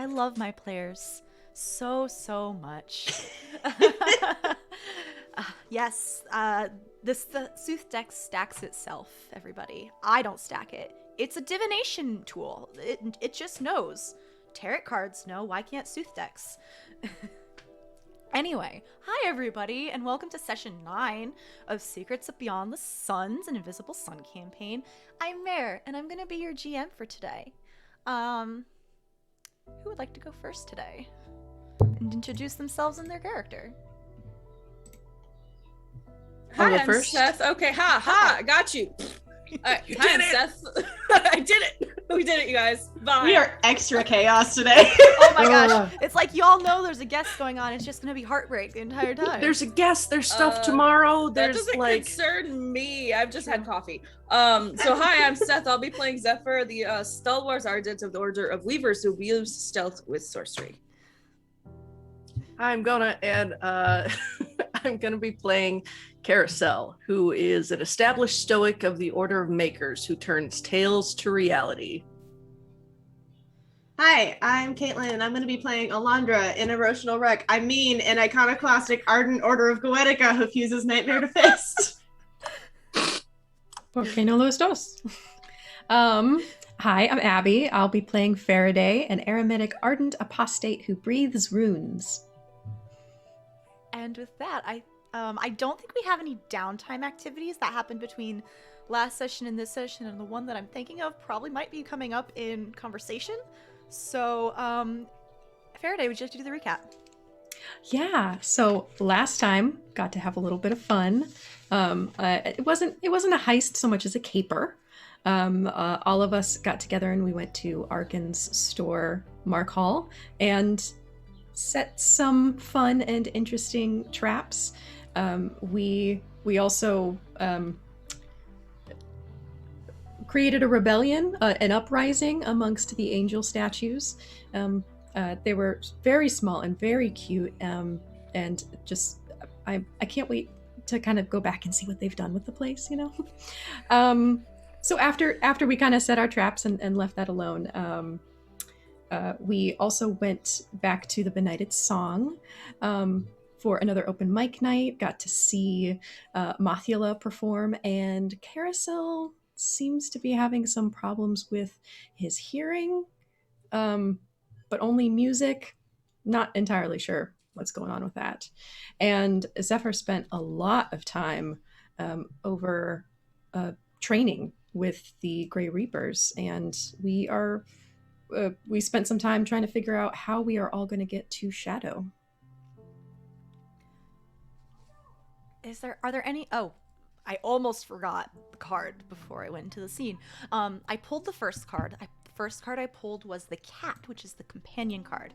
I love my players so much. Yes, the Sooth deck stacks itself, everybody. I don't stack it. It's a divination tool. It just knows. Tarot cards know. Why can't Sooth decks? Anyway, hi everybody, and welcome to session 9 of Secrets of Beyond the Suns, an Invisible Sun campaign. I'm Mare, and I'm gonna be your GM for today. Who would like to go first today and introduce themselves and their character? Hi, I'm Seth. Okay, I got you. Hi, I'm Seth. I did it. We did it, you guys. Bye. We are extra chaos today. Oh my gosh. It's like y'all know there's a guest going on. It's just going to be heartbreak the entire time. There's a guest. There's stuff tomorrow. There's that doesn't concern me. I've just had coffee. So hi, I'm Seth. I'll be playing Zephyr, the stalwart ardent of the Order of Weavers who wields stealth with sorcery. I'm Gonah, and I'm going to be playing Karosael, who is an established stoic of the Order of Makers who turns tales to reality. Hi, I'm Caitlin, and I'm going to be playing Alondra, an emotional wreck. I mean, an iconoclastic ardent Order of Goetica who fuses Nightmare to Fist. Porque no los dos. Hi, I'm Abby. I'll be playing Farideh, an aromatic ardent apostate who breathes runes. And with that, I don't think we have any downtime activities that happened between last session and this session, and the one that I'm thinking of probably might be coming up in conversation. So, Farideh, would you like to do the recap? Yeah, so last time got to have a little bit of fun. It wasn't a heist so much as a caper. All of us got together and we went to Arkin's store, Mark Hall, and set some fun and interesting traps. We also created a rebellion, an uprising amongst the angel statues. They were very small and very cute, and just I can't wait to kind of go back and see what they've done with the place, you know. So after we kind of set our traps and left that alone, we also went back to the Benighted Song for another open mic night. Got to see Mothula perform, and Karosael seems to be having some problems with his hearing, but only music. Not entirely sure what's going on with that. And Zephyr spent a lot of time over training with the Grey Reapers, and we spent some time trying to figure out how we are all going to get to Shadow. Are there any? Oh, I almost forgot the card before I went into the scene. I pulled the first card. The first card I pulled was the cat, which is the companion card.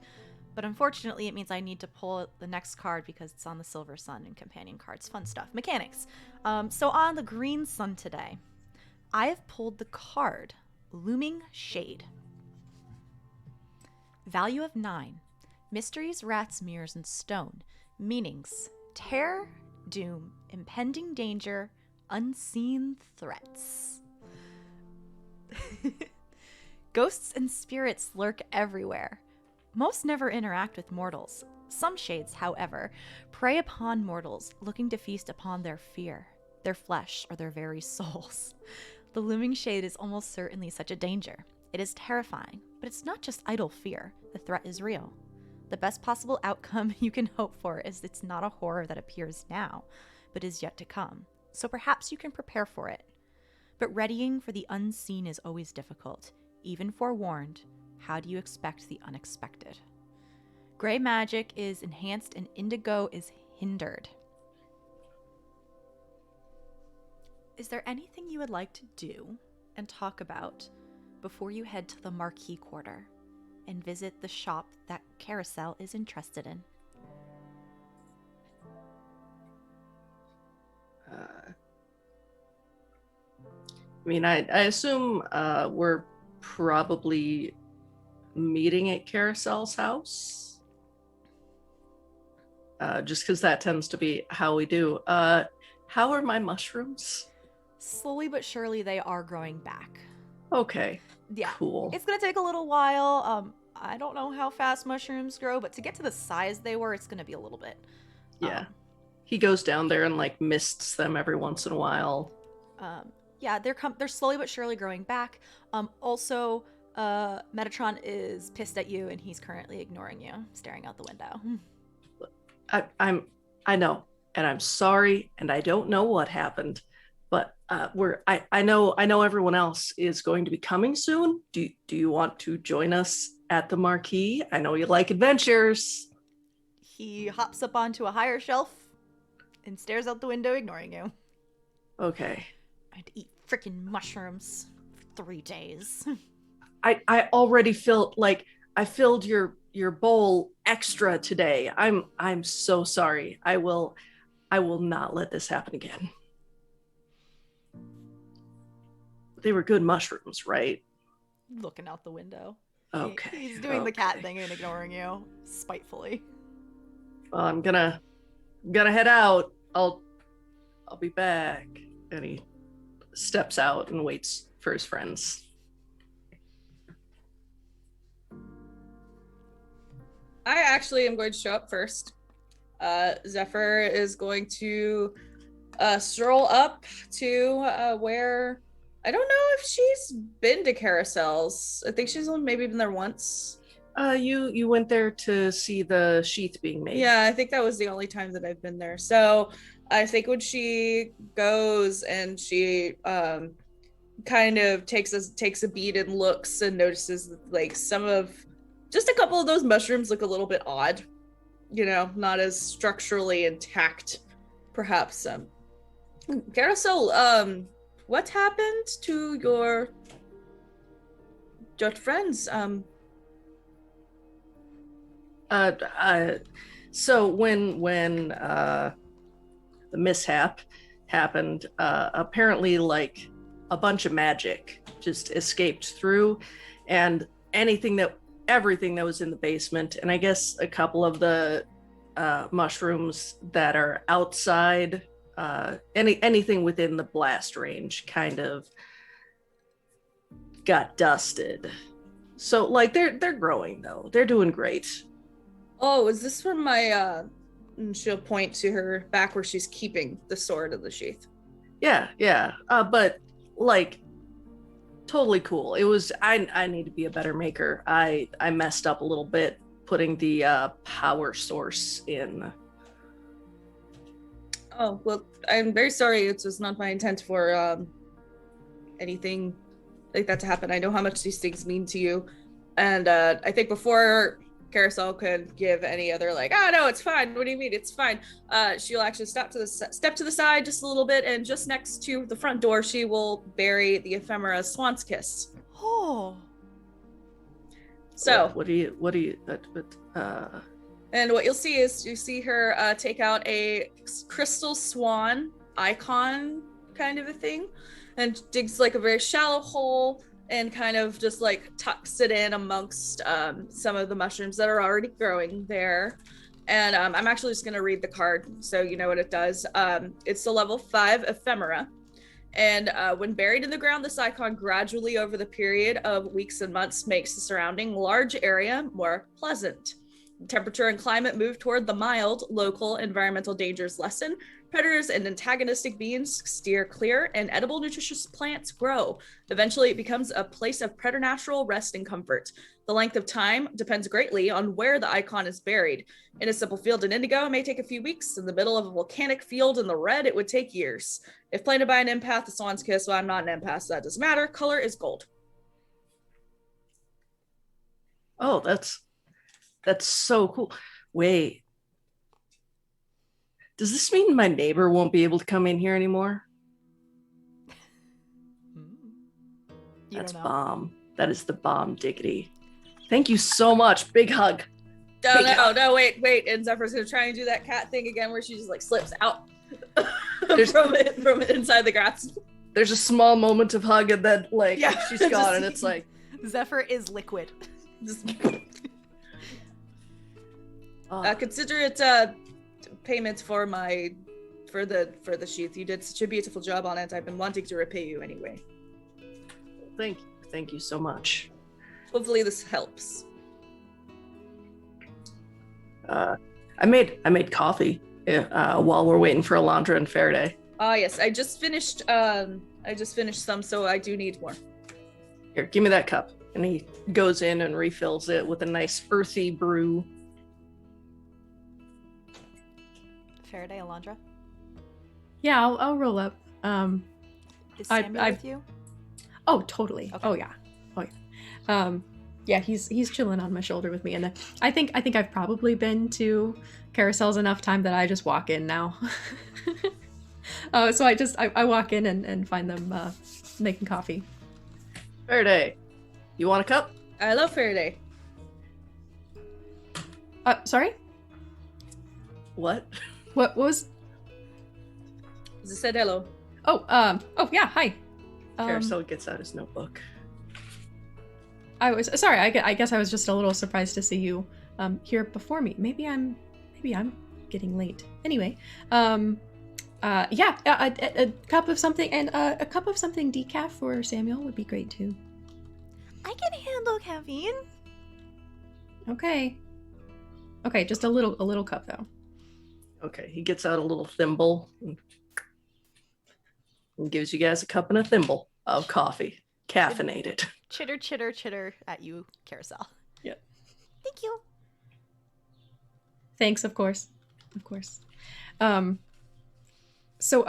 But unfortunately, it means I need to pull the next card because it's on the Silver Sun and companion cards. Fun stuff. Mechanics. So on the Green Sun today, I have pulled the card Looming Shade. Value of 9. Mysteries, rats, mirrors, and stone. Meanings: terror, doom, impending danger, unseen threats. Ghosts and spirits lurk everywhere. Most never interact with mortals. Some shades, however, prey upon mortals, looking to feast upon their fear, their flesh, or their very souls. The looming shade is almost certainly such a danger. It is terrifying, but it's not just idle fear. The threat is real. The best possible outcome you can hope for is it's not a horror that appears now, but is yet to come. So perhaps you can prepare for it. But readying for the unseen is always difficult. Even forewarned, how do you expect the unexpected? Gray magic is enhanced and indigo is hindered. Is there anything you would like to do and talk about before you head to the Marquee Quarter and visit the shop that Karosael is interested in? I assume we're probably meeting at Karosael's house, just because that tends to be how we do. How are my mushrooms? Slowly but surely they are growing back. Okay. Yeah. Cool. It's gonna take a little while. I don't know how fast mushrooms grow, but to get to the size they were, it's going to be a little bit. Yeah. He goes down there and like mists them every once in a while. Yeah, they're slowly but surely growing back. Also, Metatron is pissed at you, and he's currently ignoring you, staring out the window. I know, and I'm sorry, and I don't know what happened, but I know everyone else is going to be coming soon. Do you want to join us at the marquee? I know you like adventures. He hops up onto a higher shelf and stares out the window, ignoring you. Okay. I had to eat freaking mushrooms for 3 days. I already felt like I filled your bowl extra today. I'm so sorry. I will not let this happen again. They were good mushrooms, right? Looking out the window. Okay. He's doing the cat thing and ignoring you spitefully. Well, I'm gonna head out. I'll be back. And he steps out and waits for his friends. I actually am going to show up first. Zephyr is going to stroll up to where I don't know if she's been to Karosael's. I think she's only maybe been there once. You went there to see the sheath being made. Yeah, I think that was the only time that I've been there. So I think when she goes and she kind of takes a beat and looks and notices that, like, just a couple of those mushrooms look a little bit odd, not as structurally intact, perhaps. Karosael, what happened to your friends? So when the mishap happened, apparently like a bunch of magic just escaped through, and everything that was in the basement, and I guess a couple of the mushrooms that are outside, anything within the blast range kind of got dusted. So like they're growing though. They're doing great. Oh, is this from my and she'll point to her back where she's keeping the sword of the sheath. Yeah. But like totally cool. It was I need to be a better maker. I messed up a little bit putting the power source in. Oh, well, I'm very sorry. It was not my intent for anything like that to happen. I know how much these things mean to you. And I think before Karosael could give any other no, it's fine. What do you mean? It's fine. She'll actually step to the side just a little bit, and just next to the front door, she will bury the ephemera Swan's Kiss. Oh. So what do you and what you'll see is you see her take out a crystal swan icon kind of a thing, and digs like a very shallow hole and kind of just like tucks it in amongst some of the mushrooms that are already growing there. And I'm actually just gonna read the card so you know what it does. It's the level 5 ephemera. And when buried in the ground, this icon gradually over the period of weeks and months makes the surrounding large area more pleasant. Temperature and climate move toward the mild, local environmental dangers lessen. Predators and antagonistic beings steer clear, and edible, nutritious plants grow. Eventually, it becomes a place of preternatural rest and comfort. The length of time depends greatly on where the icon is buried. In a simple field in indigo, it may take a few weeks. In the middle of a volcanic field in the red, it would take years. If planted by an empath, the Swan's Kiss, well, I'm not an empath, so that doesn't matter. Color is gold. Oh, that's so cool. Wait. Does this mean my neighbor won't be able to come in here anymore? That's bomb. That is the bomb diggity. Thank you so much. Big hug. No, wait. And Zephyr's gonna try and do that cat thing again where she just like slips out from inside the grass. There's a small moment of hug and then she's gone and it's like Zephyr is liquid. Consider it payment for the sheath. You did such a beautiful job on it. I've been wanting to repay you anyway. Thank you so much. Hopefully this helps. I made coffee while we're waiting for Alondra and Farideh. Yes, I just finished some, so I do need more. Here, give me that cup. And he goes in and refills it with a nice earthy brew. Farideh, Alondra? Yeah, I'll roll up. Is Samuel with you? Oh, totally. Okay. Oh yeah. Yeah, he's chilling on my shoulder with me, and I think I've probably been to Karosael's enough time that I just walk in now. So I walk in and find them making coffee. Farideh, you want a cup? I love Farideh. Sorry? What? What was? I said hello. Oh, yeah, hi. Karosael gets out his notebook. I was sorry. I guess I was just a little surprised to see you here before me. Maybe I'm getting late. Anyway, yeah, a cup of something and a cup of something decaf for Samuel would be great too. I can handle caffeine. Okay, just a little cup though. Okay, he gets out a little thimble and gives you guys a cup and a thimble of coffee, caffeinated. Chitter, chitter, chitter at you, Karosael. Yeah. Thank you. Thanks, of course. So,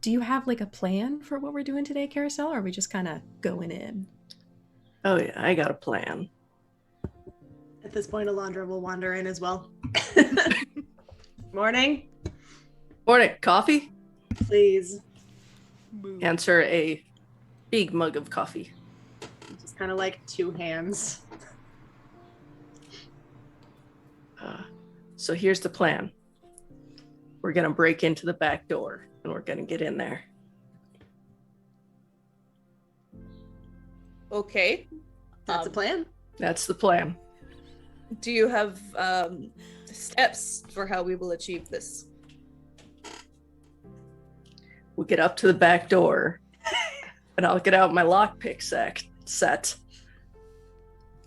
do you have like a plan for what we're doing today, Karosael, or are we just kind of going in? Oh yeah, I got a plan. At this point, Alondra will wander in as well. Morning. Morning, coffee? Please. Answer a big mug of coffee. Just kind of like 2 hands. So here's the plan. We're gonna break into the back door and we're gonna get in there. Okay. That's a plan. That's the plan. Do you have steps for how we will achieve this? We'll get up to the back door and I'll get out my lockpick set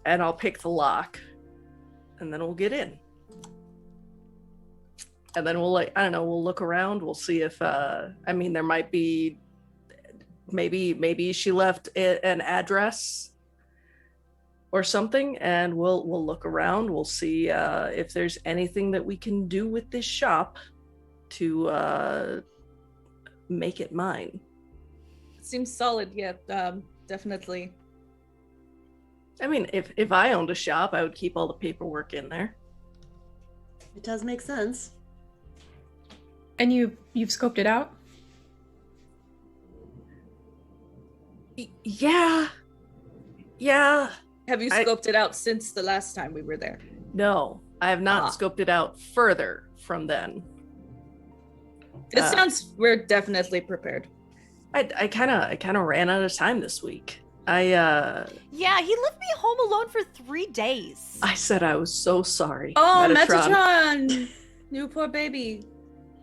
and I'll pick the lock and then we'll get in. And then we'll we'll look around. We'll see if, there might be, maybe she left an address or something, and we'll look around. We'll see if there's anything that we can do with this shop to make it mine. Seems solid, yeah, definitely. I mean, if I owned a shop, I would keep all the paperwork in there. It does make sense. And you've scoped it out? Yeah. Have you scoped it out since the last time we were there? No, I have not scoped it out further from then. It sounds we're definitely prepared. I kind of ran out of time this week. Yeah, he left me home alone for 3 days. I said I was so sorry. Oh, Metatron! You poor baby.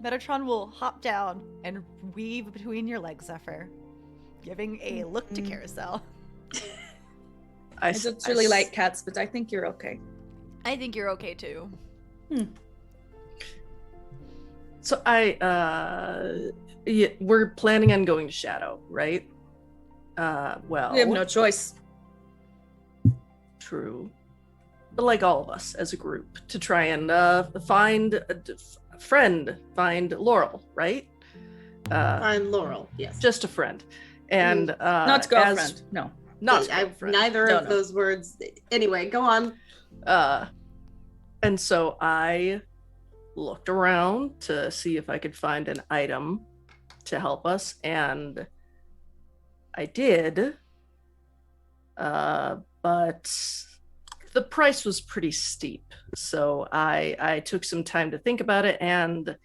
Metatron will hop down and weave between your legs, Zephyr, giving a look to Karosael. I just really like cats, but I think you're okay. I think you're okay too. So we're planning on going to Shadow, right? Well, we have no choice. True. But like all of us as a group, to try and find Laurel, right? Find Laurel, yes. Just a friend. And not girlfriend. No. Not girlfriend. Neither of those words. Anyway, go on. And so I looked around to see if I could find an item to help us, and I did. But the price was pretty steep. So I took some time to think about it, and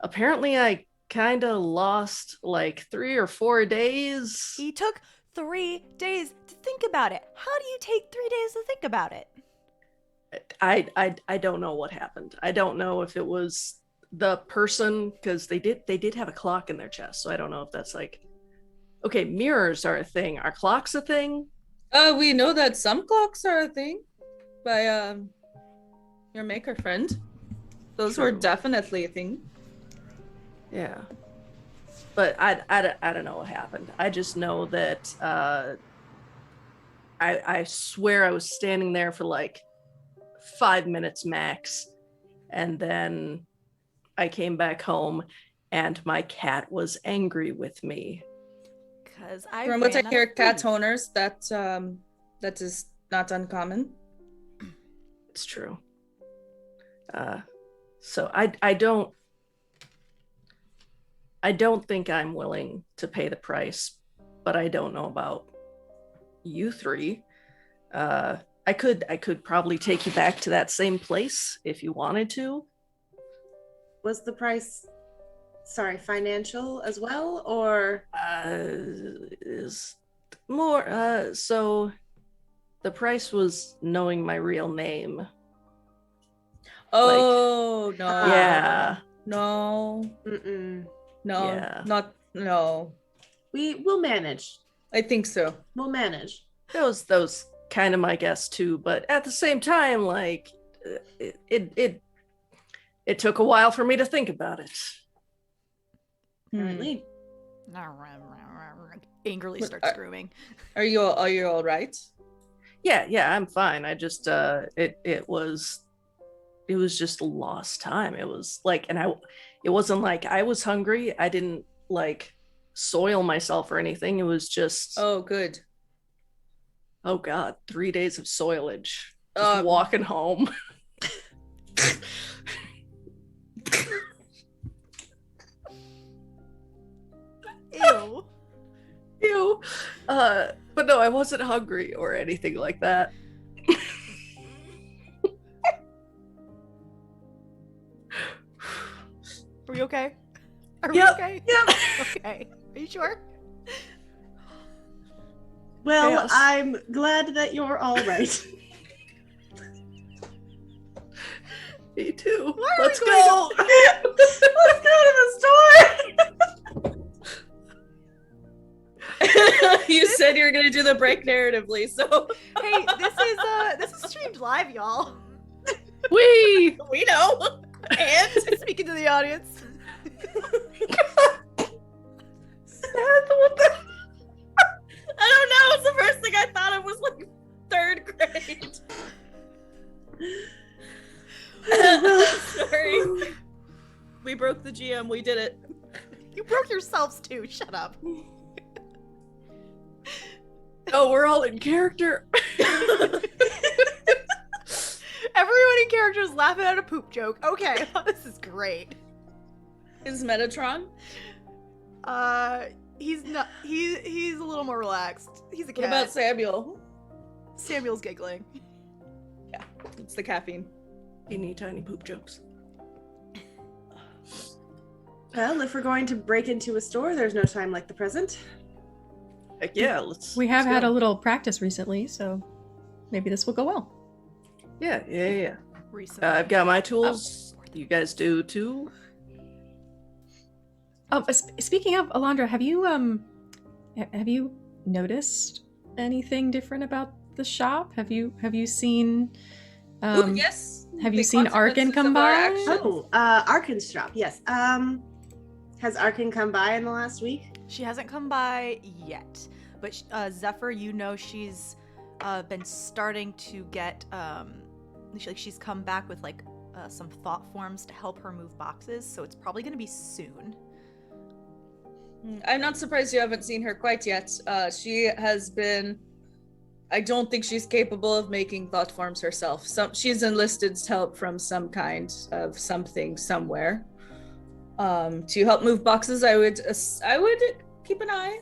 apparently I kind of lost like 3 or 4 days. He took 3 days to think about it. How do you take 3 days to think about it? I don't know what happened. I don't know if it was the person, because they did have a clock in their chest. So I don't know if that's like, okay, mirrors are a thing. Are clocks a thing? We know that some clocks are a thing. By your maker friend. Those True. were definitely a thing. Yeah. But I don't know what happened. I just know that I swear I was standing there for like 5 minutes max, and then I came back home and my cat was angry with me. Because I From what I ran out hear, of cat food. owners, that is not uncommon. It's true. So I don't think I'm willing to pay the price, but I don't know about you three. I could probably take you back to that same place if you wanted to. Was the price, financial as well, or? Is more, so the price was knowing my real name. Oh, no. Yeah. No. Mm-mm. No. Yeah. No. We'll manage. I think so. We'll manage. That was kind of my guess too, but at the same time, like, it took a while for me to think about it. Apparently. Angrily starts screaming. Are you all right? Yeah, I'm fine. I just it was just a lost time. It was like, and it wasn't like I was hungry. I didn't like soil myself or anything. It was just, Oh, good. oh God, 3 days of soilage. Just walking home. Ew. Ew. But no, I wasn't hungry or anything like that. Are we okay? Are we Yep, okay? yep. Okay. Are you sure? Well, Chaos. I'm glad that you're all right. Me too. Why are Let's we go. Let's go to the store. You said you were gonna do the break narratively, so Hey, this is streamed live, y'all. We know. And Speaking to the audience. what the I don't know. It's the first thing I thought of was like 3rd grade. Sorry. We broke the GM. We did it. You broke yourselves too. Shut up. Oh, we're all in character. Everyone in character is laughing at a poop joke. Okay, this is great. Is Metatron? He's not. He's a little more relaxed. He's a cat. What about Samuel? Samuel's giggling. Yeah, it's the caffeine. Teeny tiny poop jokes. Well, if we're going to break into a store, there's no time like the present. Heck yeah, let's. We have let's had go. a little practice recently, so maybe this will go well. Yeah. Recently. I've got my tools. You guys do too. Speaking of Alondra, have you noticed anything different about the shop? Have you seen? Ooh, yes. Have you The seen Arkin consequences come of our by? actions. Oh, Arkin's shop, yes. Has Arkin come by in the last week? She hasn't come by yet, but Zephyr, you know, she's been starting to get she's come back with like some thought forms to help her move boxes, so it's probably going to be soon. I'm not surprised you haven't seen her quite yet. She has been. I don't think she's capable of making thought forms herself. She's enlisted help from some kind of something somewhere. To help move boxes, I would keep an eye.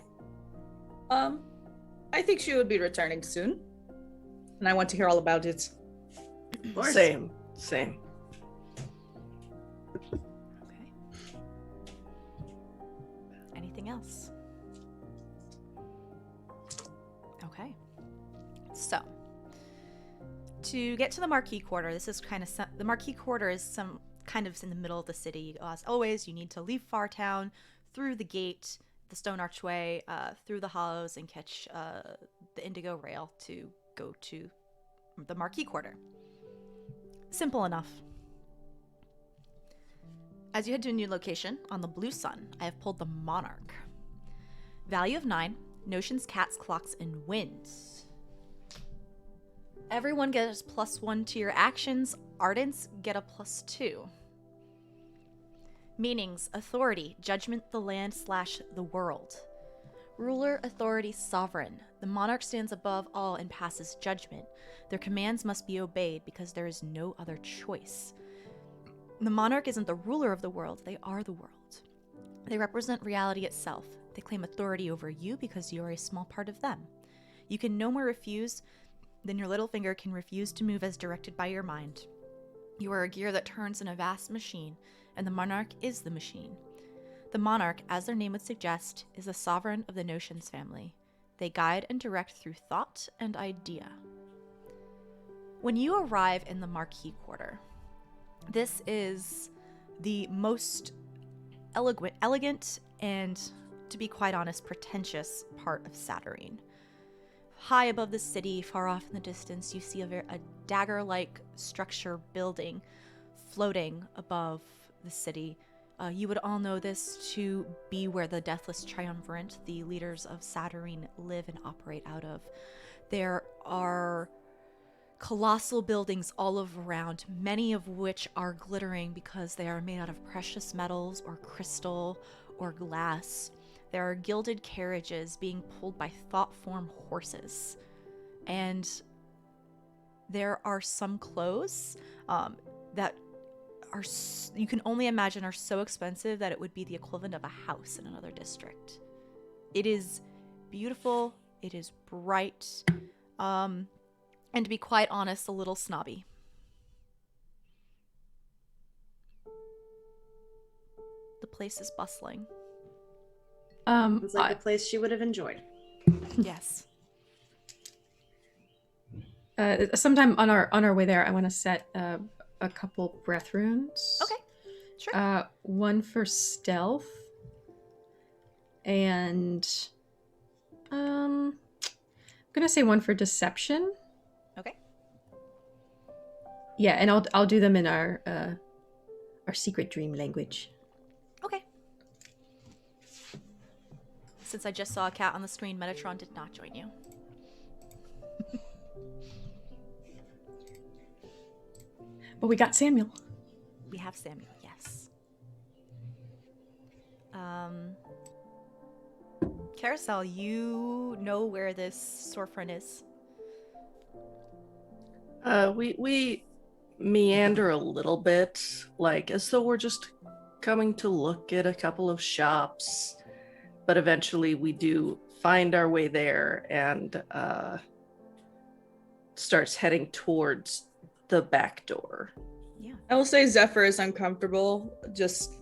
I think she would be returning soon, and I want to hear all about it. Of course. Same. Okay. Anything else? Okay. So, to get to the Marquee Quarter, this is kind of the Marquee Quarter is some kind of in the middle of the city. As always, you need to leave Fartown through the gate, the stone archway, through the hollows, and catch the Indigo Rail to go to the Marquee Quarter. Simple enough. As you head to a new location, on the blue sun, I have pulled the Monarch. Value of 9, notions, cats, clocks, and winds. Everyone gets +1 to your actions. Ardents get a +2. Meanings: authority, judgment, the land / the world. Ruler, authority, sovereign. The monarch stands above all and passes judgment. Their commands must be obeyed because there is no other choice. The monarch isn't the ruler of the world, they are the world. They represent reality itself. They claim authority over you because you are a small part of them. You can no more refuse than your little finger can refuse to move as directed by your mind. You are a gear that turns in a vast machine, and the monarch is the machine. The monarch, as their name would suggest, is the sovereign of the notions family. They guide and direct through thought and idea. When you arrive in the Marquis Quarter, this is the most elegant and, to be quite honest, pretentious part of Saturnine. High above the city, far off in the distance, you see a dagger-like structure building floating above the city. You would all know this to be where the Deathless Triumvirate, the leaders of Saturnine, live and operate out of. There are colossal buildings all around, many of which are glittering because they are made out of precious metals or crystal or glass. There are gilded carriages being pulled by thought-form horses. And there are some clothes that are, you can only imagine, are so expensive that it would be the equivalent of a house in another district. It is beautiful, it is bright, and to be quite honest, a little snobby. The place is bustling. It's like a place she would have enjoyed. Yes. Sometime on our way there, I want to set a couple breath runes. Okay, sure. One for stealth, and I'm gonna say one for deception. Okay. Yeah, and I'll do them in our secret dream language. Okay. Since I just saw a cat on the screen, Metatron did not join you. But we got Samuel. We have Samuel, yes. Karosael, you know where this storefront is? We meander a little bit, like as though we're just coming to look at a couple of shops, but eventually we do find our way there and starts heading towards the back door. Yeah. I will say Zephyr is uncomfortable, just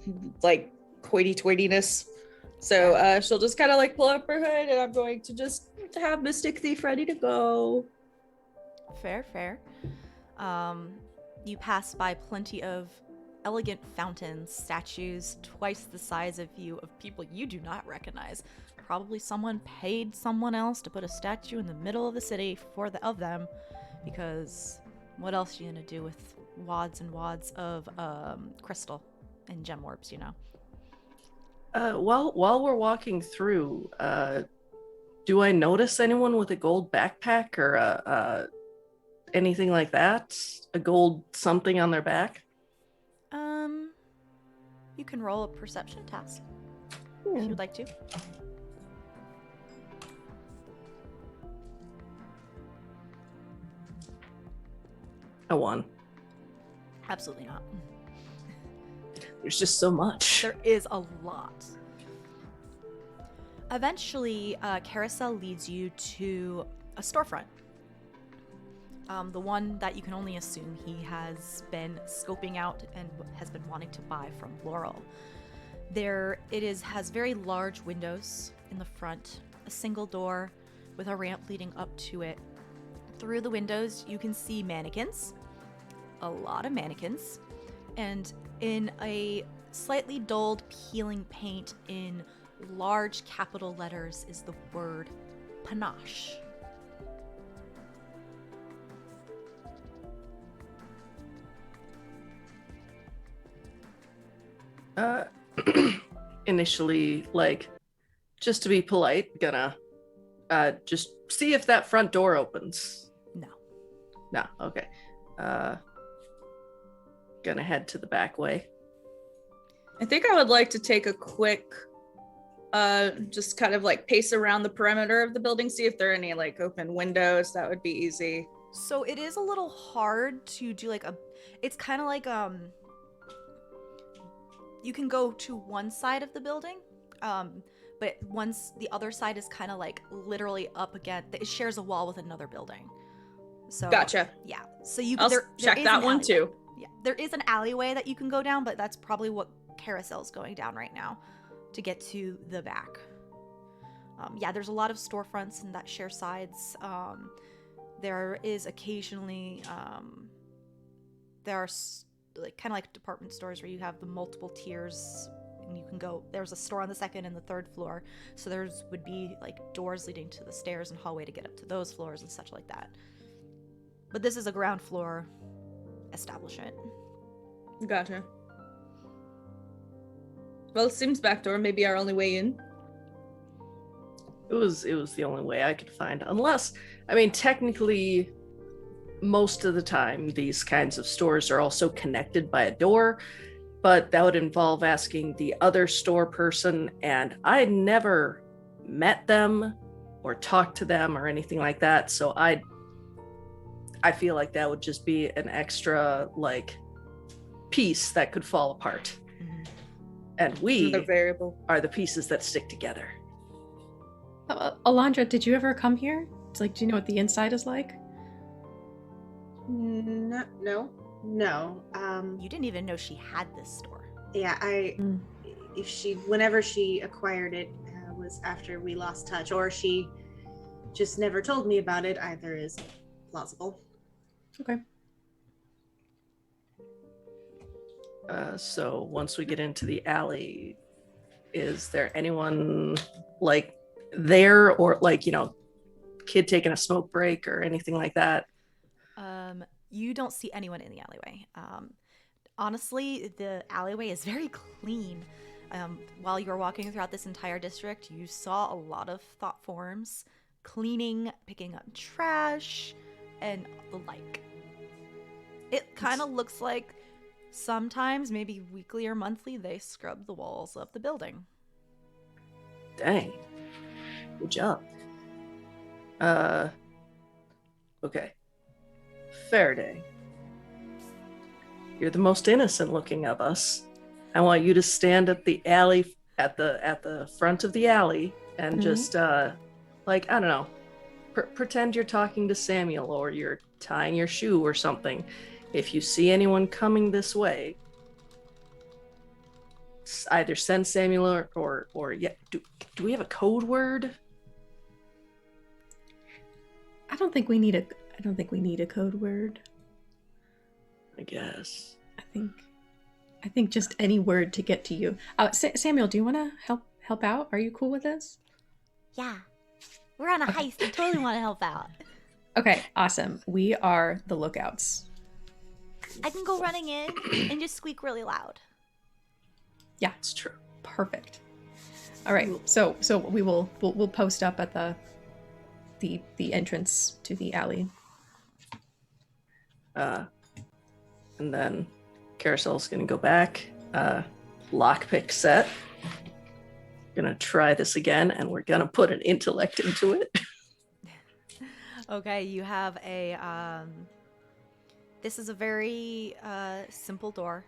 like hoity-toityness. So she'll just kind of like pull up her hood, and I'm going to just have Mystic Thief ready to go. Fair. You pass by plenty of elegant fountains, statues twice the size of you, of people you do not recognize. Probably someone paid someone else to put a statue in the middle of the city of them, because what else are you gonna do with wads and wads of crystal and gem orbs, you know? While we're walking through, do I notice anyone with a gold backpack or anything like that? A gold something on their back? You can roll a perception task if you'd like to. A 1. Absolutely not. There's just so much. There is a lot. Eventually, Karosael leads you to a storefront. The one that you can only assume he has been scoping out and has been wanting to buy from Laurel. There it is, has very large windows in the front, a single door with a ramp leading up to it. Through the windows, you can see mannequins, a lot of mannequins, and in a slightly dulled, peeling paint in large capital letters is the word panache. initially, like, just to be polite, gonna just see if that front door opens. No, okay. Gonna head to the back way. I think I would like to take a quick, just kind of like pace around the perimeter of the building, see if there are any like open windows. That would be easy. So it is a little hard to do like it's kind of like, you can go to one side of the building, but once the other side is kind of like literally up against, it shares a wall with another building. So gotcha. Yeah. So you I'll check that one too. Yeah, there is an alleyway that you can go down, but that's probably what Karosael's going down right now to get to the back. Yeah, there's a lot of storefronts and that share sides. There is occasionally there are like kind of like department stores where you have the multiple tiers and you can go. There's a store on the second and the third floor, so there's would be like doors leading to the stairs and hallway to get up to those floors and such like that. But this is a ground floor establishment. Gotcha. Well, it seems back door may be our only way in. It was the only way I could find. Unless, I mean, technically, most of the time, these kinds of stores are also connected by a door, but that would involve asking the other store person, and I never met them or talked to them or anything like that, so I feel like that would just be an extra, like, piece that could fall apart. Mm-hmm. And we variable are the pieces that stick together. Alondra, did you ever come here? It's like, do you know what the inside is like? No. You didn't even know she had this store. Yeah, whenever she acquired it was after we lost touch, or she just never told me about it. Either is plausible. Okay. So once we get into the alley, is there anyone like there, or like, you know, kid taking a smoke break or anything like that? You don't see anyone in the alleyway. Honestly, the alleyway is very clean. While you were walking throughout this entire district, you saw a lot of thought forms cleaning, picking up trash, and the like. It kind of looks like sometimes, maybe weekly or monthly, they scrub the walls of the building. Dang. Good job. Okay. Farideh. You're the most innocent looking of us. I want you to stand at the alley, at the front of the alley, and just, like, I don't know, pretend you're talking to Samuel, or you're tying your shoe or something. If you see anyone coming this way, either send Samuel or yeah. Do we have a code word? I don't think we need a code word. I guess. I think just any word to get to you. Samuel, do you want to help out? Are you cool with this? Yeah. We're on a heist. I totally want to help out. Okay, awesome. We are the lookouts. I can go running in and just squeak really loud. Yeah, it's true. Perfect. All right, so we'll post up at the entrance to the alley. And then Karosael's gonna go back, lockpick set. Gonna try this again, and we're gonna put an intellect into it. Okay, you have a this is a very simple door.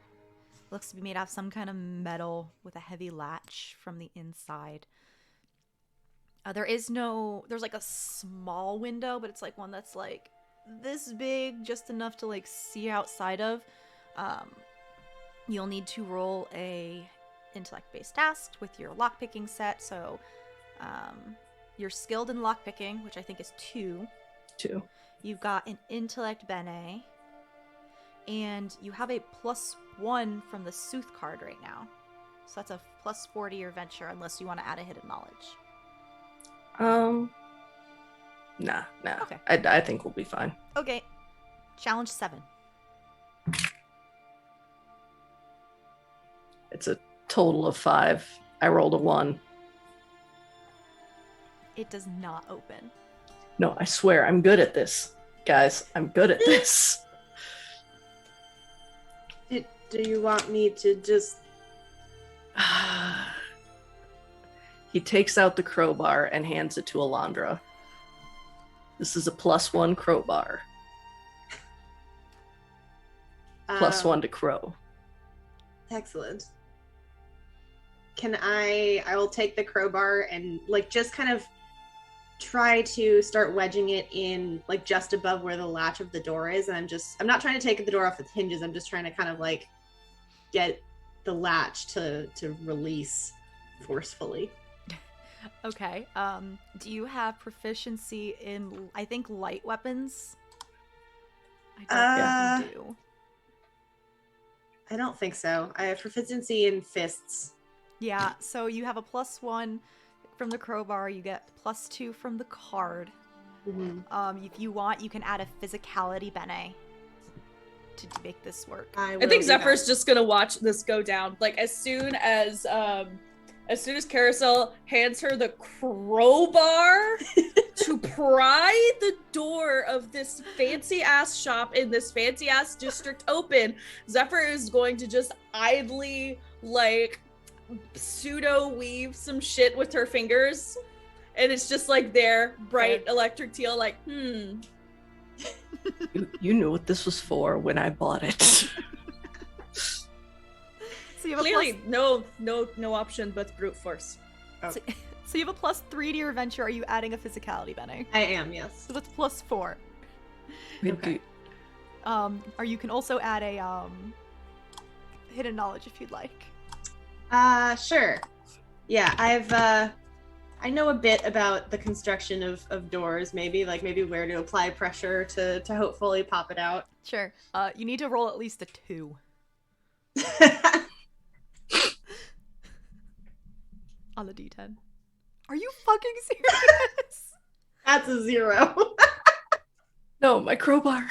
Looks to be made out of some kind of metal with a heavy latch from the inside. There's like a small window, but it's like one that's like this big, just enough to like see outside of. You'll need to roll a intellect-based task with your lockpicking set. So you're skilled in lockpicking, which I think is 2. 2. You've got an intellect bene, and you have a +1 from the Sooth card right now. So that's a +4 to your venture, unless you want to add a hidden knowledge. Nah. Okay. I think we'll be fine. Okay. Challenge 7. It's a total of 5. I rolled a 1. It does not open. No, I swear, I'm good at this. Guys, I'm good at this. Do you want me to just... He takes out the crowbar and hands it to Alondra. This is a +1 crowbar. +1 to crow. Excellent. I will take the crowbar and like just kind of try to start wedging it in like just above where the latch of the door is. And I'm not trying to take the door off its hinges. I'm just trying to kind of like get the latch to release forcefully. Okay. Do you have proficiency in, I think, light weapons? I don't think you do. I don't think so. I have proficiency in fists. Yeah, so you have a +1 from the crowbar. You get +2 from the card. Mm-hmm. If you want, you can add a physicality bene to make this work. I think Zephyr's just gonna watch this go down. Like as soon as Karosael hands her the crowbar to pry the door of this fancy ass shop in this fancy ass district open, Zephyr is going to just idly like pseudo weave some shit with her fingers, and it's just like there, bright electric teal, like You knew what this was for when I bought it. So you have clearly no option but brute force. Oh. So you have a +3 to your adventure. Are you adding a physicality, Benny? I am, yes. So that's +4. Okay. Or you can also add a hidden knowledge if you'd like. Sure. Yeah, I know a bit about the construction of doors, maybe where to apply pressure to hopefully pop it out. Sure. You need to roll at least a 2. On the D10. Are you fucking serious? That's a 0. No, my crowbar.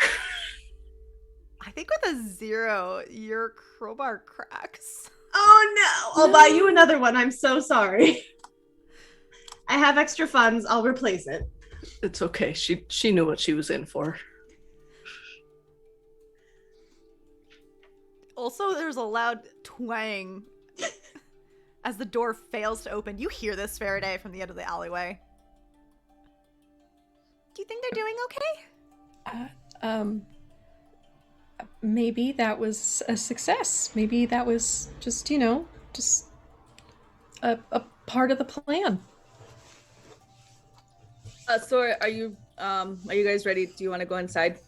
I think with a 0, your crowbar cracks. Oh no! I'll buy you another one. I'm so sorry. I have extra funds. I'll replace it. It's okay. She knew what she was in for. Also, there's a loud twang as the door fails to open. You hear this, Farideh, from the end of the alleyway. Do you think they're doing okay? Maybe that was a success. Maybe that was just, just a part of the plan. So are you guys ready? Do you want to go inside?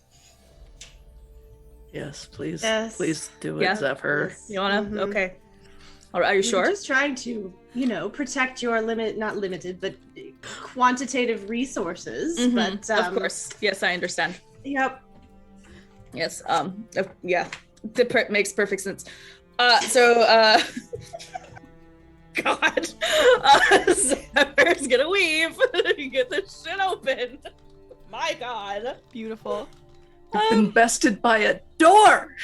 Yes, please. Yes. Please do it, Yeah. Zephyr. Yes. You wanna? Mhm. Okay. All right, are you sure? I'm just trying to, protect your not limited, but quantitative resources. Mhm. But Of course. Yes, I understand. Yep. Yes. Yeah. Makes perfect sense. God. Zephyr's gonna weave. Get this shit open. My God. Beautiful. You've been bested by a door!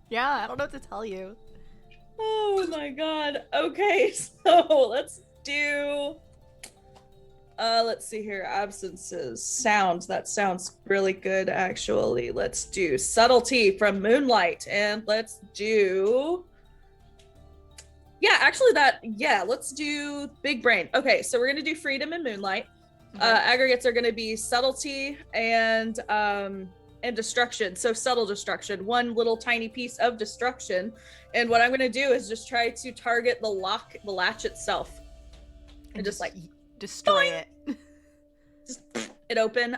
Yeah, I don't know what to tell you. Oh my God. Okay, so let's do let's see here. Absences. Sounds. That sounds really good actually. Let's do subtlety from Moonlight, and let's do let's do Big Brain. Okay, so we're gonna do Freedom and Moonlight. Aggregates are gonna be subtlety and destruction. So subtle destruction, one little tiny piece of destruction. And what I'm gonna do is just try to target the latch itself, and just like destroy boing! it. Just it open.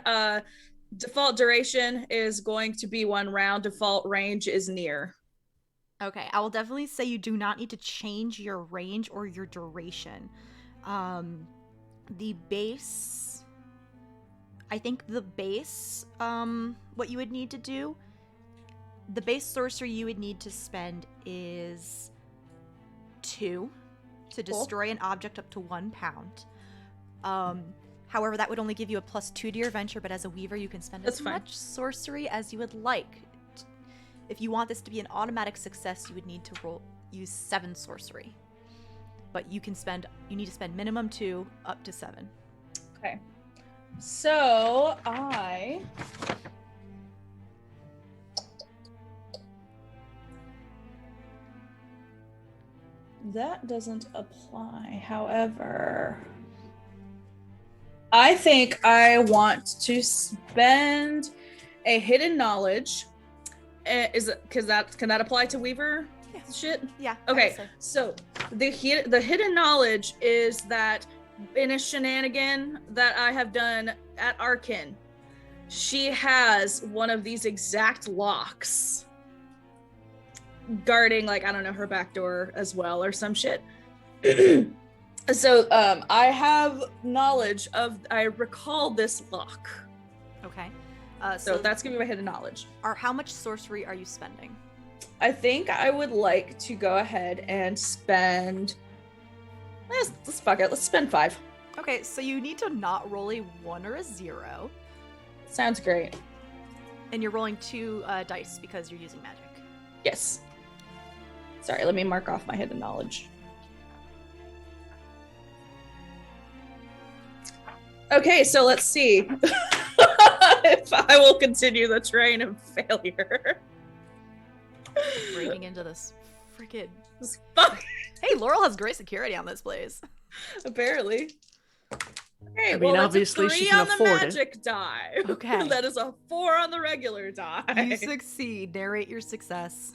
Default duration is going to be 1 round. Default range is near. Okay, I will definitely say you do not need to change your range or your duration. The base, I think the base, what you would need to do, the base sorcery you would need to spend is 2 to destroy an object up to 1 pound. However, that would only give you a +2 to your adventure, but as a weaver, you can spend as much sorcery as you would like. If you want this to be an automatic success, you would need to roll use 7 sorcery. But you need to spend minimum 2, up to 7. Okay. So that doesn't apply. However, I think I want to spend a hidden knowledge. Can that apply to Weaver shit? Yeah. Okay. So the hidden knowledge is that in a shenanigan that I have done at Arkin, she has one of these exact locks guarding, like, I don't know, her back door as well or some shit. So I have knowledge of, I recall this lock. Okay. So that's gonna be my hidden knowledge. How much sorcery are you spending? I think I would like to go ahead and spend, let's fuck it, let's spend 5. Okay, so you need to not roll a 1 or a 0. Sounds great. And you're rolling 2 dice because you're using magic. Yes. Sorry, let me mark off my hidden knowledge. Okay, so let's see if I will continue the train of failure. Breaking into this freaking... Fuck. Hey, Laurel has great security on this place. Apparently. Okay, I mean, well, obviously it's a 3 she can on the afford it. magic die. Okay. That is a 4 on the regular die. You succeed. Narrate your success.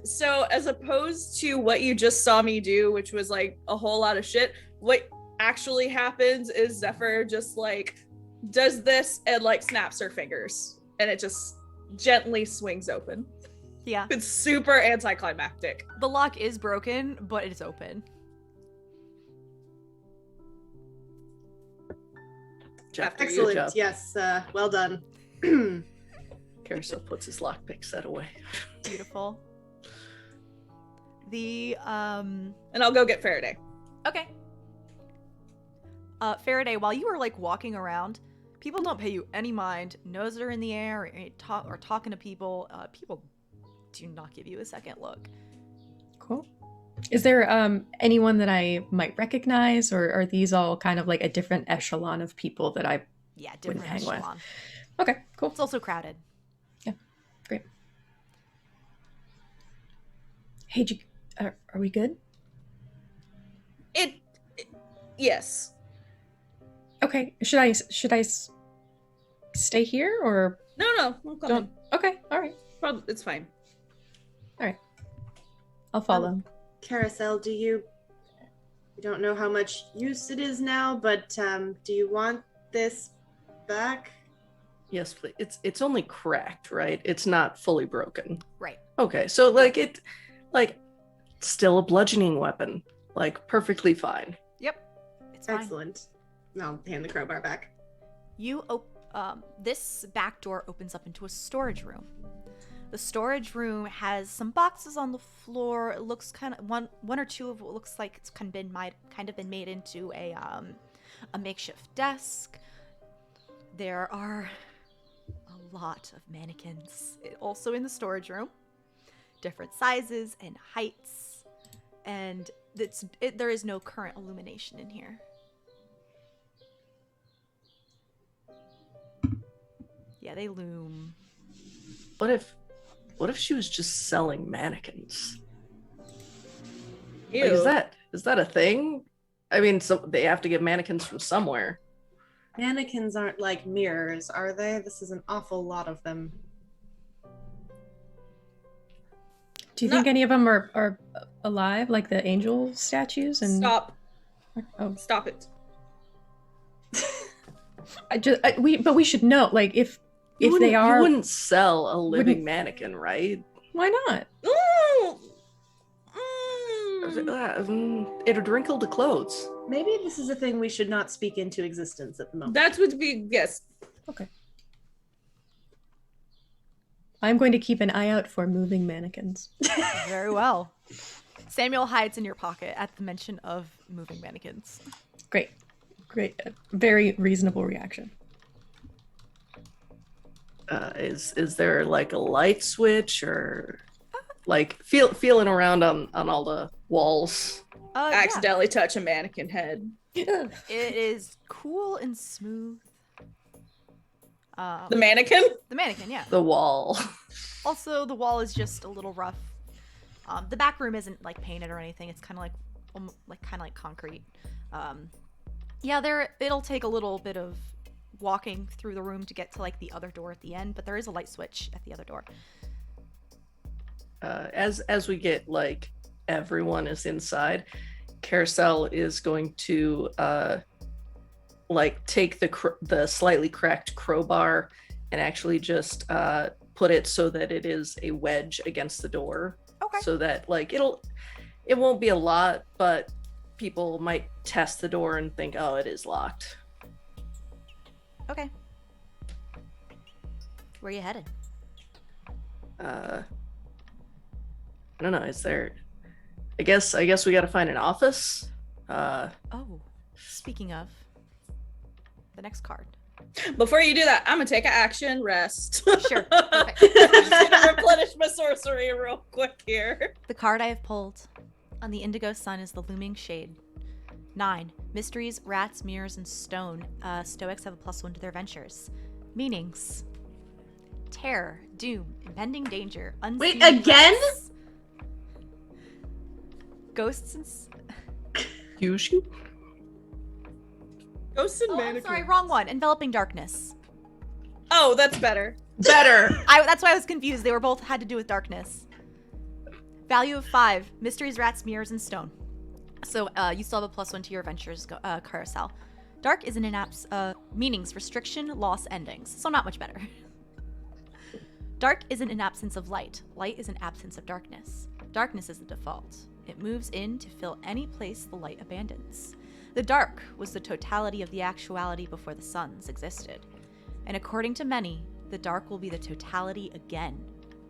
So as opposed to what you just saw me do, which was like a whole lot of shit, what actually happens is Zephyr just like does this and like snaps her fingers and it just gently swings open. Yeah. It's super anticlimactic. The lock is broken, but it's open. Excellent. Yes. Well done. Karosael puts his lockpick set away. Beautiful. And I'll go get Farideh. Okay. Farideh, while you were like walking around, people don't pay you any mind. Noses are in the air or talking to people. People do not give you a second look. Cool. Is there anyone that I might recognize, or are these all kind of like a different echelon of people that I different hang echelon. with? Okay, cool. It's also crowded. Yeah, great. Hey, are we good? Yes. Okay. Should I stay here or No, I'm coming. Okay, all right. Probably, it's fine. All right. I'll follow. Karosael, you don't know how much use it is now, but do you want this back? Yes, please. It's only cracked, right? It's not fully broken. Right. Okay, so still a bludgeoning weapon, like perfectly fine. Yep. It's fine. Excellent. I'll hand the crowbar back. This back door opens up into a storage room. The storage room has some boxes on the floor. It looks kind of one or two of what looks like it's kind of been made into a makeshift desk. There are a lot of mannequins also in the storage room, different sizes and heights, and there is no current illumination in here. Yeah, they loom. What if she was just selling mannequins? Ew. Like, is that a thing? I mean, so they have to get mannequins from somewhere. Mannequins aren't like mirrors, are they? This is an awful lot of them. Do you think any of them are alive, like the angel statues? And Stop. Oh, Stop it. but we should know, like, if they are. You wouldn't sell a living mannequin, right? Why not? It'd wrinkle the clothes. Maybe this is a thing we should not speak into existence at the moment. That would be, yes. Okay. I'm going to keep an eye out for moving mannequins. Very well. Samuel hides in your pocket at the mention of moving mannequins. Great. Very reasonable reaction. Is there like a light switch or? like feeling around on all the walls. Accidentally touch a mannequin head. It is cool and smooth. The mannequin? The mannequin, yeah. The wall. Also, the wall is just a little rough. The back room isn't like painted or anything. It's kind of like concrete. It'll take a little bit of walking through the room to get to like the other door at the end, but there is a light switch at the other door. As we get like everyone is inside, Karosael is going to like take the slightly cracked crowbar and actually just put it so that it is a wedge against the door. Okay. So that like it won't be a lot, but people might test the door and think, oh, it is locked. Okay. Where are you headed? I don't know. Is there? I guess we got to find an office. Speaking of, the next card. Before you do that, I'm gonna take an action rest. Sure. I'm just gonna replenish my sorcery real quick here. The card I have pulled on the indigo sun is the looming shade. 9. Mysteries, rats, mirrors, and stone. Stoics have a +1 to their ventures. Meanings: terror, doom, impending danger, unseen. Wait, again? threats, ghosts and. Yushu? Ghosts and I'm mannequins. sorry, wrong one. Enveloping darkness. Oh, that's better. Better. That's why I was confused. They were both had to do with darkness. Value of 5. Mysteries, rats, mirrors, and stone. So you still have a +1 to your ventures, Karosael. Dark is an meanings: restriction, loss, endings. So not much better. Dark isn't an absence of light. Light is an absence of darkness. Darkness is the default. It moves in to fill any place the light abandons. The dark was the totality of the actuality before the suns existed. And according to many, the dark will be the totality again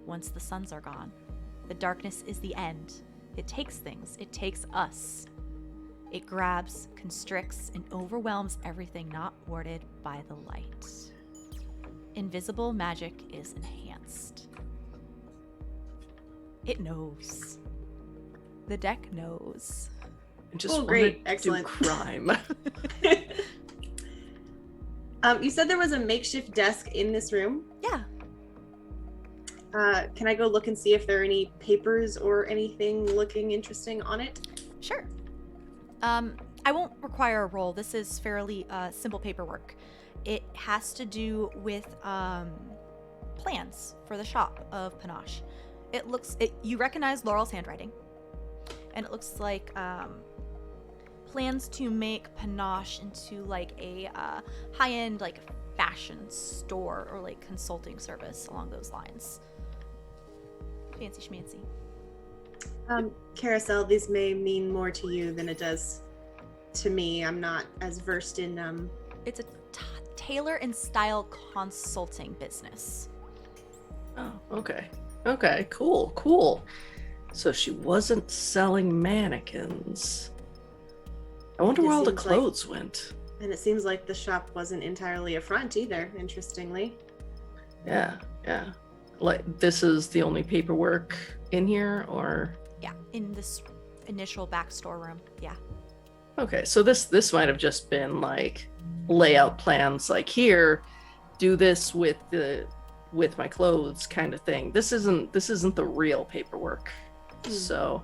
once the suns are gone. The darkness is the end. It takes things. It takes us. It grabs, constricts, and overwhelms everything not warded by the light. Invisible magic is enhanced. It knows. The deck knows. I just Oh, want great. to Excellent. do crime. You said there was a makeshift desk in this room. Yeah. Can I go look and see if there are any papers or anything looking interesting on it? Sure. I won't require a roll. This is fairly simple paperwork. It has to do with plans for the shop of Panache. You recognize Laurel's handwriting, and it looks like plans to make Panache into like a high-end like fashion store or like consulting service along those lines. Fancy schmancy. Karosael, these may mean more to you than it does to me. I'm not as versed in It's a tailor and style consulting business. Oh, okay. Okay, cool. So she wasn't selling mannequins. I wonder where all the clothes went. And it seems like the shop wasn't entirely a front either, interestingly. Yeah. Like, this is the only paperwork in here, or? Yeah, in this initial back storeroom. Yeah. Okay, so this might have just been like layout plans, like here, do this with my clothes kind of thing. This isn't the real paperwork. So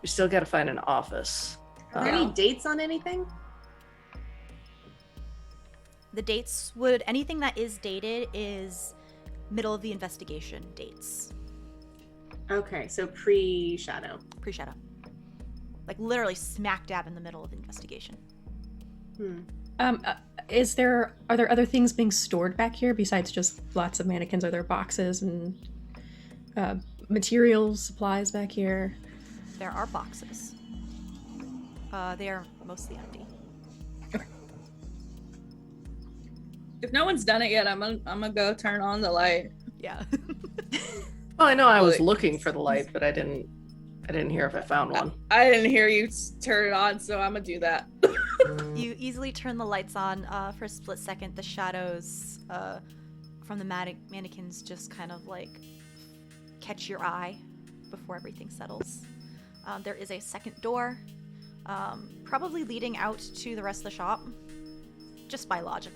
we still got to find an office. Are there any dates on anything? The dates anything that is dated is middle of the investigation dates. Okay, so pre-shadow. Pre-shadow. Like literally smack dab in the middle of the investigation. Are there other things being stored back here besides just lots of mannequins? Are there boxes and materials, supplies back here? There are boxes. They are mostly empty. If no one's done it yet, I'm gonna go turn on the light. Yeah. Well, I know I was looking for the light, but I didn't hear if I found one. I didn't hear you turn it on, so I'm gonna do that. You easily turn the lights on. For a split second, the shadows from the mannequins just kind of like catch your eye. before everything settles. There is a second door, probably leading out to the rest of the shop, just by logic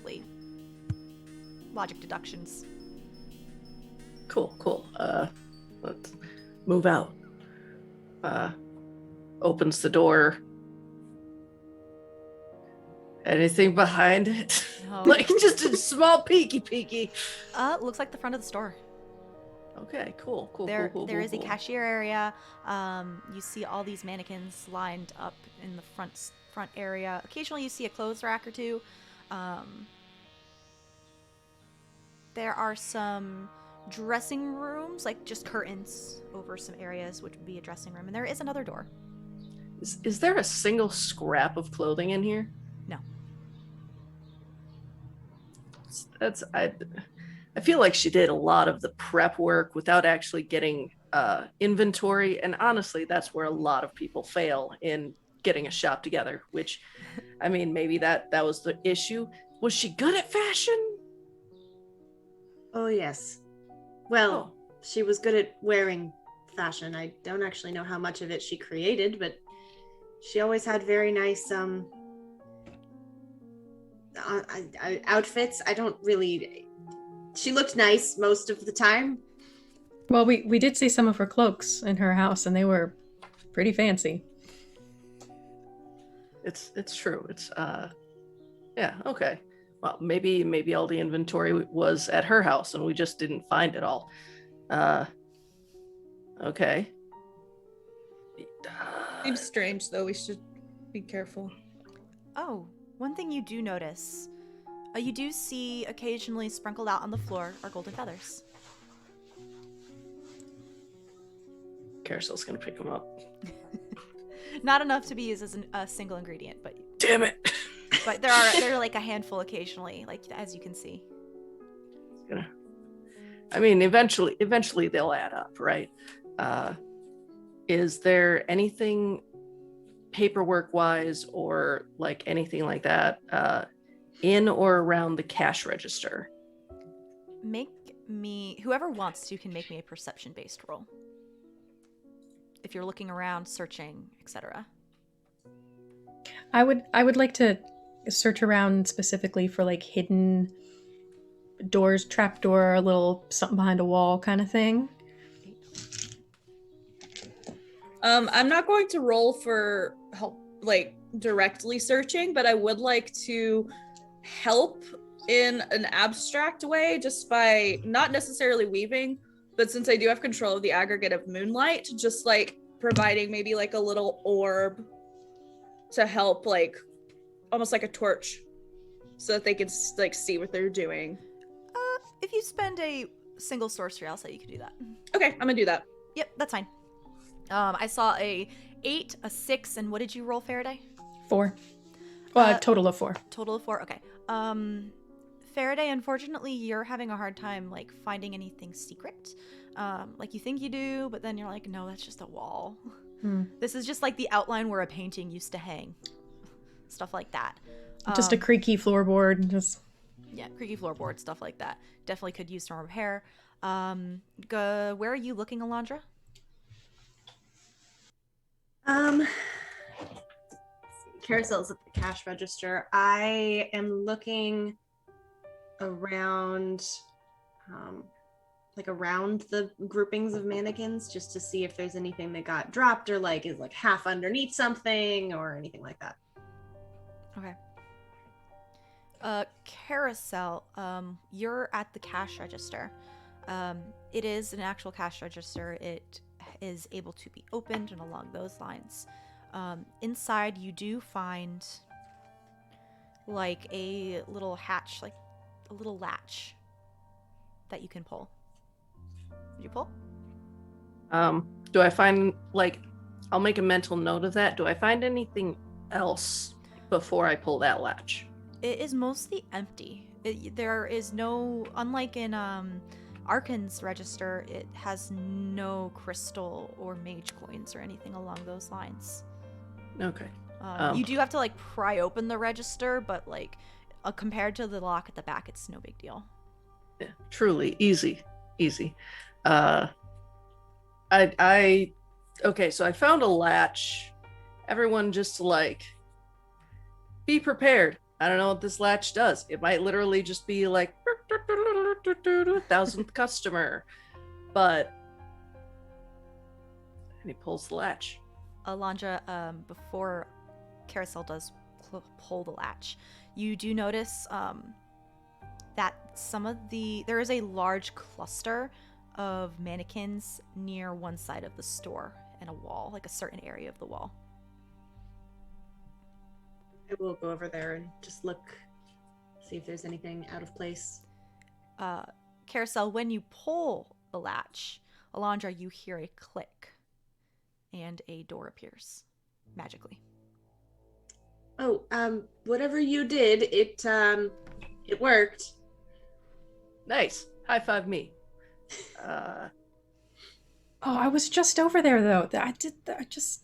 deductions. Cool. Let's move out. Opens the door. Anything behind it? No. Like just a small peeky. Looks like the front of the store. Okay, cool. There is a cashier area. You see all these mannequins lined up in the front area. Occasionally you see a clothes rack or two. There are some dressing rooms, like just curtains over some areas, which would be a dressing room. And there is another door. Is there a single scrap of clothing in here? No. I feel like she did a lot of the prep work without actually getting inventory, and honestly, that's where a lot of people fail in getting a shop together, which, I mean, maybe that was the issue. Was she good at fashion? Oh, yes. Well, she was good at wearing fashion. I don't actually know how much of it she created, but she always had very nice outfits. She looked nice most of the time. Well, we did see some of her cloaks in her house, and they were pretty fancy. It's true. It's yeah, okay. Well, maybe all the inventory was at her house and we just didn't find it all. Okay. Seems strange, though. We should be careful. Oh, one thing you do notice. You do see occasionally sprinkled out on the floor are golden feathers. Karosael's gonna pick them up. Not enough to be used as a single ingredient, but damn it. But there are like a handful occasionally, like as you can see. I mean, eventually they'll add up, right? Is there anything paperwork-wise or like anything like that in or around the cash register? Whoever wants to can make me a perception-based roll. If you're looking around, searching, etc. I would like to search around specifically for like hidden doors, trapdoor, a little something behind a wall kind of thing. I'm not going to roll for help, like directly searching, but I would like to help in an abstract way, just by not necessarily weaving, but since I do have control of the aggregate of moonlight, just like providing maybe like a little orb to help, like almost like a torch, so that they can like see what they're doing. If you spend a single sorcery, I'll say you can do that. Okay, I'm gonna do that. Yep, that's fine. I saw a 8, a 6, and what did you roll, Farideh? 4. Well, a total of 4. Total of 4. Okay. Farideh, unfortunately, you're having a hard time like finding anything secret. Like you think you do, but then you're like, no, that's just a wall. This is just like the outline where a painting used to hang. Stuff like that. Just a creaky floorboard. Yeah, creaky floorboard, stuff like that. Definitely could use some repair. Where are you looking, Alondra? Karosael's at the cash register. I am looking around, around the groupings of mannequins, just to see if there's anything that got dropped or like is like half underneath something or anything like that. Okay. Karosael, you're at the cash register. It is an actual cash register. It is able to be opened and along those lines. Inside you do find like a little hatch, like a little latch that you can pull. Did you pull? Do I find, like, I'll make a mental note of that. Do I find anything else before I pull that latch? It is mostly empty. There is no, unlike in Arkan's register, it has no crystal or mage coins or anything along those lines. Okay. You do have to like pry open the register, but like compared to the lock at the back, it's no big deal. Yeah, truly easy. Okay, so I found a latch. Everyone just like, be prepared. I don't know what this latch does. It might literally just be like, 1,000th customer. But, and he pulls the latch. Alondra, before Karosael does pull the latch, you do notice that there is a large cluster of mannequins near one side of the store and a wall, like a certain area of the wall. I will go over there and just look, see if there's anything out of place. Karosael, when you pull the latch, Alondra, you hear a click and a door appears magically. Oh, whatever you did, it worked. Nice. High five me. Oh, I was just over there though. I just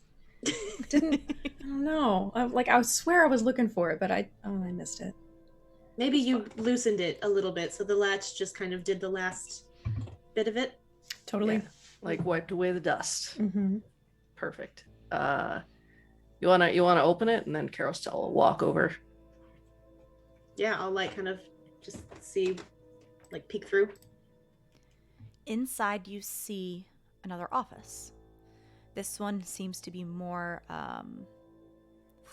didn't. I don't know. I swear I was looking for it, but I missed it. Maybe you loosened it a little bit, so the latch just kind of did the last bit of it. Totally. Yeah, like wiped away the dust. Mm-hmm. Perfect. You wanna open it, and then Karosael will walk over. Yeah, I'll kind of just see, peek through. Inside, you see another office. This one seems to be more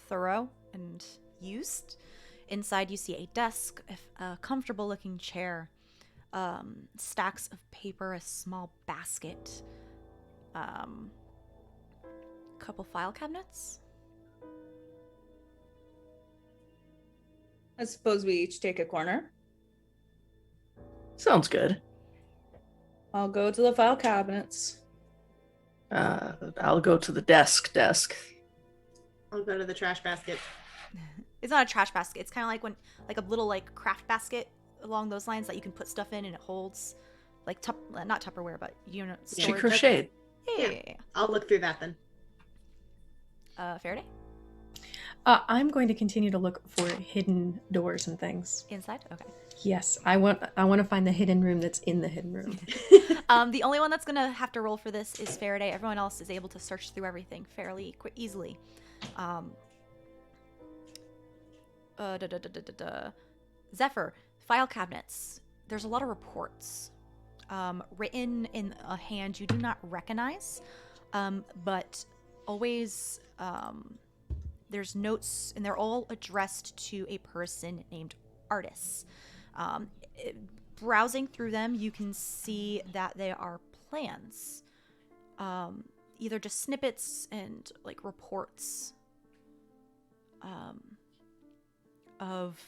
thorough and used. Inside, you see a desk, a comfortable-looking chair, stacks of paper, a small basket, couple file cabinets. I suppose we each take a corner. Sounds good. I'll go to the file cabinets. I'll go to the desk. I'll go to the trash basket. It's not a trash basket. It's kind of like a little craft basket along those lines that you can put stuff in and it holds not Tupperware, but She crocheted. Yeah. I'll look through that then. Farideh? I'm going to continue to look for hidden doors and things. Inside? Okay. Yes, I want to find the hidden room that's in the hidden room. The only one that's going to have to roll for this is Farideh. Everyone else is able to search through everything fairly easily. Zephyr, file cabinets. There's a lot of reports written in a hand you do not recognize, but always there's notes, and they're all addressed to a person named Artis. Browsing through them, you can see that they are plans, either just snippets and reports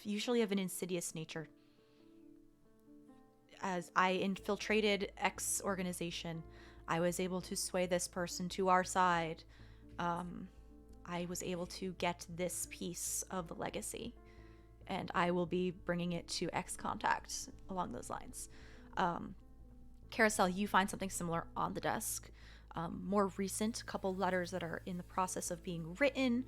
usually of an insidious nature. As I infiltrated X organization, I was able to sway this person to our side. I was able to get this piece of the legacy, and I will be bringing it to X contact along those lines. Karosael, you find something similar on the desk. More recent, couple letters that are in the process of being written.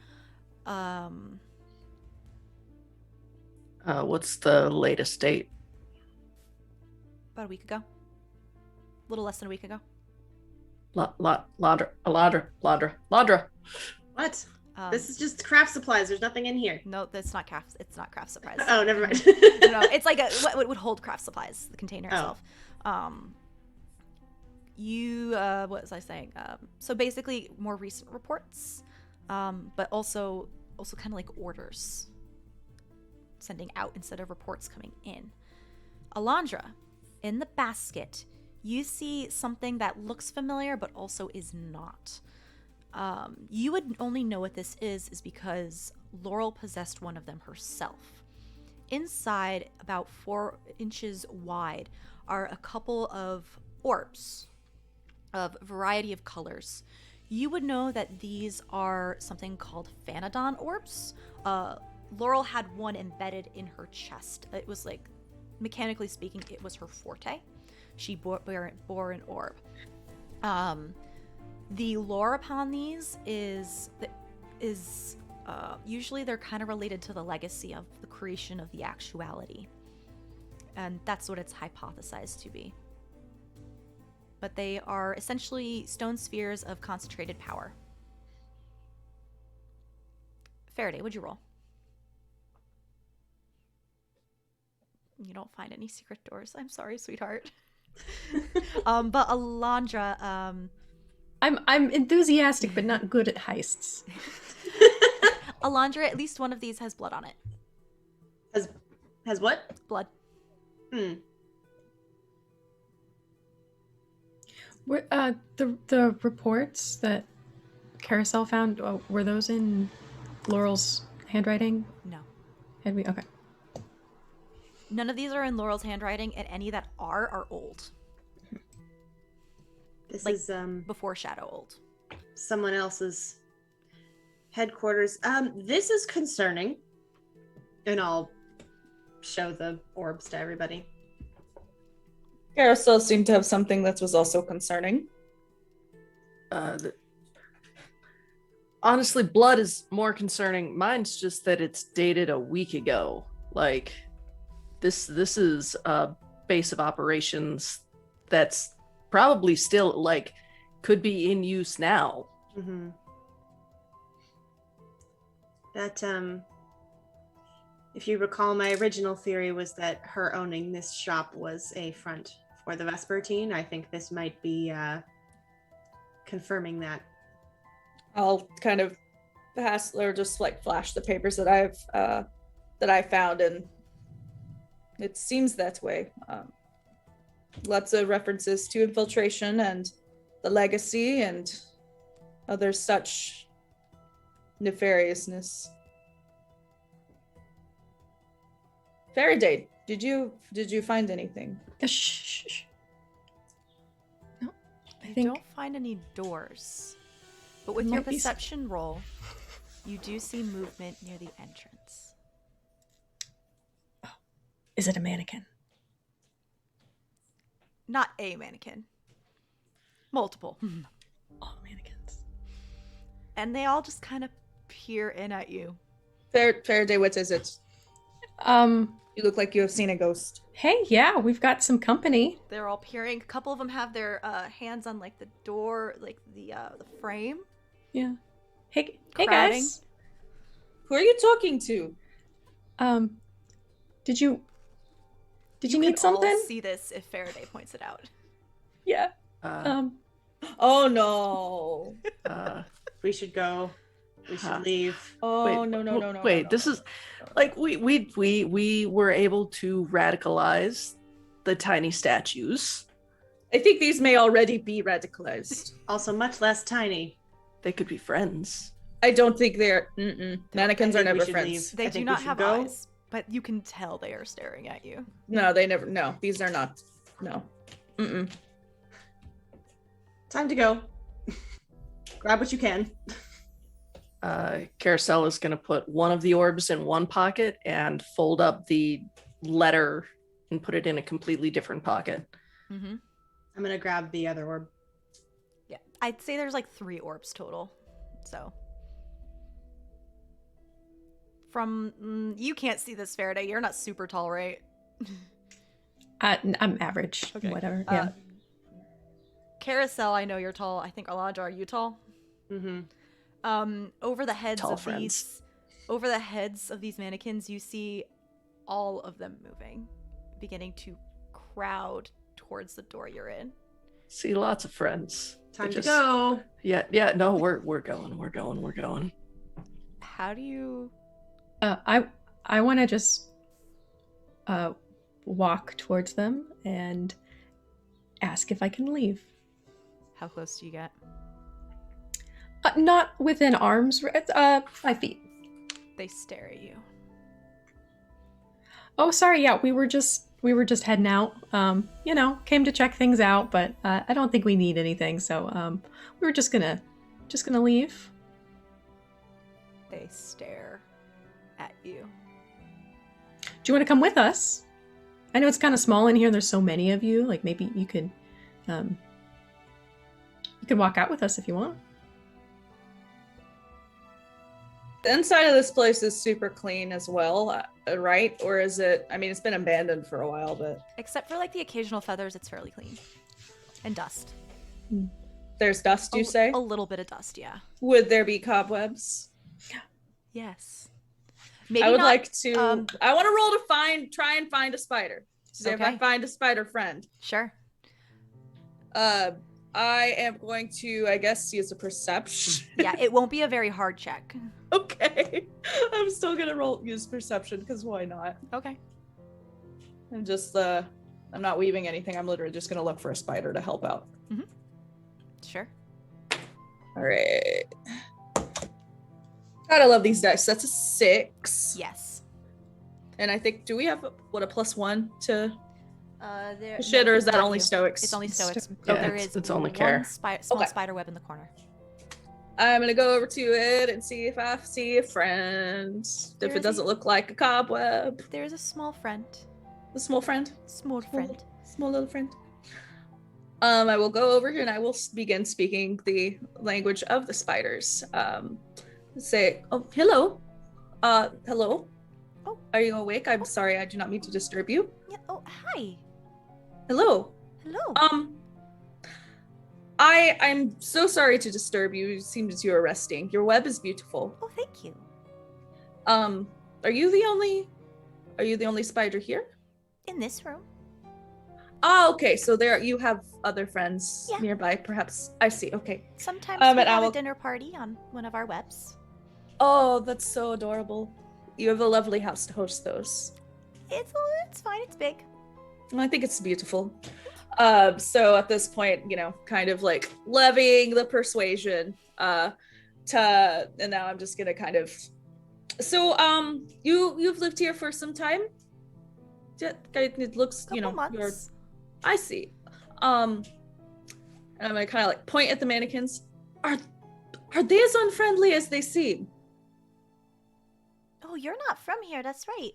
What's the latest date? About a week ago. A little less than a week ago. Alondra. What? This is just craft supplies. There's nothing in here. No, that's not craft. It's not craft supplies. Oh, never mind. No, it's like what would hold craft supplies, the container itself. What was I saying? So basically, more recent reports, but also kind of like orders, sending out instead of reports coming in. Alondra, in the basket, you see something that looks familiar, but also is not. You would only know what this is because Laurel possessed one of them herself. Inside, about 4 inches wide, are a couple of orbs of a variety of colors. You would know that these are something called Phanodon orbs. Laurel had one embedded in her chest. It was mechanically speaking, it was her forte. She bore an orb. The lore upon these is usually they're kind of related to the legacy of the creation of the actuality. And that's what it's hypothesized to be. but they are essentially stone spheres of concentrated power. Farideh, what'd you roll? You don't find any secret doors. I'm sorry, sweetheart. But Alondra, I'm enthusiastic but not good at heists. Alondra, at least one of these has blood on it. Has what? Blood. The reports that Karosael found, were those in Laurel's handwriting? No. Had we? Okay. None of these are in Laurel's handwriting, and any that are old. This like, is before Shadow old. Someone else's headquarters. This is concerning. And I'll show the orbs to everybody. Karosael seemed to have something that was also concerning. Honestly, blood is more concerning. Mine's just that it's dated a week ago. Like, this is a base of operations that's probably still, like, could be in use now. Mm-hmm. That, if you recall, my original theory was that her owning this shop was a front for the Vespertine. I think this might be confirming that. I'll kind of pass or just like flash the papers that I found, and it seems that way. Lots of references to infiltration and the legacy and other such nefariousness. Farideh, did you find anything? Shh. No, You don't find any doors. But with your perception roll, you do see movement near the entrance. Oh, is it a mannequin? Not a mannequin. Multiple. All mannequins. And they all just kind of peer in at you. Farideh, what is it? You look like you have seen a ghost. Hey, yeah, we've got some company. They're all peering. A couple of them have their hands on like the door, like the frame. Yeah. Hey Crowding. guys. Who are you talking to? Did you need something? All see this if Farideh points it out. Yeah. Oh no. We should go. We should leave. Oh, wait, no. Wait, no, this no, is no. like we were able to radicalize the tiny statues. I think these may already be radicalized. Also much less tiny. They could be friends. I don't think they're mannequins are never friends. Leave. They do not have eyes, but you can tell they are staring at you. No, they never. No, these are not. No. Time to go. Grab what you can. Karosael is going to put one of the orbs in one pocket and fold up the letter and put it in a completely different pocket. Mm-hmm. I'm going to grab the other orb. Yeah, I'd say there's like 3 orbs total. So, from you can't see this, Farideh. You're not super tall, right? I'm average. Okay. Whatever. Yeah. Karosael, I know you're tall. I think Alondra, are you tall? Mm-hmm. Over the heads Tall of friends. these mannequins, you see all of them moving, beginning to crowd towards the door you're in. See lots of friends. Time to go. Yeah. No, we're going. How do you? I want to just walk towards them and ask if I can leave. How close do you get? Not within arm's 5 feet. They stare at you. Oh, sorry. Yeah, we were just heading out. Came to check things out, but I don't think we need anything. So we were just gonna leave. They stare at you. Do you want to come with us? I know it's kind of small in here. There's so many of you. Like maybe you could walk out with us if you want. The inside of this place is super clean as well, right? Or is it? I mean, it's been abandoned for a while, but Except for like the occasional feathers, it's fairly clean. And dust. There's dust, you say? A little bit of dust, yeah. Would there be cobwebs? Yes. Maybe I would not, like to. I want to roll to try and find a spider. See if I find a spider friend. Sure. I am going to, I guess, use a perception. Yeah, it won't be a very hard check. Okay. I'm still gonna use perception because why not? Okay. I'm just I'm not weaving anything. I'm literally just gonna look for a spider to help out. Mm-hmm. Sure. All right. God, I love these dice. That's a 6. Yes. And I think, do we have a +1 to shit, or is that only stoics? It's only stoics. Yeah, there is it's only one care. small spider web in the corner. I'm gonna go over to it and see if I see a friend. If it doesn't look like a cobweb. There's a small friend. A small friend? Small friend. Small little friend. I will go over here and I will begin speaking the language of the spiders. Say, oh, hello. Hello. Oh. Are you awake? I'm sorry, I do not mean to disturb you. Yeah. Oh, hi. Hello. Hello. I'm so sorry to disturb you. It seems you're resting. Your web is beautiful. Oh, thank you. Are you the only spider here? In this room. Oh, okay. So you have other friends Yeah. nearby, perhaps. I see. Okay. Sometimes we have a dinner party on one of our webs. Oh, that's so adorable. You have a lovely house to host those. It's fine. It's big. I think it's beautiful. So at this point, kind of like levying the persuasion, and now I'm just gonna kind of. So, you've lived here for some time. It looks, Couple months. I see. And I'm gonna kind of like point at the mannequins. Are they as unfriendly as they seem? Oh, you're not from here. That's right.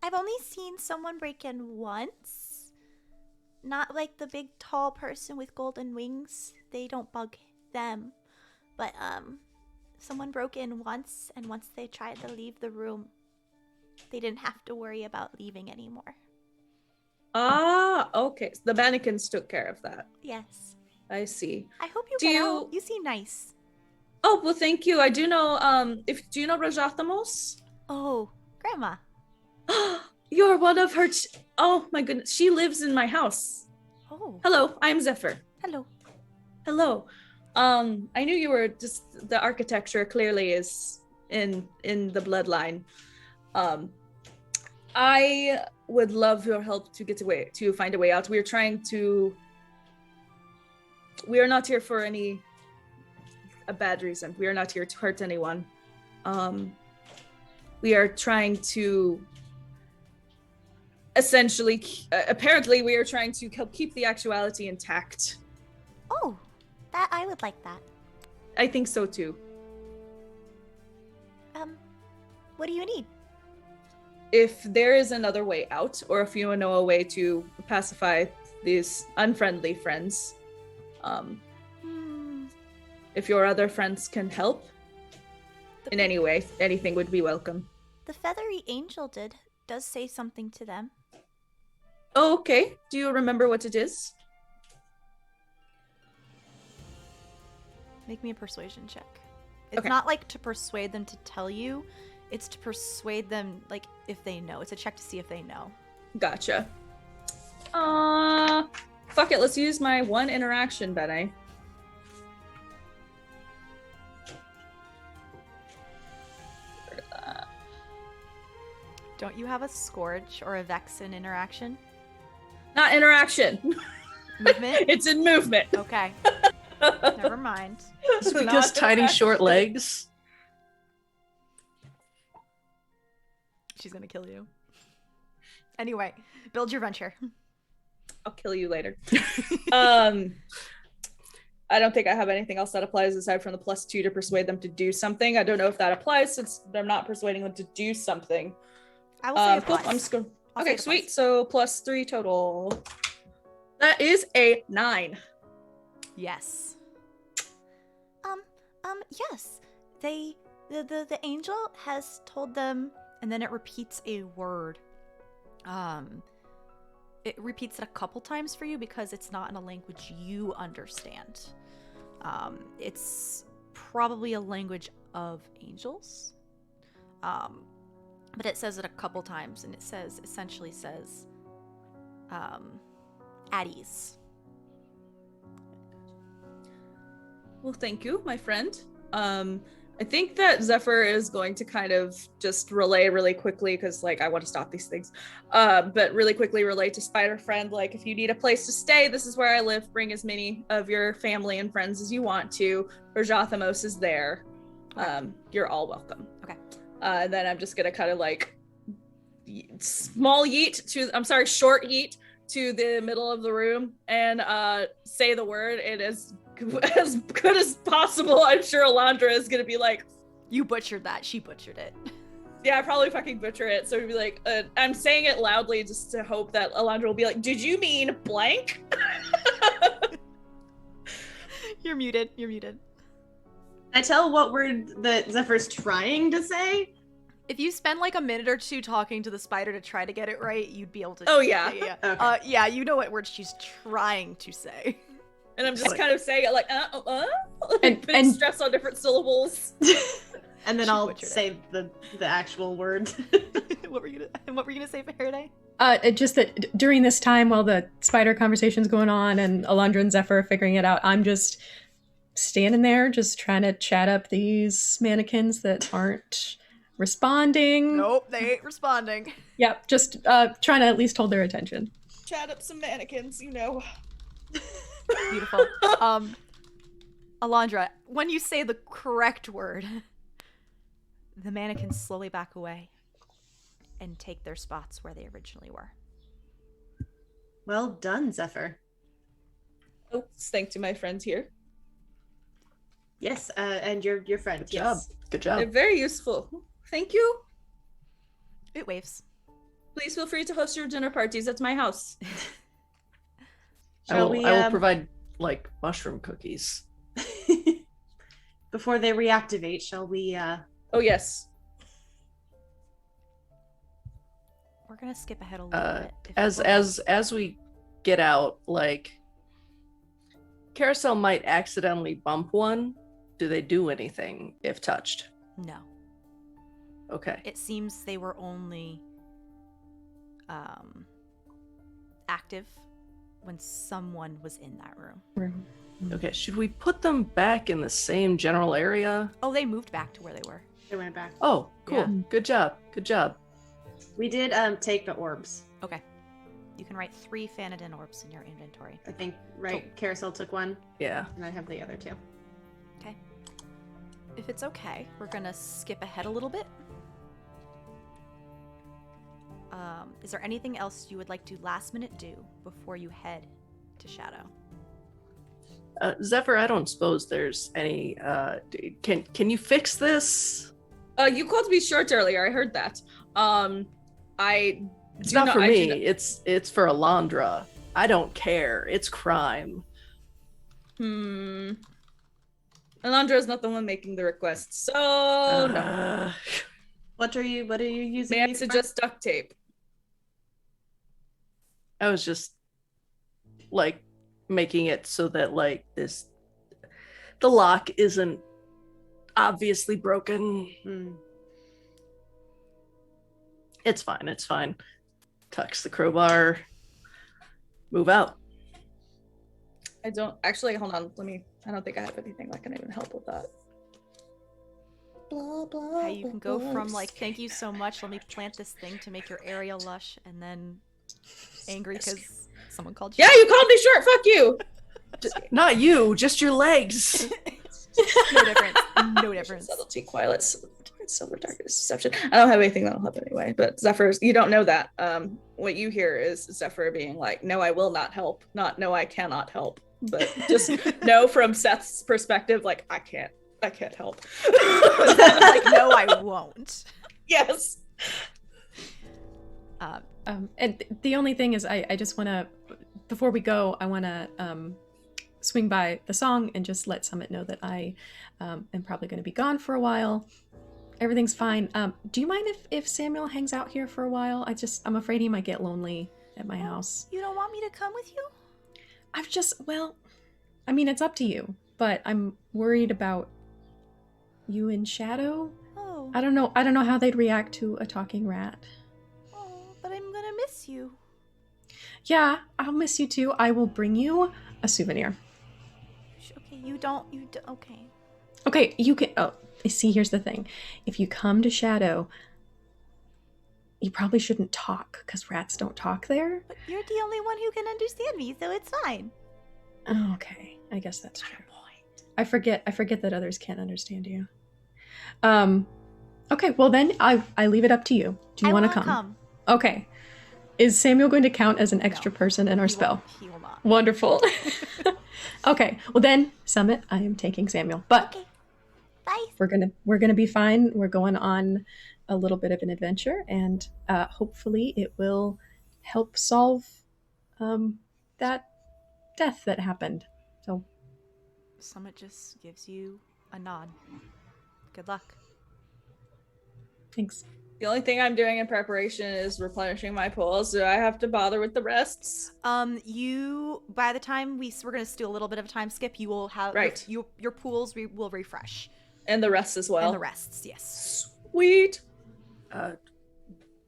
I've only seen someone break in once. Not like the big tall person with golden wings. They don't bug them. But someone broke in once, and once they tried to leave the room, they didn't have to worry about leaving anymore. Ah, okay. So the mannequins took care of that. Yes. I see. I hope you get out. You seem nice. Oh, well, thank you. I do know, do you know Rajathamos? Oh, Grandma. You're one of her. Oh, my goodness. She lives in my house. Oh. Hello, I'm Zephyr. Hello. Hello. I knew you were just, the architecture clearly is in the bloodline. I would love your help to find a way out. We are not here for a bad reason. We are not here to hurt anyone. We are trying to essentially, apparently we are trying to help keep the actuality intact. Oh, that I would like that. I think so too. What do you need? If there is another way out, or if you know a way to pacify these unfriendly friends, if your other friends can help in any way, anything would be welcome. The feathery angel does say something to them. Oh, okay. Do you remember what it is? Make me a persuasion check. It's not like to persuade them to tell you. It's to persuade them, like, if they know. It's a check to see if they know. Gotcha. Fuck it. Let's use my one interaction, Benny. Don't you have a Scourge or a Vexen interaction? Not interaction. Movement? It's in movement. Okay. Never mind. It's because tiny short legs. She's gonna kill you. Anyway, build your venture. I'll kill you later. I don't think I have anything else that applies aside from the +2 to persuade them to do something. I don't know if that applies since they're not persuading them to do something. I will say it Cool. applies. I'm just going. I'll Okay, say it sweet. applies. So +3 total. That is a 9. Yes. Yes. The angel has told them, and then it repeats a word. it repeats it a couple times for you because it's not in a language you understand. It's probably a language of angels. But it says it a couple times, and it essentially says, at ease. Well, thank you, my friend. I think that Zephyr is going to kind of just relay really quickly, because like I want to stop these things, but really quickly relay to Spider Friend, like, if you need a place to stay, this is where I live. Bring as many of your family and friends as you want to. Rajathamos is there. Okay. You're all welcome. Okay. And then I'm just gonna kind of like short yeet to the middle of the room and say the word. It is as good as possible. I'm sure Alondra is gonna be like, you butchered that. She butchered it. Yeah, I probably fucking butcher it. So it'd be like, I'm saying it loudly just to hope that Alondra will be like, did you mean blank? You're muted. Can I tell what word that Zephyr's trying to say? If you spend like a minute or two talking to the spider to try to get it right, you'd be able to. Oh, yeah. Yeah. Okay. Yeah, you know what word she's trying to say. And I'm just kind of saying it like, and stress on different syllables. And then She I'll butchered say the actual word. What were you gonna say, Farideh? Just that during this time while the spider conversation's going on and Alondra and Zephyr are figuring it out, I'm just standing there just trying to chat up these mannequins that aren't responding. Nope, they ain't responding. Yep, just trying to at least hold their attention. Chat up some mannequins, you know. Beautiful. Alondra, when you say the correct word, the mannequins slowly back away and take their spots where they originally were. Well done, Zephyr. Oh, thanks to my friends here. Yes, and your friend. Good job. Yes. Good job. They're very useful. Thank you. It waves. Please feel free to host your dinner parties at my house. Shall we, I will provide like mushroom cookies. Before they reactivate, shall we Oh, yes. We're gonna skip ahead a little bit. As we get out, like Karosael might accidentally bump one. Do they do anything if touched? No. Okay. It seems they were only active when someone was in that room. Okay. Should we put them back in the same general area? Oh, they moved back to where they were. they went back? Oh, cool. Yeah. Good job. Good job. We did take the orbs. Okay. You can write 3 Fanadin orbs in your inventory. I think, right? Karosael took one, Yeah. and I have the other 2. Okay. If it's okay, we're gonna skip ahead a little bit. Is there anything else you would like to last minute do before you head to Shadow? Zephyr, I don't suppose there's any. Can you fix this? You called me short earlier. I heard that. It's not for me. It's for Alondra. I don't care. It's crime. Alondra is not the one making the request, so no. What are you using? May I me for? suggest duct tape? I was just like making it so that like the lock isn't obviously broken. It's fine. Tucks the crowbar. Move out. I don't actually. Hold on. I don't think I have anything that can even help with that. Blah, blah, How you can go blah, from blah. like, thank you so much, let me plant this thing to make your area lush, and then angry because someone called you. Yeah, you called me short. Fuck you. Not you, just your legs. No difference. No difference. Subtlety, quiet, silver, darkness, deception. I don't have anything that'll help anyway. But Zephyr, you don't know that. What you hear is Zephyr being like, "No, I will not help." Not, "No, I cannot help." But just no, from Seth's perspective, like, I can't help. Like, no, I won't. Yes. And the only thing is, I just want to, before we go, I want to swing by the song and just let Summit know that I am probably going to be gone for a while. Everything's fine. Do you mind if Samuel hangs out here for a while? I'm afraid he might get lonely at my house. You don't want me to come with you? It's up to you, but I'm worried about you in Shadow. Oh. I don't know how they'd react to a talking rat. Oh, but I'm gonna miss you. Yeah, I'll miss you too. I will bring you a souvenir. Okay, you don't, okay. Okay, you can, see, here's the thing. If you come to Shadow, you probably shouldn't talk, because rats don't talk there. But you're the only one who can understand me, so it's fine. Oh, okay, I guess that's true. I forget that others can't understand you. Okay, well then, I leave it up to you. Do you want to come? Okay. Is Samuel going to count as an extra person in our spell? He will not. Wonderful. Okay, well then, Summit, I am taking Samuel. But okay. Bye. We're gonna be fine. We're going on a little bit of an adventure, and hopefully it will help solve that death that happened. So Summit just gives you a nod. Good luck. Thanks. The only thing I'm doing in preparation is replenishing my pools. Do I have to bother with the rests? By the time we're gonna do a little bit of a time skip, you will have your pools will refresh. And the rests as well. And the rests, yes. Sweet.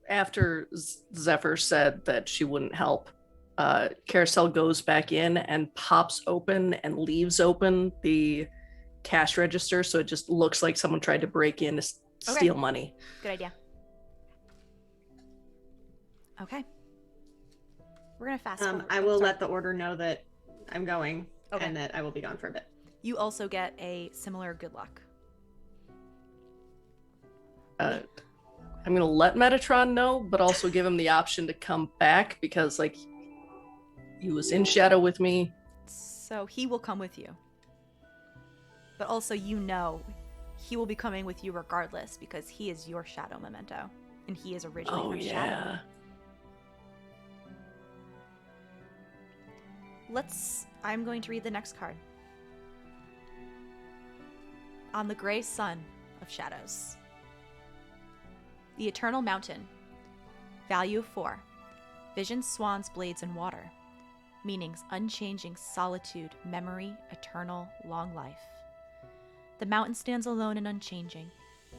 After Zephyr said that she wouldn't help, Karosael goes back in and pops open and leaves open the cash register, so it just looks like someone tried to break in to steal money. Good idea. Okay. We're gonna fast forward. I will let the order know that I'm going and that I will be gone for a bit. You also get a similar good luck. I'm gonna let Metatron know, but also give him the option to come back because, like, he was in Shadow with me. So he will come with you. But also, he will be coming with you regardless because he is your Shadow memento, and he is originally from Shadow. I'm going to read the next card. On the gray sun of shadows. The Eternal Mountain. Value of 4. Vision, swans, blades, and water. Meanings: unchanging, solitude, memory, eternal, long life. The mountain stands alone and unchanging.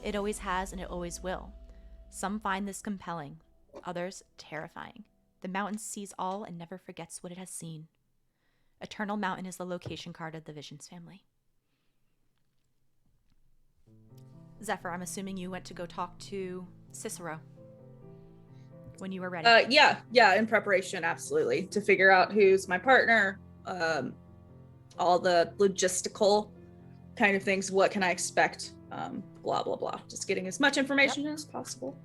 It always has and it always will. Some find this compelling, others terrifying. The mountain sees all and never forgets what it has seen. Eternal Mountain is the location card of the Visions family. Zephyr, I'm assuming you went to go talk to Cicero when you were ready. Yeah, in preparation, absolutely. To figure out who's my partner, all the logistical kind of things, what can I expect, blah, blah, blah. Just getting as much information as possible.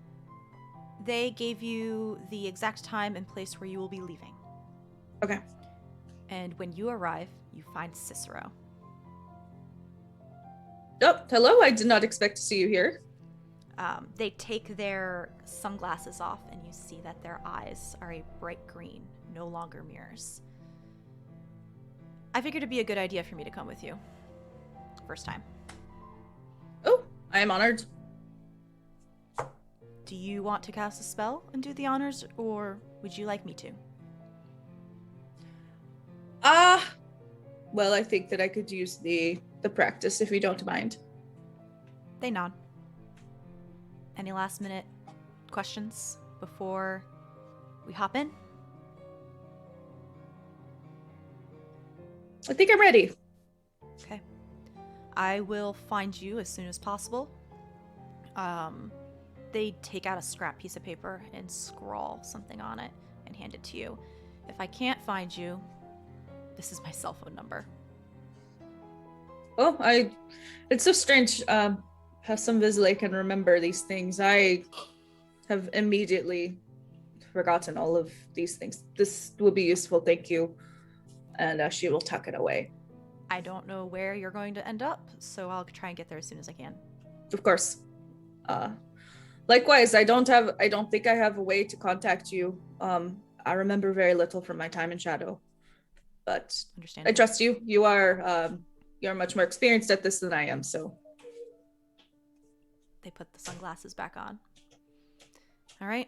They gave you the exact time and place where you will be leaving. Okay. And when you arrive, you find Cicero. Oh, hello. I did not expect to see you here. They take their sunglasses off, and you see that their eyes are a bright green, no longer mirrors. I figured it'd be a good idea for me to come with you. First time. Oh, I am honored. Do you want to cast a spell and do the honors, or would you like me to? Well, I think that I could use the practice if you don't mind. They nod. Any last minute questions before we hop in? I think I'm ready. Okay. I will find you as soon as possible. They take out a scrap piece of paper and scrawl something on it and hand it to you. If I can't find you, this is my cell phone number. Oh, it's so strange. How some Vizsla can remember these things. I have immediately forgotten all of these things. This will be useful, thank you. And she will tuck it away. I don't know where you're going to end up, so I'll try and get there as soon as I can. Of course. Likewise, I don't think I have a way to contact you. I remember very little from my time in Shadow. But I trust you. You're much more experienced at this than I am, so. They put the sunglasses back on. All right.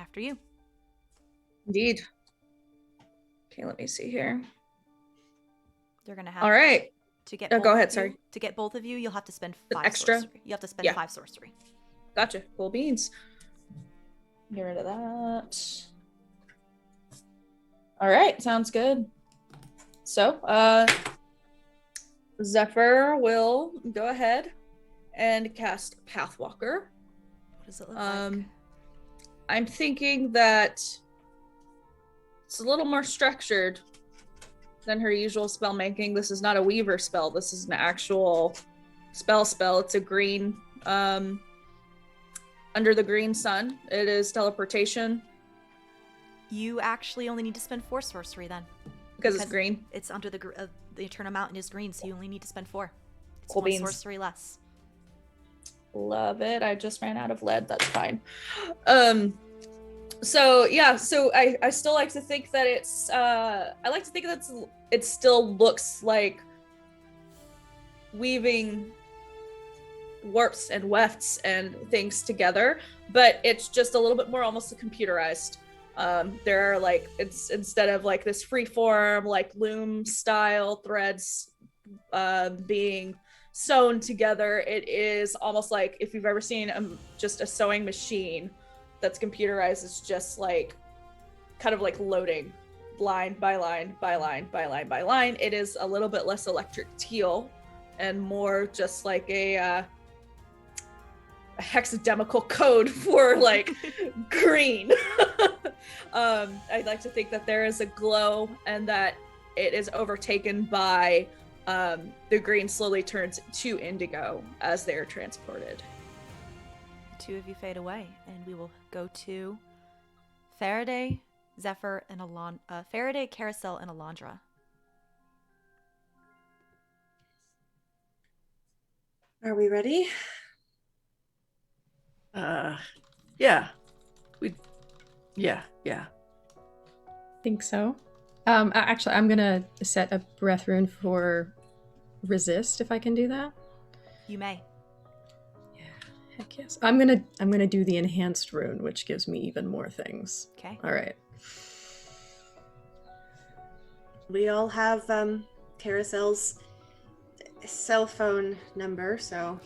After you. Indeed. Okay, let me see here. You're gonna have. All right. To get. Go ahead. Sorry. To get both of you, you'll have to spend 5 extra. sorcery. You have to spend 5 sorcery. Gotcha. Cool beans. Get rid of that. All right. Sounds good. So, Zephyr will go ahead and cast Pathwalker. What does it look like? I'm thinking that it's a little more structured than her usual spell making. This is not a Weaver spell. This is an actual spell. It's a green, under the green sun. It is teleportation. You actually only need to spend 4 sorcery then. Because it's green? It's under the Eternal Mountain is green, so you only need to spend 4. It's cool 1 beans. sorcery less. Love it. I just ran out of lead. That's fine. So I still like to think that it's it still looks like weaving warps and wefts and things together, but it's just a little bit more almost computerized. There are like, it's instead of like this free form like loom style threads being sewn together, it is almost like if you've ever seen just a sewing machine that's computerized. It's just like kind of like loading line by line by line by line by line. It is a little bit less electric teal and more just like a hexadecimal code for like green. I'd like to think that there is a glow and that it is overtaken by the green slowly turns to indigo as they're transported. The 2 of you fade away, and we will go to Farideh, Zephyr, and Farideh, Karosael, and Alondra. Are we ready? Yeah. Yeah. Think so. Actually, I'm gonna set a breath rune for resist if I can do that. You may. Yeah, heck yes. I'm gonna do the enhanced rune, which gives me even more things. Okay. All right. We all have Karosael's cell phone number, so.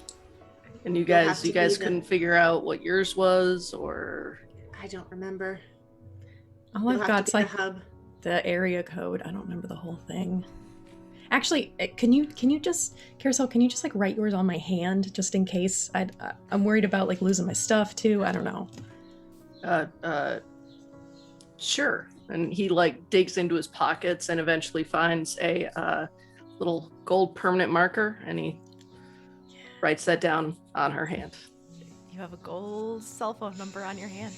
And you guys couldn't figure out what yours was, or? I don't remember. All I've got's like the area code. I don't remember the whole thing. Actually, can you just, Karosael, can you just like write yours on my hand just in case? I'm worried about like losing my stuff too. I don't know. Sure. And he like digs into his pockets and eventually finds a little gold permanent marker, and he writes that down on her hand. You have a gold cell phone number on your hand.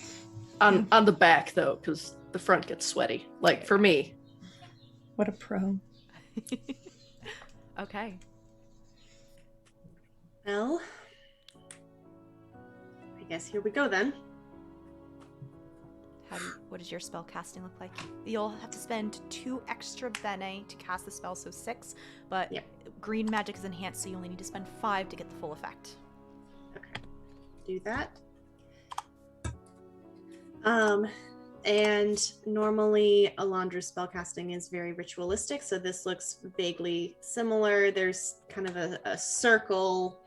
On the back though, because the front gets sweaty. Like for me. What a pro. Okay. Well, I guess here we go then. What does your spell casting look like? You'll have to spend 2 extra bene to cast the spell, so 6. But green magic is enhanced, so you only need to spend 5 to get the full effect. Okay, do that. And normally Alondra's spellcasting is very ritualistic, so this looks vaguely similar. There's kind of a circle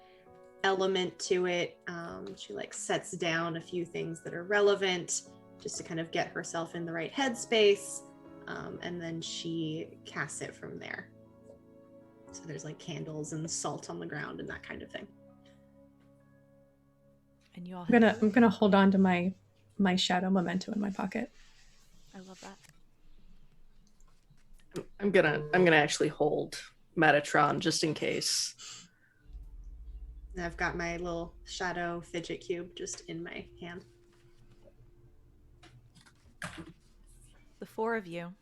element to it. She like sets down a few things that are relevant just to kind of get herself in the right headspace, and then she casts it from there. So there's like candles and salt on the ground and that kind of thing. And you all I'm gonna hold on to my shadow memento in my pocket. I love that. I'm gonna actually hold Metatron just in case. And I've got my little shadow fidget cube just in my hand. The 4 of you,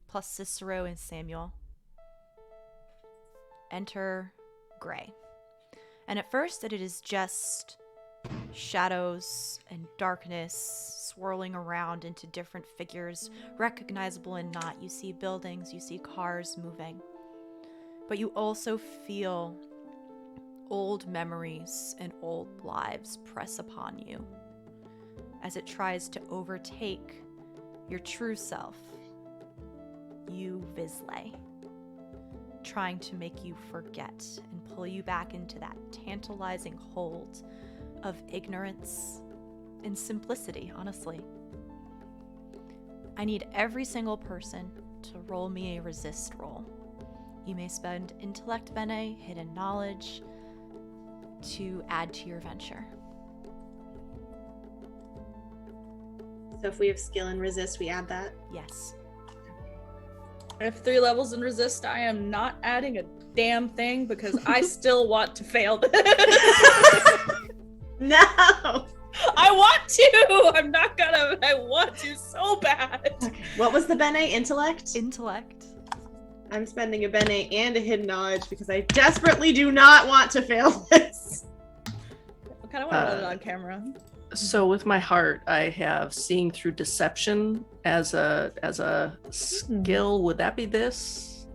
plus Cicero and Samuel, enter Gray. And at first it is just shadows and darkness swirling around into different figures, recognizable and not. You see buildings, you see cars moving. But you also feel old memories and old lives press upon you as it tries to overtake your true self, you, Vizsla, trying to make you forget and pull you back into that tantalizing hold of ignorance and simplicity, honestly. I need every single person to roll me a resist roll. You may spend intellect bene, hidden knowledge, to add to your venture. So if we have skill and resist, we add that? Yes. I have 3 levels in resist. I am not adding a damn thing because I still want to fail this. No! I want to! I'm not gonna. I want to so bad. Okay. What was the bene? Intellect? Intellect. I'm spending a bene and a hidden knowledge because I desperately do not want to fail this. I kind of want to run it on camera. So with my heart, I have seeing through deception as a skill. Would that be this?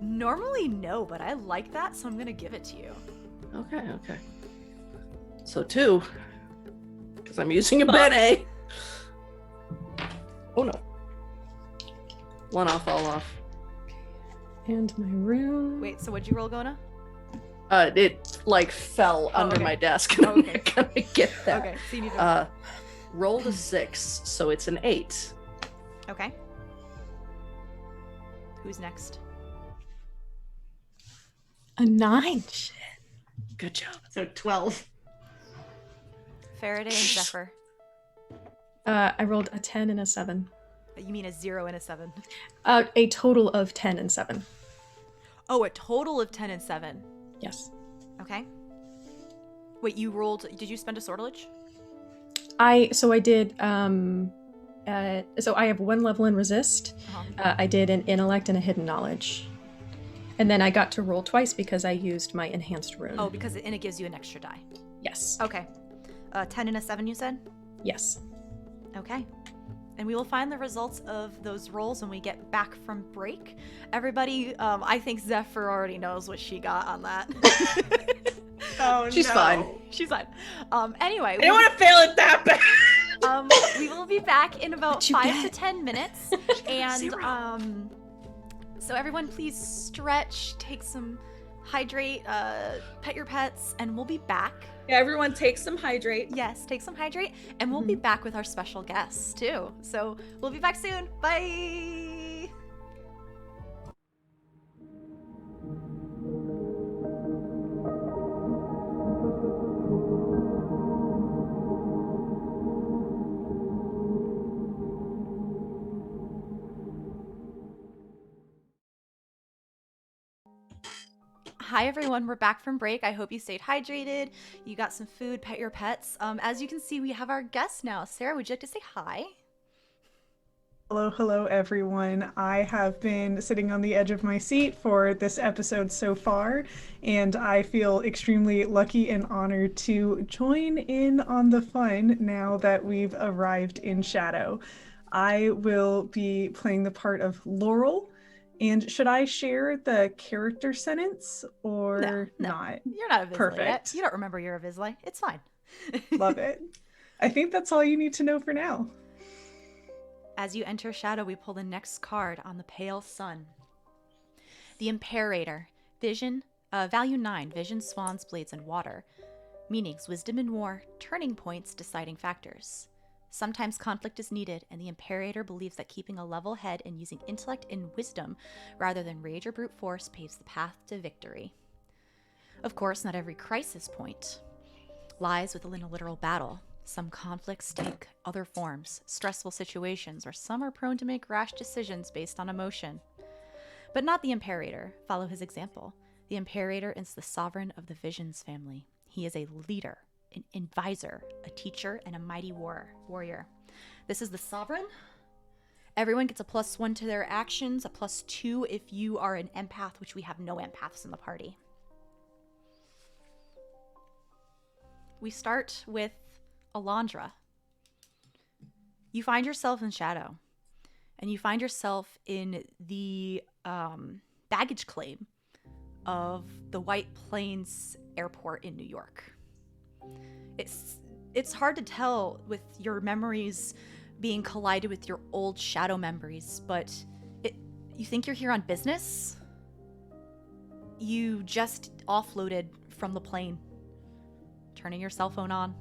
Normally no, but I like that, so I'm gonna give it to you. Okay. So 2, because I'm using a bene. Oh no. 1 off, all off. And my rune. Wait, so what'd you roll, Gonah? It like fell under okay. my desk, and Okay. I'm gonna get that. Okay, so you need to... Rolled a 6, so it's an 8. Okay. Who's next? A 9. Shit. Good job. So 12. Farideh and Zephyr. I rolled a 10 and a 7. You mean a 0 and a 7? A total of 10 and 7. Oh, a total of 10 and 7. Yes. Okay. Wait, you rolled... Did you spend a sortilege? I did so I have 1 level in resist. I did an intellect and a hidden knowledge. And then I got to roll twice because I used my enhanced rune. Oh, because it gives you an extra die. Yes. Okay. 10 and a 7, you said? Yes. Okay. And we will find the results of those rolls when we get back from break. Everybody, I think Zephyr already knows what she got on that. Oh, She's no. fine. She's fine. Anyway. I don't want to fail it that bad. We will be back in about What'd you 5 to get? 10 minutes. And so everyone please stretch, take some hydrate, pet your pets, and we'll be back. Yeah, everyone take some hydrate. Yes, take some hydrate, and we'll be back with our special guests too. So we'll be back soon. Bye. Hi everyone, we're back from break. I hope you stayed hydrated, you got some food, pet your pets. As you can see, we have our guest now. Sarah, would you like to say hi? Hello everyone. I have been sitting on the edge of my seat for this episode so far, and I feel extremely lucky and honored to join in on the fun now that we've arrived in Shadow. I will be playing the part of Laurel. And should I share the character sentence or No. not? You're not a Vizsla Perfect. yet. You don't remember you're a Vizsla. It's fine. Love it. I think that's all you need to know for now. As you enter Shadow, we pull the next card on the Pale Sun. The Imperator. Vision. Value 9. Vision, swans, blades, and water. Meanings: wisdom in war, turning points, deciding factors. Sometimes conflict is needed, and the Imperator believes that keeping a level head and using intellect and wisdom rather than rage or brute force paves the path to victory. Of course, not every crisis point lies within a literal battle. Some conflicts take other forms, stressful situations, or some are prone to make rash decisions based on emotion. But not the Imperator. Follow his example. The Imperator is the sovereign of the Visions family. He is a leader, an advisor, a teacher, and a mighty warrior. This is the Sovereign. Everyone gets a +1 to their actions, a +2 if you are an empath, which we have no empaths in the party. We start with Alondra. You find yourself in Shadow, and you find yourself in the baggage claim of the White Plains Airport in New York. It's it's hard to tell with your memories being collided with your old shadow memories, but you think you're here on business? You just offloaded from the plane, turning your cell phone on.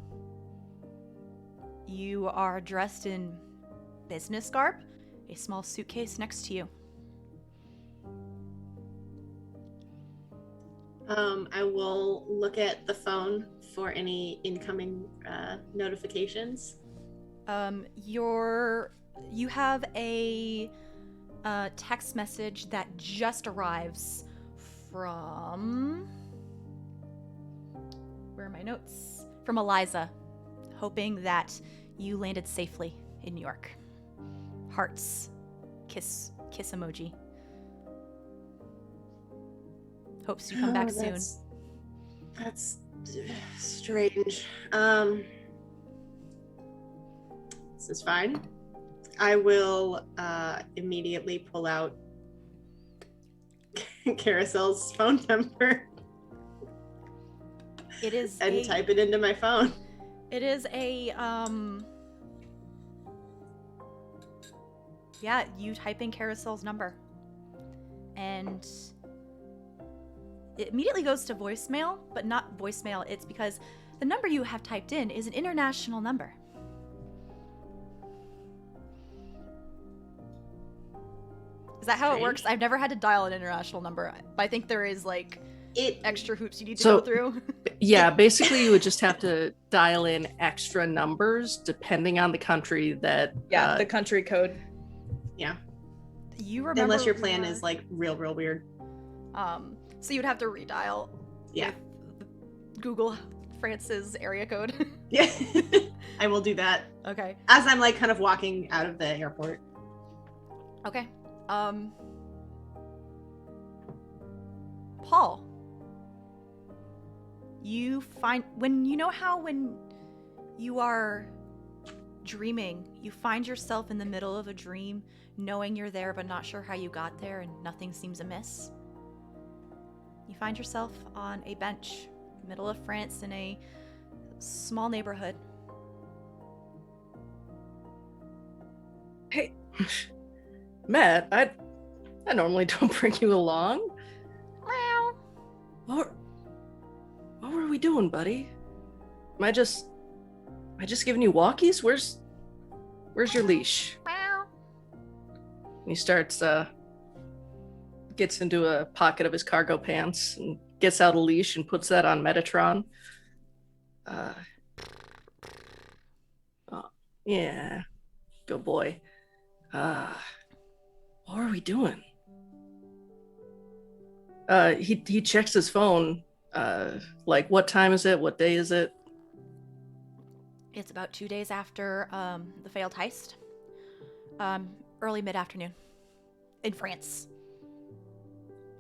You are dressed in business garb, a small suitcase next to you. I will look at the phone for any incoming notifications. You have a text message that just arrives from... Where are my notes? From Eliza, hoping that you landed safely in New York. Hearts. Kiss emoji. Hopes you come back soon. That's strange. This is fine. I will immediately pull out Karosael's phone number. It is and type it into my phone. It is a yeah, you type in Karosael's number. And it immediately goes to voicemail, but not voicemail. It's because the number you have typed in is an international number. Is that how it works? I've never had to dial an international number, but I think there is like extra hoops you need to go through. Yeah, basically you would just have to dial in extra numbers depending on the country that... Yeah, the country code. Yeah. You remember... Unless your plan is like real weird. So you'd have to redial. Yeah. Google France's area code. Yeah. I will do that. Okay. As I'm like kind of walking out of the airport. Okay. Paul. You find when you are dreaming, you find yourself in the middle of a dream, knowing you're there but not sure how you got there and nothing seems amiss. You find yourself on a bench, middle of France in a small neighborhood. Hey, Matt, I normally don't bring you along. Meow. What were we doing, buddy? Am I just giving you walkies? Where's your leash? Meow. And he starts gets into a pocket of his cargo pants and gets out a leash and puts that on Metatron. Yeah, good boy. What are we doing? He checks his phone. Like, what time is it? What day is it? It's about 2 days after the failed heist. Early mid-afternoon. In France.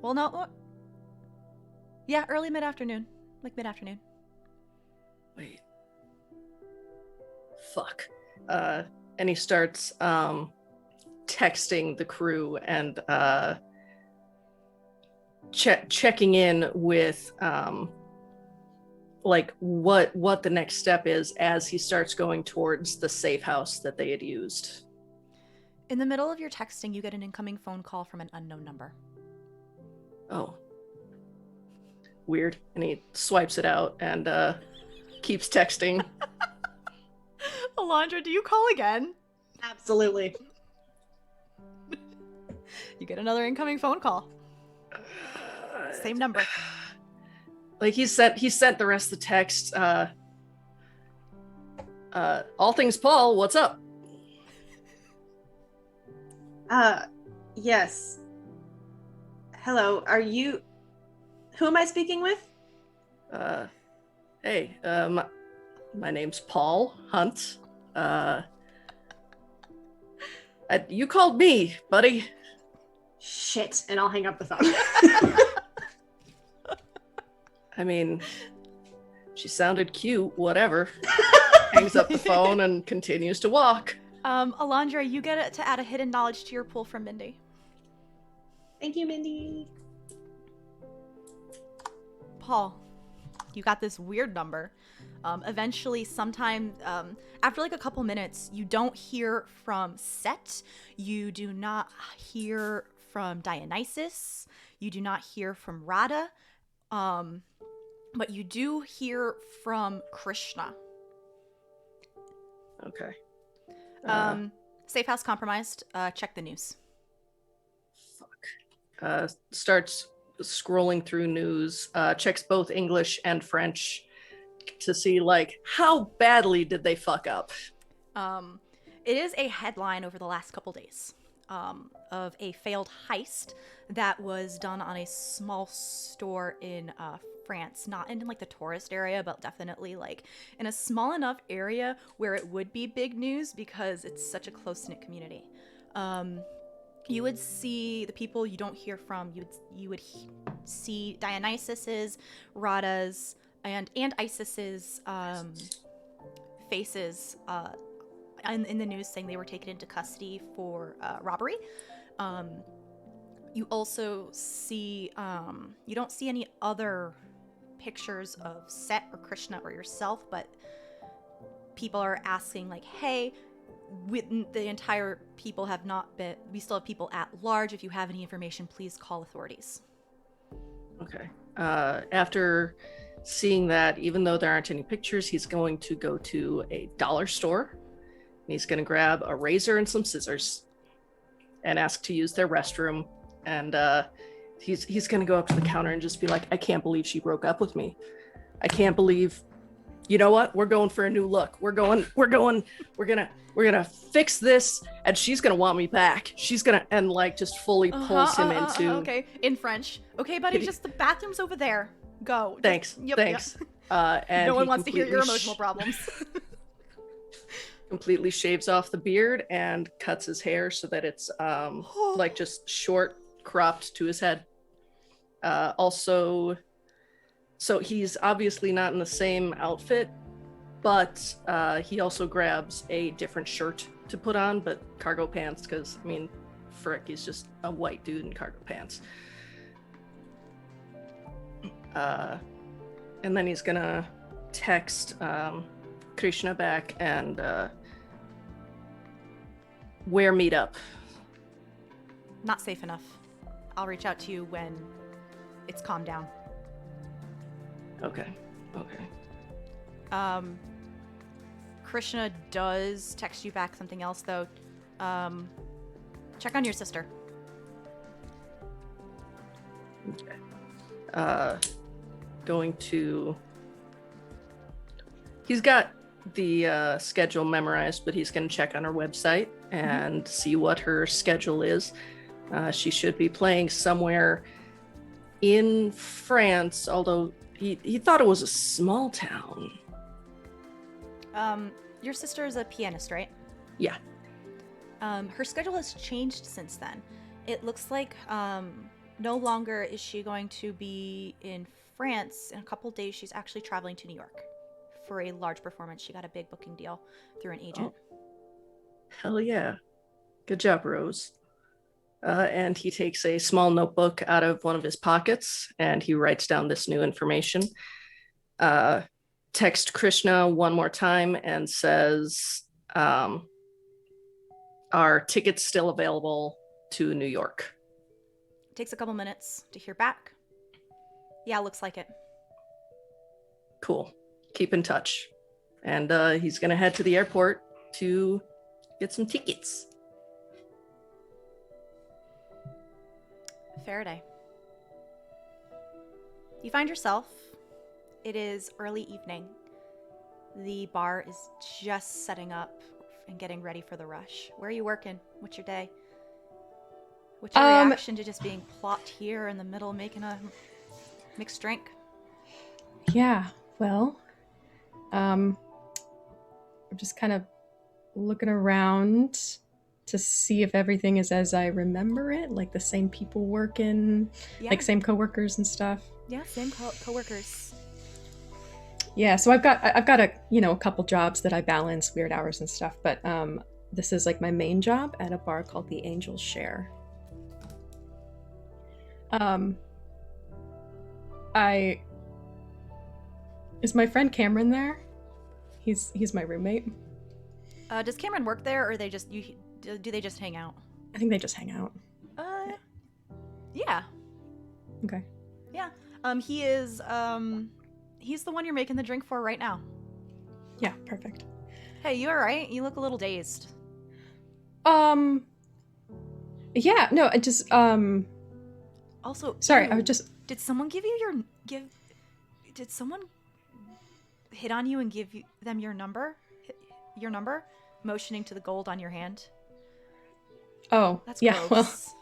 Well, no. Yeah, early mid-afternoon. Like mid-afternoon. Wait. Fuck. And he starts texting the crew and checking in with like what the next step is as he starts going towards the safe house that they had used. In the middle of your texting, you get an incoming phone call from an unknown number. Oh. Weird. And he swipes it out and keeps texting. Alondra, do you call again? Absolutely. You get another incoming phone call. Same number. Like he sent the rest of the text. All things Paul, what's up? Yes. Hello, who am I speaking with? Hey, my name's Paul Hunt. You called me, buddy. Shit, and I'll hang up the phone. I mean, she sounded cute, whatever. Hangs up the phone and continues to walk. Alondra, you get to add a hidden knowledge to your pool from Mindy. Thank you, Mindy. Paul, you got this weird number. Eventually, sometime after like a couple minutes, you don't hear from Seth. You do not hear from Dionysus. You do not hear from Radha. But you do hear from Krishna. Okay. Safe house compromised. Check the news. Fuck. Starts scrolling through news. Checks both English and French to see, like, how badly did they fuck up. It is a headline over the last couple days of a failed heist that was done on a small store in France, not in like the tourist area, but definitely like in a small enough area where it would be big news because it's such a close-knit community. You would see the people you don't hear from. You would see Dionysus's, Radha's, and Isis's faces in the news saying they were taken into custody for robbery. You also see you don't see any other pictures of Seth or Krishna or yourself, but people are asking like, hey, the entire people have not been, we still have people at large. If you have any information, please call authorities. Okay. After seeing that, even though there aren't any pictures, he's going to go to a dollar store. And he's going to grab a razor and some scissors and ask to use their restroom. And he's going to go up to the counter and just be like, I can't believe she broke up with me. I can't believe, you know what? We're going for a new look. We're going to fix this, and she's going to want me back. She's going to, and like just fully pulls him into. Okay, in French. Okay, buddy, just the bathroom's over there. Go. Thanks. Thanks. Yep. And no one wants to hear your emotional problems. Completely shaves off the beard and cuts his hair so that it's like just short, cropped to his head. Also, so he's obviously not in the same outfit, but he also grabs a different shirt to put on, but cargo pants, because, I mean, frick, he's just a white dude in cargo pants. And then he's gonna text Krishna back and where meet up. Not safe enough. I'll reach out to you when it's calmed down. Okay. Krishna does text you back something else though. Check on your sister. Okay. He's got the schedule memorized, but he's going to check on her website and see what her schedule is. She should be playing somewhere in France, although he thought it was a small town. Your sister is a pianist, right? Yeah. Her schedule has changed since then. It looks like no longer is she going to be in France. In a couple days, she's actually traveling to New York for a large performance. She got a big booking deal through an agent. Oh. Hell yeah. Good job, Rose. And he takes a small notebook out of one of his pockets and he writes down this new information. Text Krishna one more time and says, are tickets still available to New York? Takes a couple minutes to hear back. Yeah, looks like it. Cool. Keep in touch. And he's going to head to the airport to get some tickets. Farideh. You find yourself. It is early evening. The bar is just setting up and getting ready for the rush. Where are you working? What's your day? What's your reaction to just being plopped here in the middle making a mixed drink? Yeah, well, I'm just kind of looking around to see if everything is as I remember it, like the same people working, like same coworkers and stuff. Yeah, same coworkers. Yeah, so I've got a couple jobs that I balance, weird hours and stuff, but this is like my main job at a bar called the Angel's Share. Is my friend Cameron there? He's my roommate. Does Cameron work there, or do they just hang out? I think they just hang out. Yeah. Okay. Yeah. He's the one you're making the drink for right now. Yeah, perfect. Hey, you all right? You look a little dazed. Yeah, no, I just Also, sorry, ew, I was just did someone did someone hit on you and give them your number? Your number? Motioning to the gold on your hand. Oh, That's yeah, gross.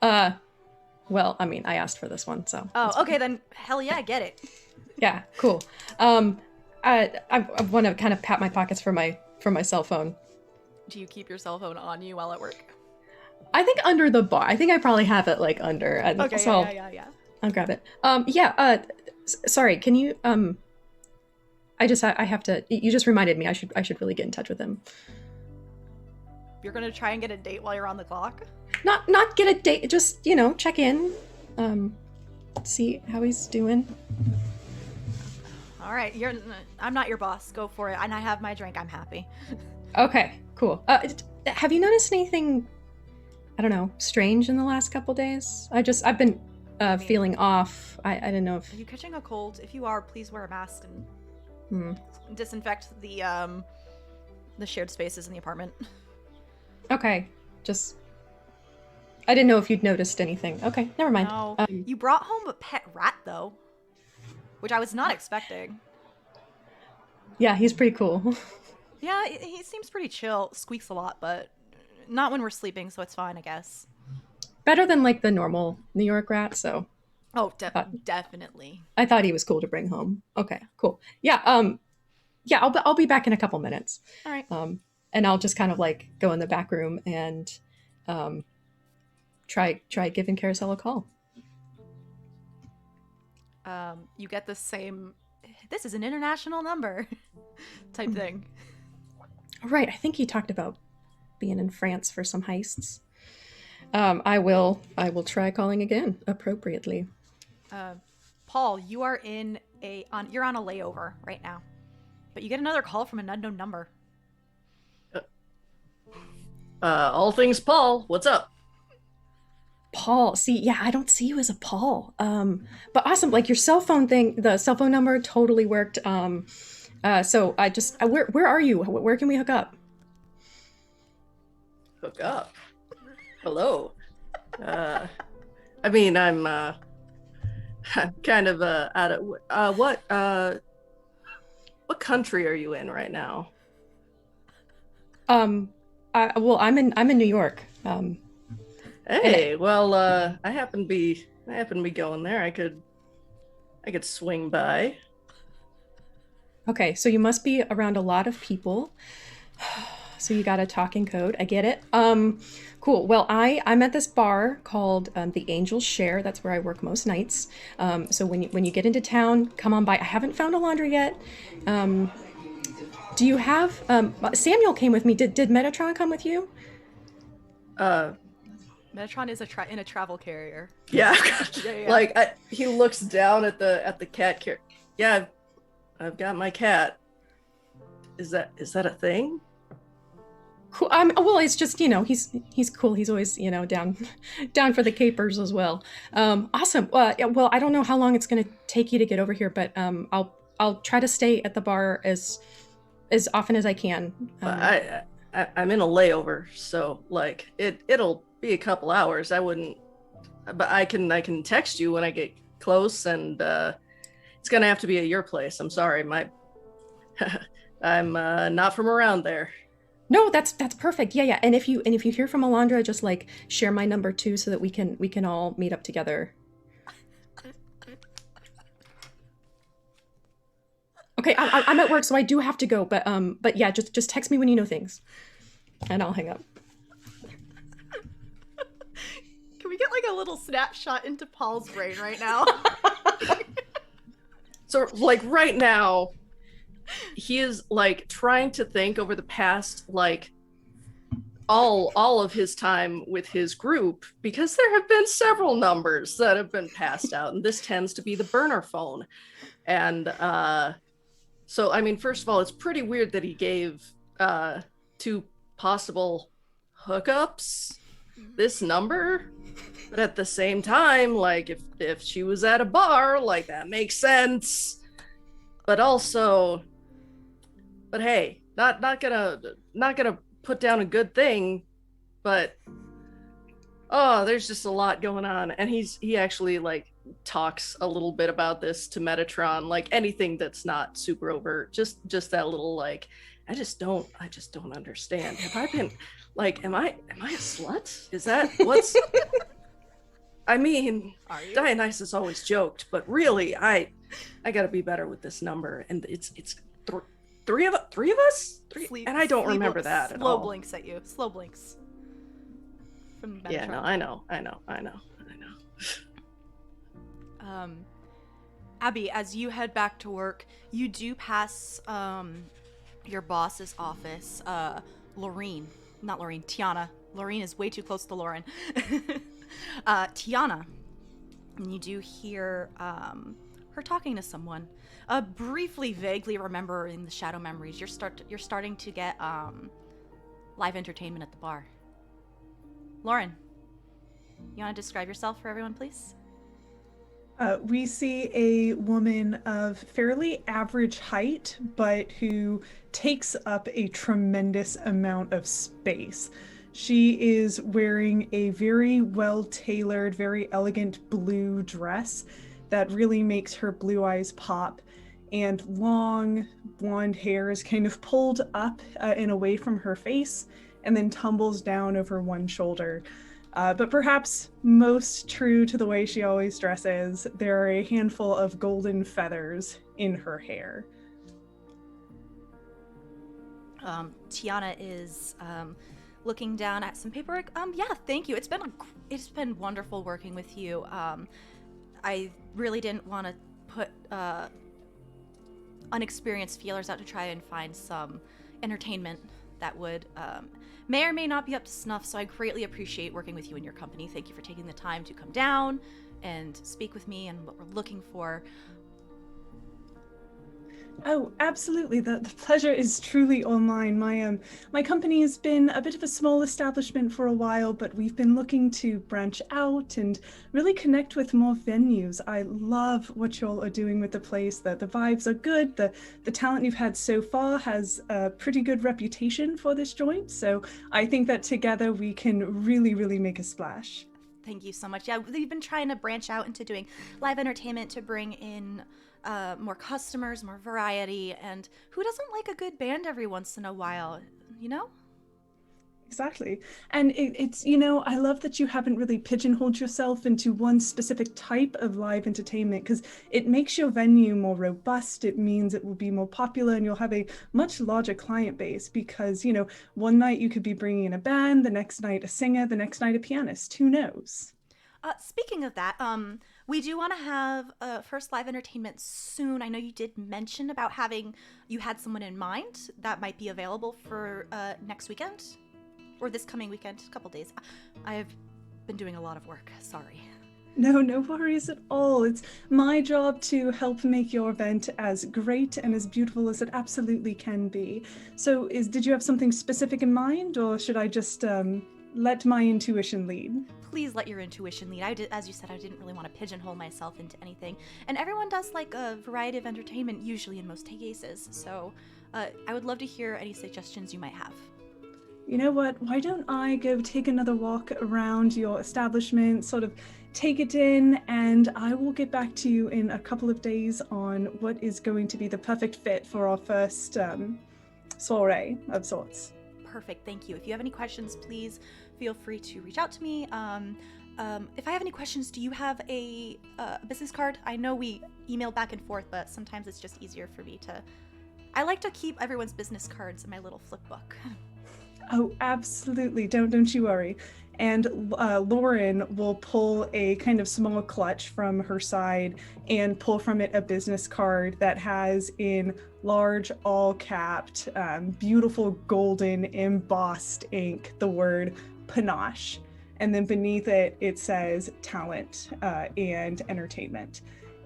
well, I mean, I asked for this one, so. Oh, okay, then hell yeah, get it. Yeah, cool. I want to kind of pat my pockets for my cell phone. Do you keep your cell phone on you while at work? I think under the bar. I think I probably have it like under. Okay, so yeah. I'll grab it. Sorry, can you I have to. You just reminded me. I should really get in touch with him. You're gonna try and get a date while you're on the clock? Not get a date. Just check in. See how he's doing. All right, I'm not your boss. Go for it. And I have my drink. I'm happy. Okay, cool. Have you noticed anything, I don't know, strange in the last couple days? I've been feeling off. I didn't know if. Are you catching a cold? If you are, please wear a mask and disinfect the shared spaces in the apartment. Okay, I didn't know if you'd noticed anything. Okay, never mind. No. You brought home a pet rat, though, which I was not expecting. Yeah, he's pretty cool. Yeah, he seems pretty chill. Squeaks a lot, but not when we're sleeping, so it's fine, I guess. Better than like the normal New York rat, so. Oh, definitely. I thought he was cool to bring home. Okay, cool. Yeah, I'll be back in a couple minutes. All right. And I'll just kind of like go in the back room and try giving Karosael a call. You get the same, this is an international number type thing. Right, I think he talked about being in France for some heists. I will try calling again appropriately. Paul, you are you're on a layover right now, but you get another call from an unknown number. All things Paul, what's up? Paul, see, yeah, I don't see you as a Paul. But awesome, like your cell phone thing, the cell phone number totally worked. So where are you? Where can we hook up? Hook up? Hello. I mean, I'm kind of out of what country are you in right now? I'm in New York. Hey, well, I happen to be going there. I could swing by. Okay, so you must be around a lot of people. So you got a talking code. I get it. Cool. Well, I'm at this bar called the Angel's Share. That's where I work most nights. So when you get into town, come on by. I haven't found Alondra yet. Do you have Samuel came with me. Did Metatron come with you? Metatron is in a travel carrier. Yeah. Yeah. Like he looks down at the cat carrier. Yeah, I've got my cat. Is that a thing? Cool. Well, it's just he's cool. He's always down for the capers as well. Awesome. Well, I don't know how long it's gonna take you to get over here, but I'll try to stay at the bar as often as I can. I'm in a layover, so like it'll be a couple hours. I wouldn't, but I can text you when I get close, and it's gonna have to be at your place. I'm sorry, I'm not from around there. No, that's perfect. Yeah. And if you hear from Alondra, just like share my number too, so that we can all meet up together. Okay, I'm at work, so I do have to go. But yeah, just text me when you know things, and I'll hang up. Can we get like a little snapshot into Paul's brain right now? So like right now, he is like trying to think over the past like all of his time with his group, because there have been several numbers that have been passed out, and this tends to be the burner phone. And So, I mean, first of all, it's pretty weird that he gave 2 possible hookups this number. But at the same time, like, if she was at a bar, like, that makes sense. But also, but hey, not gonna put down a good thing, but there's just a lot going on. And he actually, like, talks a little bit about this to Metatron, like anything that's not super overt, just that little, like, I just don't understand. Have I been, like, am I a slut? Is that what's I mean, Dionysus always joked, but really, I gotta be better with this number. And it's three of us? And I don't remember that at all. Slow blinks at you. Slow blinks. From Metatron. Yeah, no, I know. Abby, as you head back to work, you do pass your boss's office. Tiana. Lorene is way too close to Lauren. Tiana. And you do hear her talking to someone. Briefly, vaguely remembering the shadow memories. You're starting to get live entertainment at the bar. Lauren, you want to describe yourself for everyone, please? We see a woman of fairly average height, but who takes up a tremendous amount of space. She is wearing a very well-tailored, very elegant blue dress that really makes her blue eyes pop, and long blonde hair is kind of pulled up and away from her face and then tumbles down over one shoulder. But perhaps most true to the way she always dresses, there are a handful of golden feathers in her hair. Tiana is looking down at some paperwork. Yeah, thank you. It's been wonderful working with you. I really didn't want to put unexperienced feelers out to try and find some entertainment that would may or may not be up to snuff, so I greatly appreciate working with you and your company. Thank you for taking the time to come down and speak with me and what we're looking for. Oh, absolutely. The pleasure is truly all mine. My company has been a bit of a small establishment for a while, but we've been looking to branch out and really connect with more venues. I love what y'all are doing with the place. The vibes are good. The talent you've had so far has a pretty good reputation for this joint. So I think that together we can really, really make a splash. Thank you so much. Yeah, we've been trying to branch out into doing live entertainment to bring in more customers, more variety, and who doesn't like a good band every once in a while, you know? Exactly. And it's, I love that you haven't really pigeonholed yourself into one specific type of live entertainment, because it makes your venue more robust. It means it will be more popular and you'll have a much larger client base because, one night you could be bringing in a band, the next night a singer, the next night a pianist. Who knows? Speaking of that, we do want to have first live entertainment soon. I know you did mention about you had someone in mind that might be available for next weekend or this coming weekend, a couple days. I have been doing a lot of work. Sorry. No worries at all. It's my job to help make your event as great and as beautiful as it absolutely can be. So did you have something specific in mind, or should I just let my intuition lead? Please let your intuition lead. As you said, I didn't really want to pigeonhole myself into anything. And everyone does like a variety of entertainment, usually in most cases. So I would love to hear any suggestions you might have. You know what? Why don't I go take another walk around your establishment, sort of take it in, and I will get back to you in a couple of days on what is going to be the perfect fit for our first soiree of sorts. Perfect. Thank you. If you have any questions, please feel free to reach out to me. If I have any questions, do you have a business card? I know we email back and forth, but sometimes it's just easier for me to... I like to keep everyone's business cards in my little flip book. Oh, absolutely. Don't you worry. And Lauren will pull a kind of small clutch from her side and pull from it a business card that has in large, all-capped, beautiful golden embossed ink the word panache. And then beneath it, it says talent and entertainment.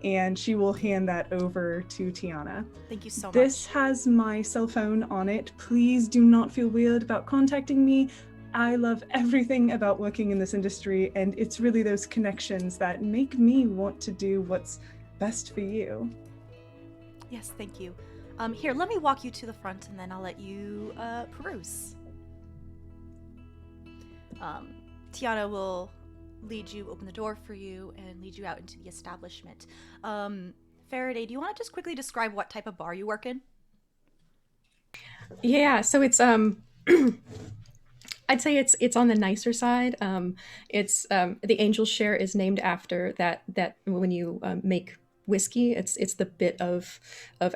and she will hand that over to Tiana. Thank you so much. This has my cell phone on it. Please do not feel weird about contacting me. I love everything about working in this industry, and it's really those connections that make me want to do what's best for you. Yes, thank you. Here, let me walk you to the front, and then I'll let you peruse. Tiana will lead you, open the door for you, and lead you out into the establishment. Farideh, do you want to just quickly describe what type of bar you work in? Yeah, so it's I'd say it's on the nicer side. It's the Angel's Share is named after that when you make whiskey, it's the bit of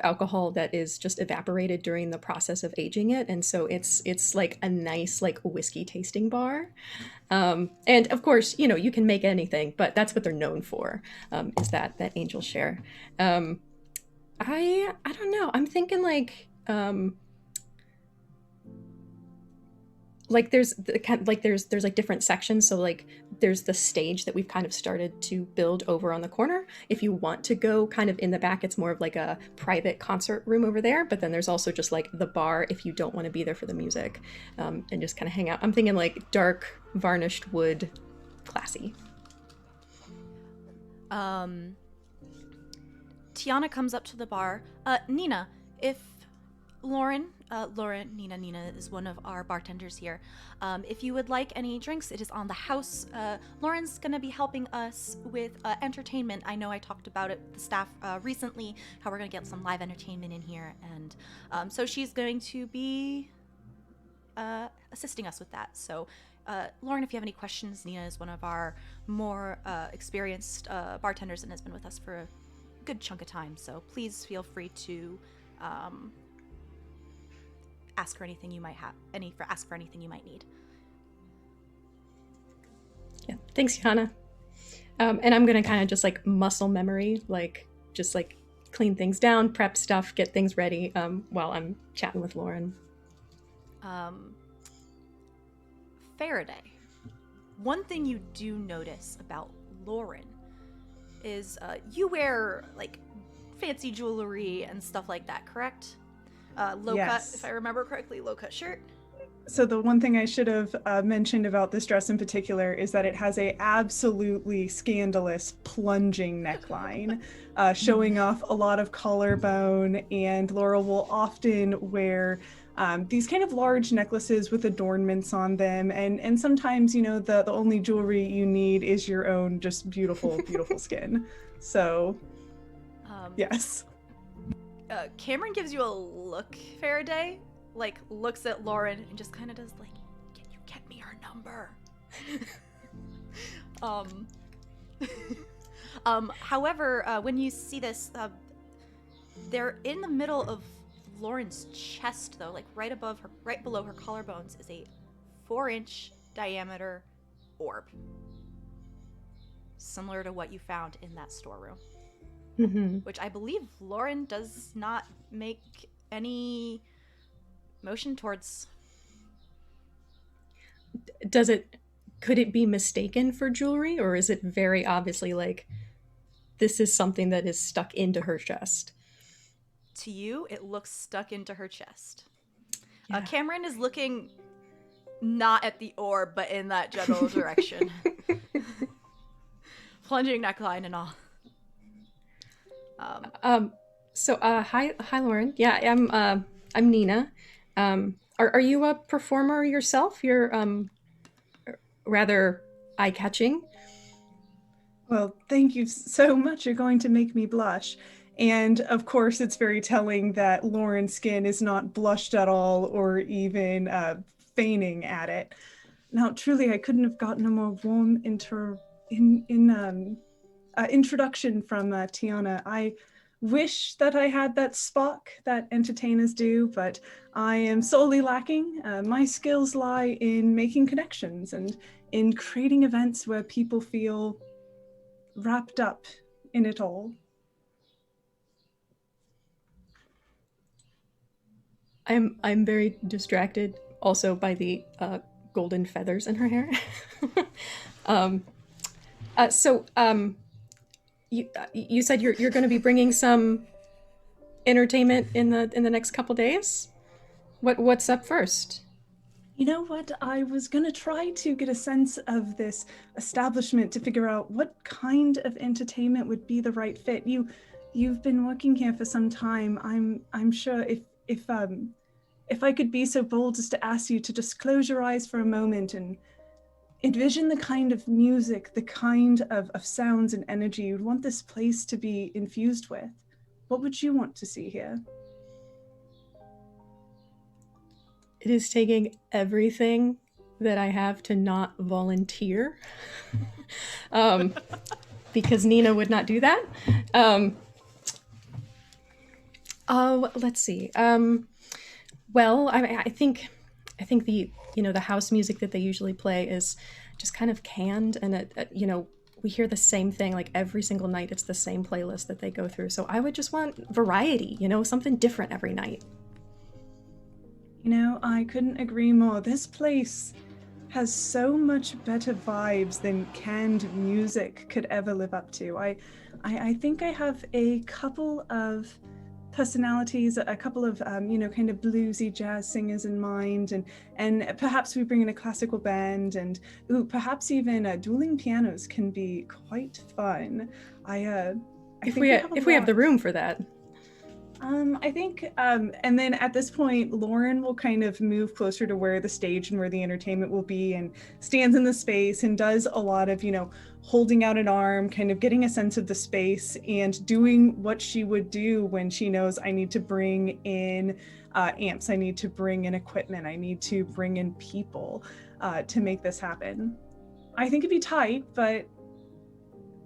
alcohol that is just evaporated during the process of aging it, and so it's like a nice like whiskey tasting bar. And of course, you can make anything, but that's what they're known for, is that Angel's Share. I don't know. I'm thinking there's like different sections. So like there's the stage that we've kind of started to build over on the corner. If you want to go kind of in the back, it's more of like a private concert room over there. But then there's also just like the bar if you don't want to be there for the music, and just kind of hang out. I'm thinking like dark varnished wood, classy. Tiana comes up to the bar. Nina, if Nina is one of our bartenders here. If you would like any drinks, it is on the house. Lauren's going to be helping us with entertainment. I know I talked about it with the staff recently, how we're going to get some live entertainment in here. And so she's going to be assisting us with that. So, Lauren, if you have any questions, Nina is one of our more experienced bartenders and has been with us for a good chunk of time. So please feel free to ask her anything you might ask for anything you might need. Yeah, thanks, Johanna. And I'm gonna kind of just like muscle memory, like just like clean things down, prep stuff, get things ready while I'm chatting with Lauren. Farideh, one thing you do notice about Lauren is you wear like fancy jewelry and stuff like that, correct? Low cut, if I remember correctly, low cut shirt. So the one thing I should have mentioned about this dress in particular is that it has a absolutely scandalous plunging neckline, showing off a lot of collarbone, and Laurel will often wear these kind of large necklaces with adornments on them, and sometimes, the only jewelry you need is your own just beautiful, beautiful skin. So, yes. Cameron gives you a look, Farideh, like looks at Lauren and just kind of does like, "Can you get me her number?" However, when you see this, they're in the middle of Lauren's chest, though, like right below her collarbones is a 4-inch diameter orb, similar to what you found in that storeroom. Mm-hmm. Which I believe Lauren does not make any motion towards. Could it be mistaken for jewelry, or is it very obviously like this is something that is stuck into her chest? To you, it looks stuck into her chest. Yeah. Cameron is looking not at the orb, but in that general direction. Plunging neckline and all. Hi Lauren. Yeah, I'm Nina. Are you a performer yourself? You're rather eye-catching. Well, thank you so much. You're going to make me blush. And of course, it's very telling that Lauren's skin is not blushed at all or even feigning at it. Now, truly, I couldn't have gotten a more warm introduction from Tiana. I wish that I had that spark that entertainers do, but I am solely lacking. My skills lie in making connections and in creating events where people feel wrapped up in it all. I'm very distracted also by the golden feathers in her hair. you said you're going to be bringing some entertainment in the next couple days. What's up first? You know what? I was gonna try to get a sense of this establishment to figure out what kind of entertainment would be the right fit. You've been working here for some time. I'm sure if I could be so bold as to ask you to just close your eyes for a moment and envision the kind of music, the kind of sounds and energy you'd want this place to be infused with. What would you want to see here? It is taking everything that I have to not volunteer, because Nina would not do that. Let's see. Well, I think the the house music that they usually play is just kind of canned, and we hear the same thing like every single night. It's the same playlist that they go through. So I would just want variety, something different every night. I couldn't agree more. This place has so much better vibes than canned music could ever live up to. I think I have a couple of personalities, a couple of kind of bluesy jazz singers in mind, and perhaps we bring in a classical band, and perhaps even dueling pianos can be quite fun. If we have the room for that. I think, and then at this point, Lauren will kind of move closer to where the stage and where the entertainment will be, and stands in the space and does a lot of, holding out an arm, kind of getting a sense of the space and doing what she would do when she knows I need to bring in amps, I need to bring in equipment, I need to bring in people to make this happen. I think it'd be tight, but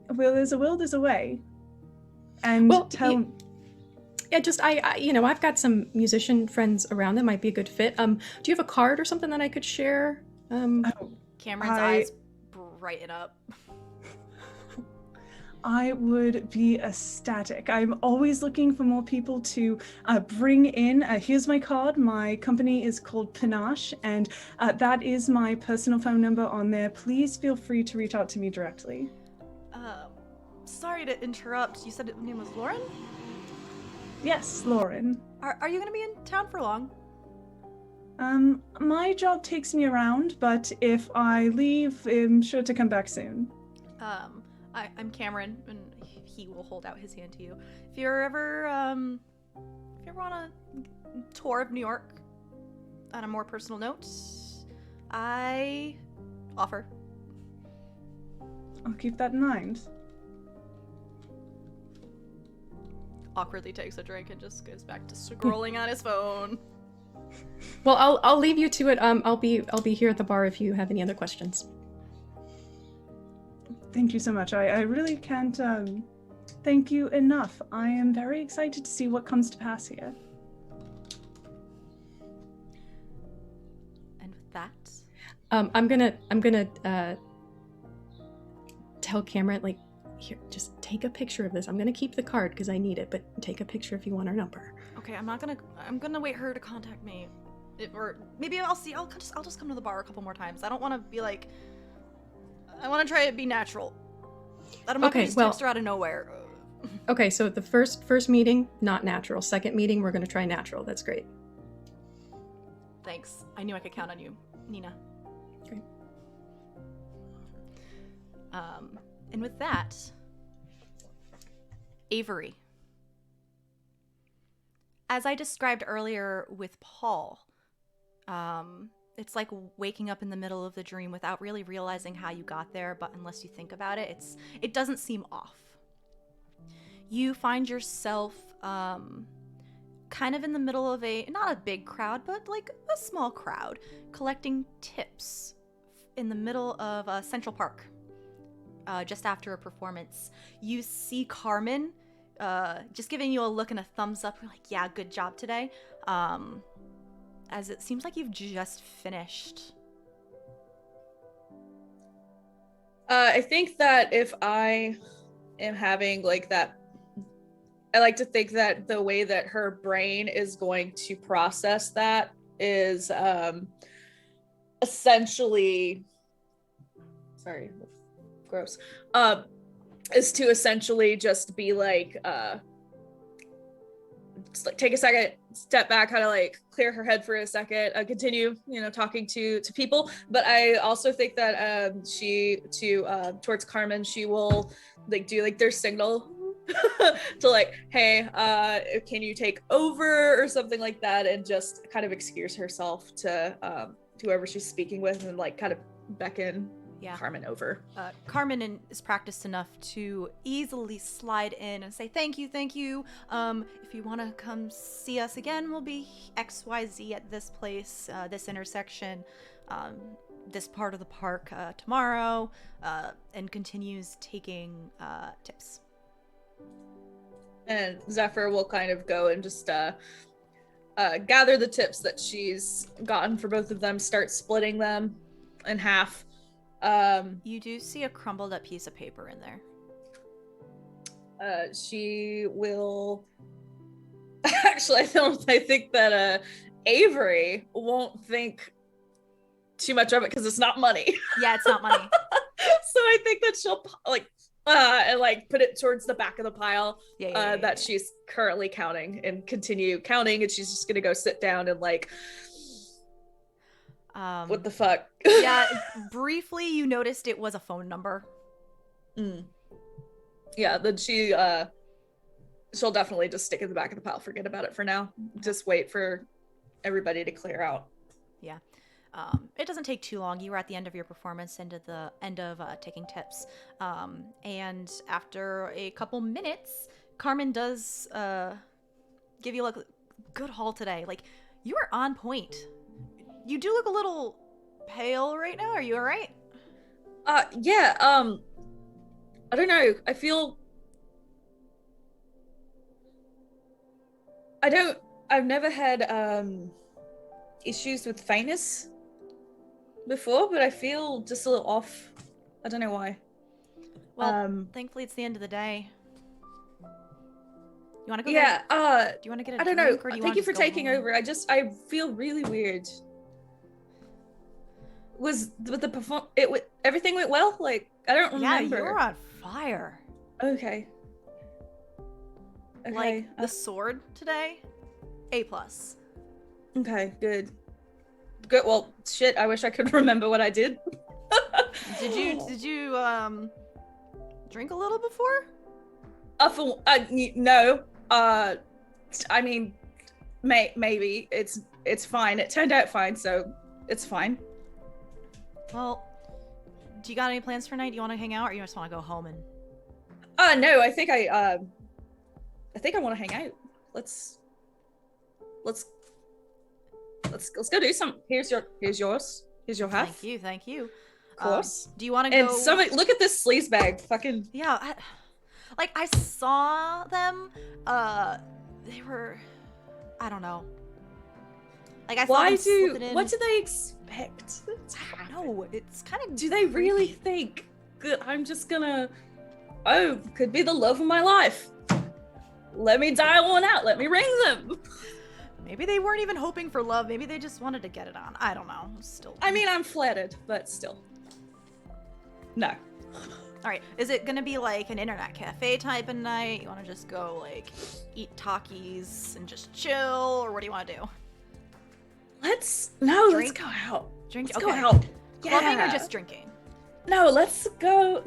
there's a will, there's a way. And Yeah, just I've got some musician friends around that might be a good fit. Do you have a card or something that I could share? Cameron's eyes brighten up. I would be ecstatic. I'm always looking for more people to bring in. Here's my card. My company is called Panache, and that is my personal phone number on there. Please feel free to reach out to me directly. Sorry to interrupt. You said your name was Lauren? Yes, Lauren. Are you going to be in town for long? My job takes me around, but if I leave, I'm sure to come back soon. I'm Cameron, and he will hold out his hand to you. If you're ever on a tour of New York, on a more personal note, I offer. I'll keep that in mind. Awkwardly takes a drink and just goes back to scrolling on his phone. Well, I'll leave you to it. I'll be here at the bar if you have any other questions. Thank you so much. I really can't thank you enough. I am very excited to see what comes to pass here. And with that, I'm gonna tell Cameron, like, here, just take a picture of this. I'm gonna keep the card because I need it, but take a picture if you want our number. Okay, I'm gonna wait her to contact me, or maybe I'll just come to the bar a couple more times. I don't want to be like, I want to try to be natural. I'm not gonna just text her out of nowhere. Okay, so the first meeting, not natural. Second meeting, we're gonna try natural. That's great. Thanks. I knew I could count on you, Nina. Great. And with that, Avery. As I described earlier with Paul, it's like waking up in the middle of the dream without really realizing how you got there, but unless you think about it, it doesn't seem off. You find yourself kind of in the middle of not a big crowd, but like a small crowd, collecting tips in the middle of Central Park. Just after a performance, you see Carmen just giving you a look and a thumbs up. You're like, yeah, good job today. As it seems like you've just finished. I think that if I am having like that, I like to think that the way that her brain is going to process that is essentially, sorry, gross. is to essentially just be like, just like take a second, step back, kind of like clear her head for a second, continue, talking to people. But I also think that towards Carmen, she will like do like their signal to like, hey, can you take over or something like that, and just kind of excuse herself to whoever she's speaking with, and like kind of beckon Carmen over. Carmen is practiced enough to easily slide in and say, thank you. If you want to come see us again, we'll be XYZ at this place, this intersection, this part of the park tomorrow, and continues taking tips. And Zephyr will kind of go and just gather the tips that she's gotten for both of them, start splitting them in half. You do see a crumbled up piece of paper in there. She will actually, I think that Avery won't think too much of it because it's not money. Yeah, it's not money. So I think that she'll and like put it towards the back of the pile that she's currently counting, and continue counting, and she's just gonna go sit down and like, what the fuck? Yeah, briefly you noticed it was a phone number. Yeah, then she'll definitely just stick it in the back of the pile, forget about it for now, just wait for everybody to clear out. Yeah. It doesn't take too long. You were at the end of your performance, end of taking tips. And after a couple minutes, Carmen does give you a good haul today. Like, you are on point. You do look a little pale right now. Are you all right? Yeah. I don't know. I've never had issues with faintness before, but I feel just a little off. I don't know why. Well, thankfully it's the end of the day. You want to go? Yeah. Do you want to get a drink? I don't know. Or do you Thank you for taking home? over. I feel really weird. Was the everything went well? Like, I don't remember. Yeah, you were on fire. Okay. Like the sword today, A+. Okay, good. Well, shit. I wish I could remember what I did. Did you drink a little before? No. I mean, maybe it's fine. It turned out fine, so it's fine. Well, do you got any plans for tonight? Do you want to hang out, or you just want to go home and? No. I think I want to hang out. Let's go do some. Here's yours. Here's your half. Thank you. Of course. Do you want to go? And somebody, look at this sleaze bag. Fucking. Yeah. I saw them. They were. I don't know. Like, I saw them slip it in. What do they expect? I don't know. It's kind of. Do they really think that I'm just gonna? Oh, could be the love of my life. Let me dial one out. Let me ring them. Maybe they weren't even hoping for love. Maybe they just wanted to get it on. I don't know. Still. I mean, I'm flattered, but still. No. All right. Is it gonna be like an internet cafe type of night? You want to just go like eat Takis and just chill, or what do you want to do? Let's go out. Drink. Let's okay. go out. Clubbing or just drinking? No, let's go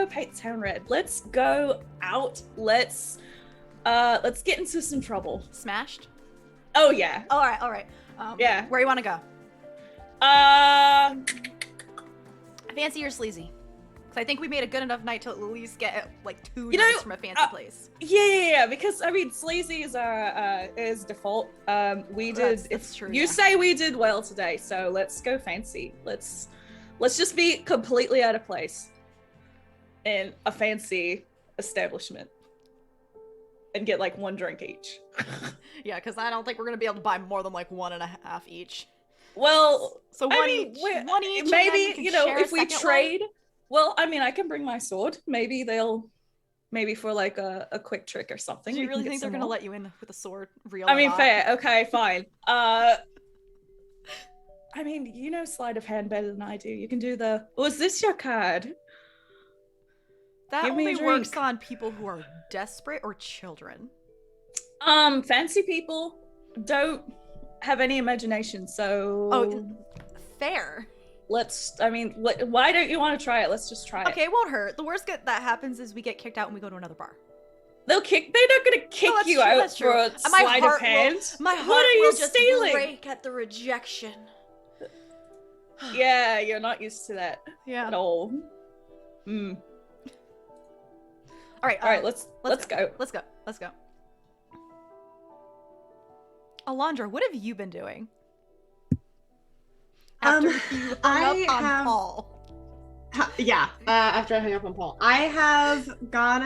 paint town red. Let's go out. Let's get into some trouble. Smashed? Oh yeah. All right. Yeah. Where you want to go? Fancy or sleazy? Because I think we made a good enough night to at least get like 2 nights from a fancy place. Yeah. Because I mean, sleazy is default. We did. That's true. You say we did well today, so let's go fancy. Let's just be completely out of place in a fancy establishment and get like 1 drink each. Yeah, because I don't think we're gonna be able to buy more than like 1.5 each. Well, so one each. Maybe if we trade. One? Well, I mean, I can bring my sword. Maybe for like a quick trick or something. Do you really think they're gonna let you in with a sword? I mean, fair. Okay, fine. I mean, sleight of hand better than I do. You can do the. Was this your card? That Give me a only drink. works on people who are desperate or children. Fancy people don't have any imagination, so... Oh, fair. Why don't you want to try it? Let's just try it. Okay, it won't hurt. The worst that happens is we get kicked out and we go to another bar. They're not gonna kick you out for a sleight of hand. My heart what are you will just stealing? break at the rejection. Yeah, you're not used to that at all. All right, let's go. Let's go. Alondra, what have you been doing? After you hung up on Paul. After I hung up on Paul. I have gone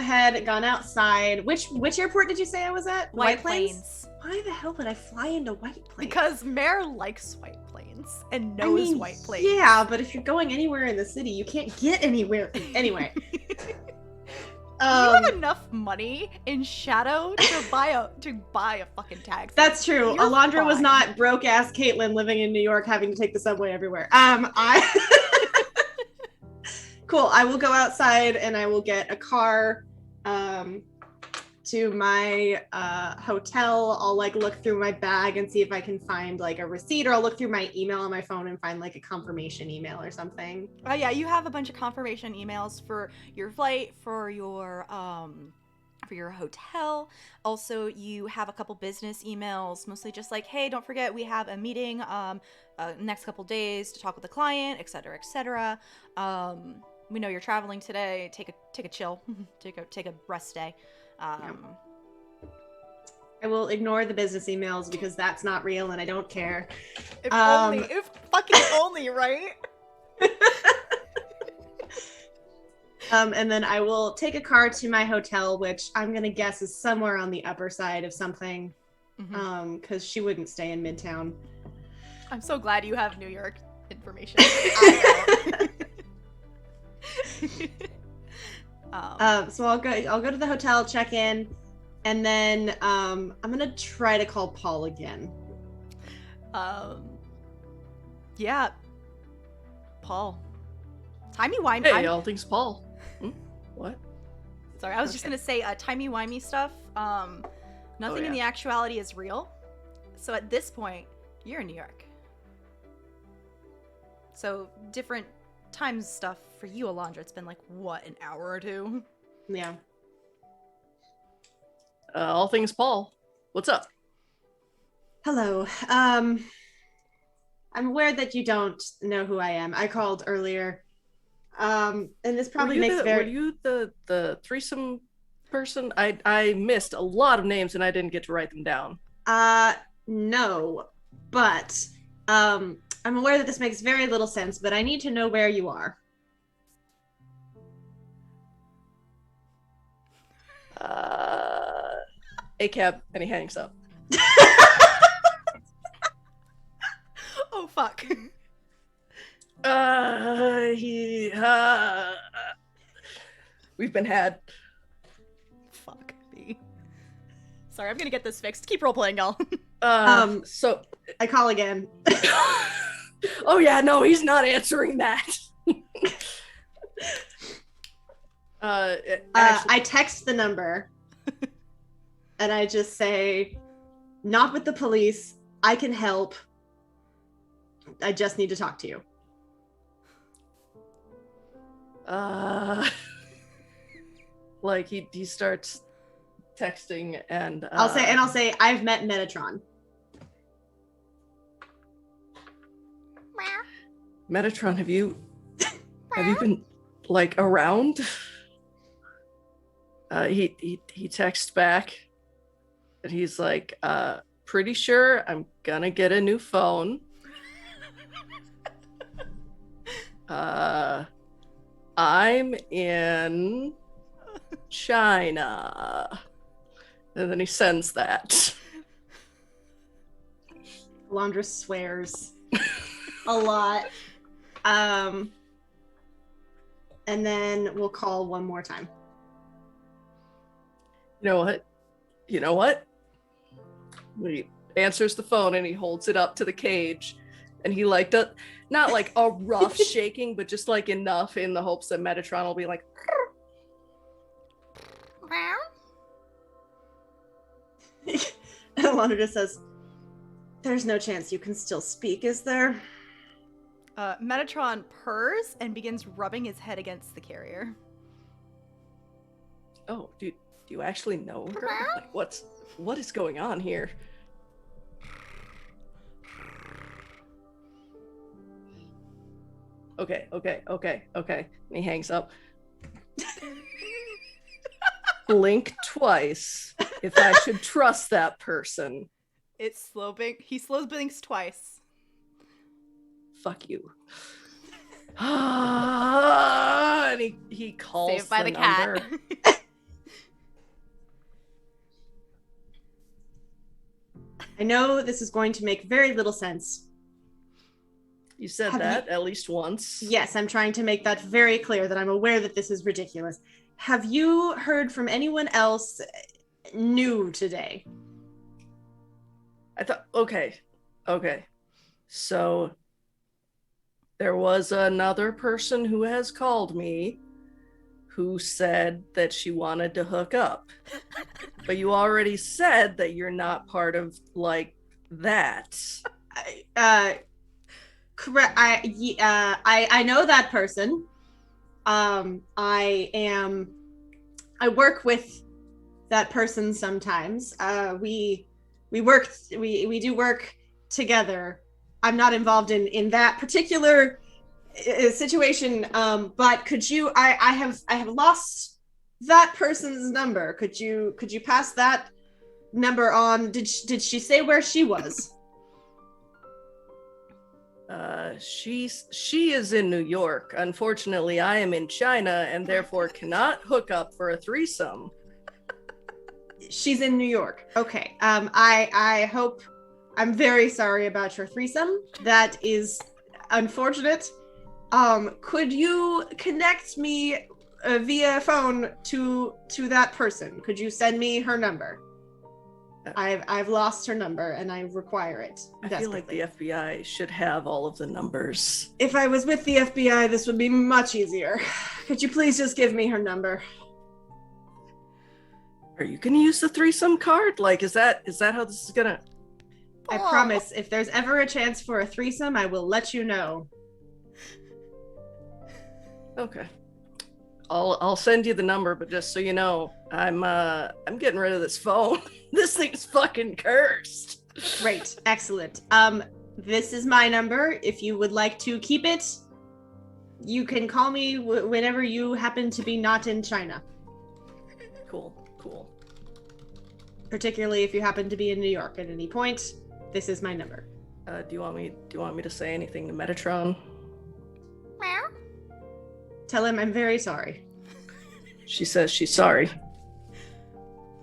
outside. Which airport did you say I was at? White Plains. Why the hell would I fly into White Plains? Because Mare likes White Plains and knows White Plains. Yeah, but if you're going anywhere in the city, you can't get anywhere. Anyway. You have enough money in Shadow to buy a fucking taxi. That's true. You're Alondra was fine. not broke ass Caitlin living in New York having to take the subway everywhere. Cool. I will go outside and I will get a car to my hotel. I'll look through my bag and see if I can find a receipt, or I'll look through my email on my phone and find a confirmation email or something. Yeah, you have a bunch of confirmation emails for your flight, for your hotel. Also, you have a couple business emails, mostly just hey, don't forget we have a meeting next couple days to talk with the client, etc., etc. We know you're traveling today. Take a chill. take a rest day. I will ignore the business emails because that's not real and I don't care. If fucking only, right? And then I will take a car to my hotel, which I'm gonna guess is somewhere on the upper side of something, because she wouldn't stay in Midtown. I'm so glad you have New York information. So I'll go to the hotel, check in, and then I'm gonna try to call Paul again. Yeah, Paul. Timey-wimey. Hey, all things Paul. What? Sorry, I was just gonna say timey-wimey stuff. Nothing in the actuality is real. So at this point, you're in New York. So different times stuff for you, Alondra. It's been an hour or two? Yeah. All things Paul. What's up? Hello. I'm aware that you don't know who I am. I called earlier. And this probably Were you the threesome person? I missed a lot of names and I didn't get to write them down. No. But I'm aware that this makes very little sense, but I need to know where you are. A cab, and he hangs up. Oh fuck. We've been had. Fuck me. Sorry, I'm gonna get this fixed. Keep role-playing, y'all. So I call again. Oh yeah, no, he's not answering that. I text the number and I just say, not with the police. I can help. I just need to talk to you. He starts texting and I'll say I've met Metatron. Metatron, have you been around? He texts back and he's pretty sure I'm gonna get a new phone. I'm in China. And then he sends that. Alondra swears a lot. And then we'll call one more time. You know what? He answers the phone and he holds it up to the cage. And he does, not a rough shaking, but just enough in the hopes that Metatron will be like, Alondra just says, "There's no chance you can still speak, is there?" Metatron purrs and begins rubbing his head against the carrier. Oh, do you actually know her? Like, what is going on here? Okay. And he hangs up. Blink twice if I should trust that person. It's slow blink. He slow blinks twice. Fuck you. And he calls Saved by the number. cat. I know this is going to make very little sense. You said that at least once. Yes, I'm trying to make that very clear that I'm aware that this is ridiculous. Have you heard from anyone else new today? I thought, okay. So there was another person who has called me who said that she wanted to hook up. But you already said that you're not part of, like, that. Correct. I know that person. I work with that person sometimes. We do work together. I'm not involved in that particular situation. But could you? I have lost that person's number. Could you pass that number on? Did she say where she was? She is in New York. Unfortunately, I am in China and therefore cannot hook up for a threesome. She's in New York. Okay. I hope. I'm very sorry about your threesome. That is unfortunate. Could you connect me via phone to that person? Could you send me her number? I've lost her number and I require it. I feel like the FBI should have all of the numbers. If I was with the FBI, this would be much easier. Could you please just give me her number? Are you gonna use the threesome card? Like, is that how this is gonna? I promise, if there's ever a chance for a threesome, I will let you know. Okay. I'll send you the number, but just so you know, I'm getting rid of this phone. This thing's fucking cursed. Great, excellent. This is my number. If you would like to keep it, you can call me whenever you happen to be not in China. Cool. Particularly if you happen to be in New York at any point. This is my number. Do you want me to say anything to Metatron? Tell him I'm very sorry. She says she's sorry.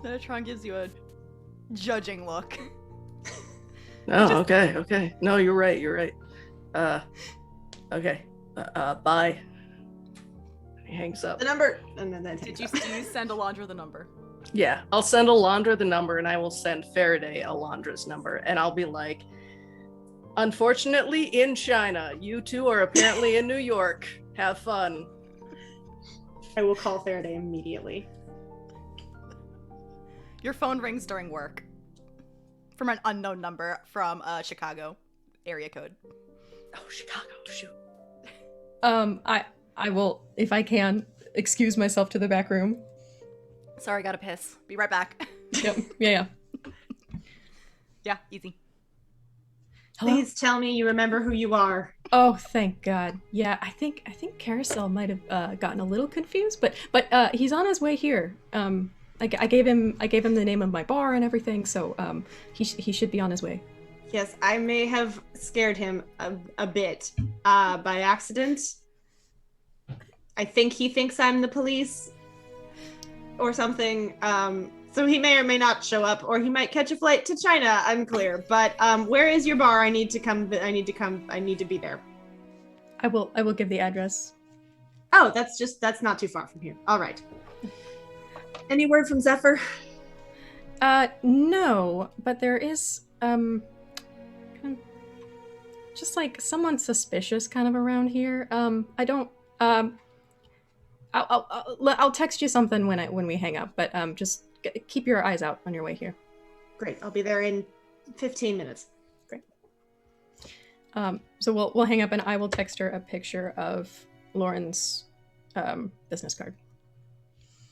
Metatron gives you a judging look. Oh, okay. No, you're right. Okay. Bye. He hangs up. The number, and then Do you send Alondra the number? Yeah, I'll send Alondra the number, and I will send Farideh Alondra's number, and I'll be like, unfortunately, in China, you two are apparently in New York. Have fun. I will call Farideh immediately. Your phone rings during work. From an unknown number from Chicago area code. Oh, Chicago, shoot. I will, if I can, excuse myself to the back room. Sorry, gotta piss. Be right back. Yep. Yeah. Yeah, easy. Hello? Please tell me you remember who you are. Oh, thank God. Yeah, I think Karosael might have gotten a little confused, but he's on his way here. I gave him the name of my bar and everything, so he should be on his way. Yes, I may have scared him a bit by accident. I think he thinks I'm the police or something. So he may or may not show up, or he might catch a flight to China. Unclear. But where is your bar? I need to be there. I will give the address. Oh, that's not too far from here. All right. Any word from Zephyr? No, but there is just like someone suspicious kind of around here. I don't I'll text you something when we hang up, but just keep your eyes out on your way here. Great. I'll be there in 15 minutes. Great. So we'll hang up, and I will text her a picture of Lauren's business card.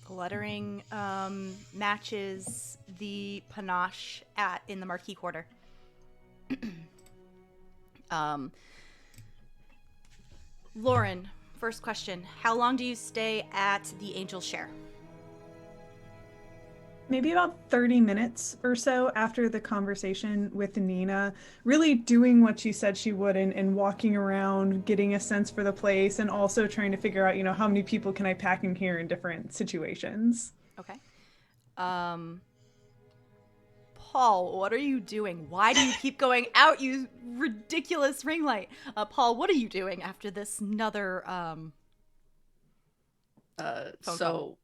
The lettering matches the panache in the Marquis Quarter. Lauren, first question. How long do you stay at the Angel's Share? Maybe about 30 minutes or so after the conversation with Nina, really doing what she said she would and walking around, getting a sense for the place, and also trying to figure out, how many people can I pack in here in different situations. Okay. Paul, what are you doing? Why do you keep going out, you ridiculous ring light? Paul, what are you doing after this another phone call?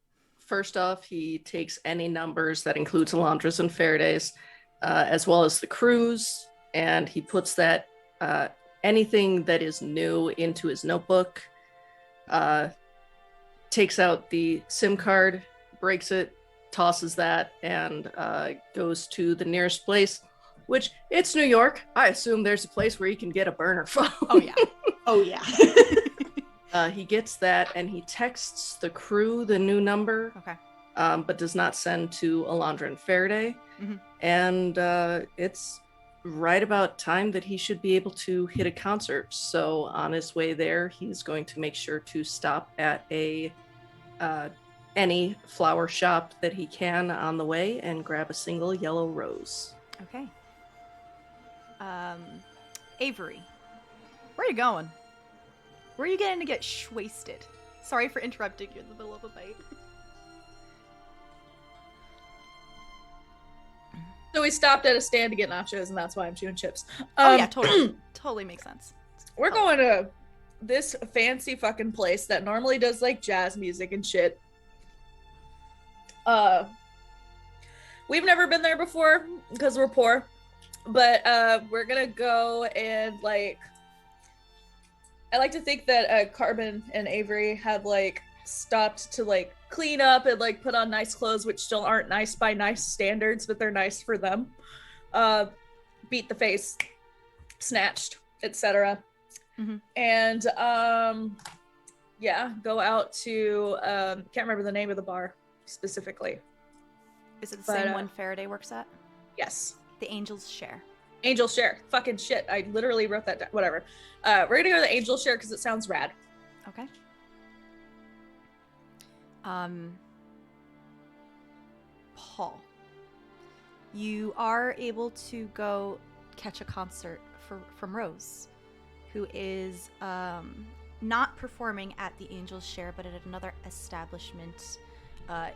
First off, he takes any numbers that includes Alondra's and Farideh's, as well as the crews, and he puts that anything that is new into his notebook, takes out the SIM card, breaks it, tosses that, and goes to the nearest place, which it's New York. I assume there's a place where you can get a burner phone. Oh, yeah. Oh, yeah. He gets that, and he texts the crew the new number, Okay. but does not send to Alondra and Farideh. Mm-hmm. And it's right about time that he should be able to hit a concert. So on his way there, he's going to make sure to stop at any flower shop that he can on the way and grab a single yellow rose. Okay. Avery, where are you going? Where are you getting to get wasted? Sorry for interrupting you in the middle of a bite. So we stopped at a stand to get nachos, and that's why I'm chewing chips. Oh yeah, totally. Totally makes sense. We're going to this fancy fucking place that normally does like jazz music and shit. We've never been there before because we're poor, but we're gonna go and like. I like to think that Carbon and Avery had like stopped to like clean up and like put on nice clothes, which still aren't nice by nice standards, but they're nice for them. Beat the face, snatched, etc. Mm-hmm. And go out to can't remember the name of the bar specifically. Is it the same one Farideh works at? Yes. The Angel's Share. Angel's Share. Fucking shit. I literally wrote that down. Whatever. We're gonna go to the Angel's Share because it sounds rad. Okay. Paul, you are able to go catch a concert from Rose, who is not performing at the Angel's Share, but at another establishment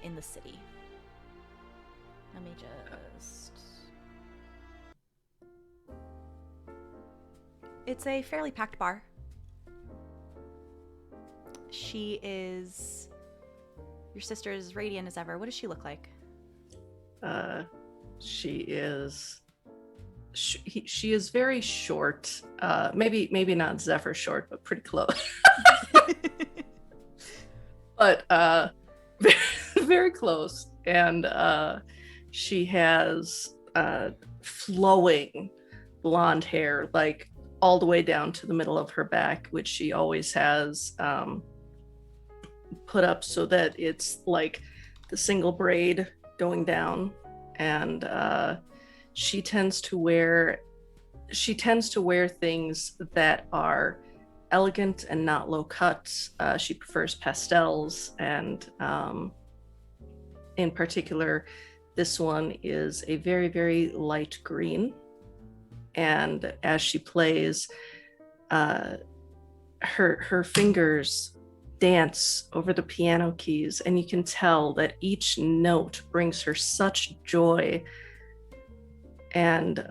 in the city. Let me just... It's a fairly packed bar. She is... Your sister is radiant as ever. What does she look like? She is... She is very short. Maybe not Zephyr short, but pretty close. But very close. And she has flowing blonde hair, like all the way down to the middle of her back, which she always has put up so that it's like the single braid going down. And she tends to wear things that are elegant and not low cut. She prefers pastels, and in particular, this one is a very, very light green. And as she plays, her fingers dance over the piano keys, and you can tell that each note brings her such joy. And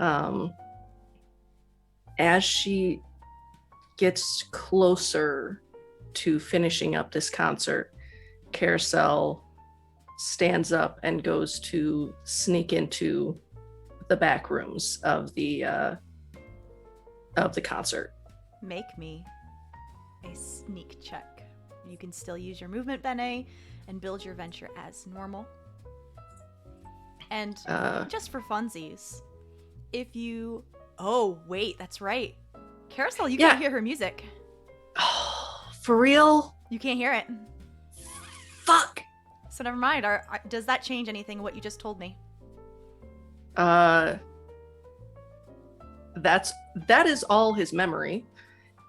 as she gets closer to finishing up this concert, Karosael stands up and goes to sneak into the back rooms of the concert. Make me a sneak check. You can still use your movement, Bene, and build your venture as normal. And just for funsies, if you... Oh, wait, that's right. Karosael, you can't hear her music. Oh, for real? You can't hear it. Fuck! So never mind. Does that change anything, what you just told me? That is all his memory.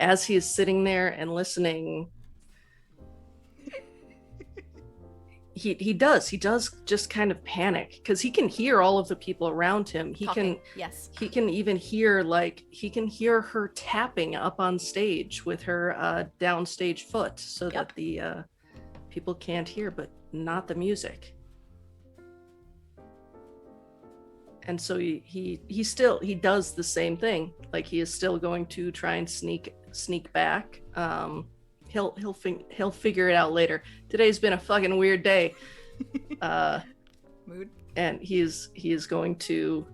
As he is sitting there and listening... He does just kind of panic because he can hear all of the people around him. He can even hear her tapping up on stage with her downstage foot so that the people can't hear, but not the music. And so he does the same thing. Like, he is still going to try and sneak back. He'll figure it out later. Today's been a fucking weird day. Mood. And he is going to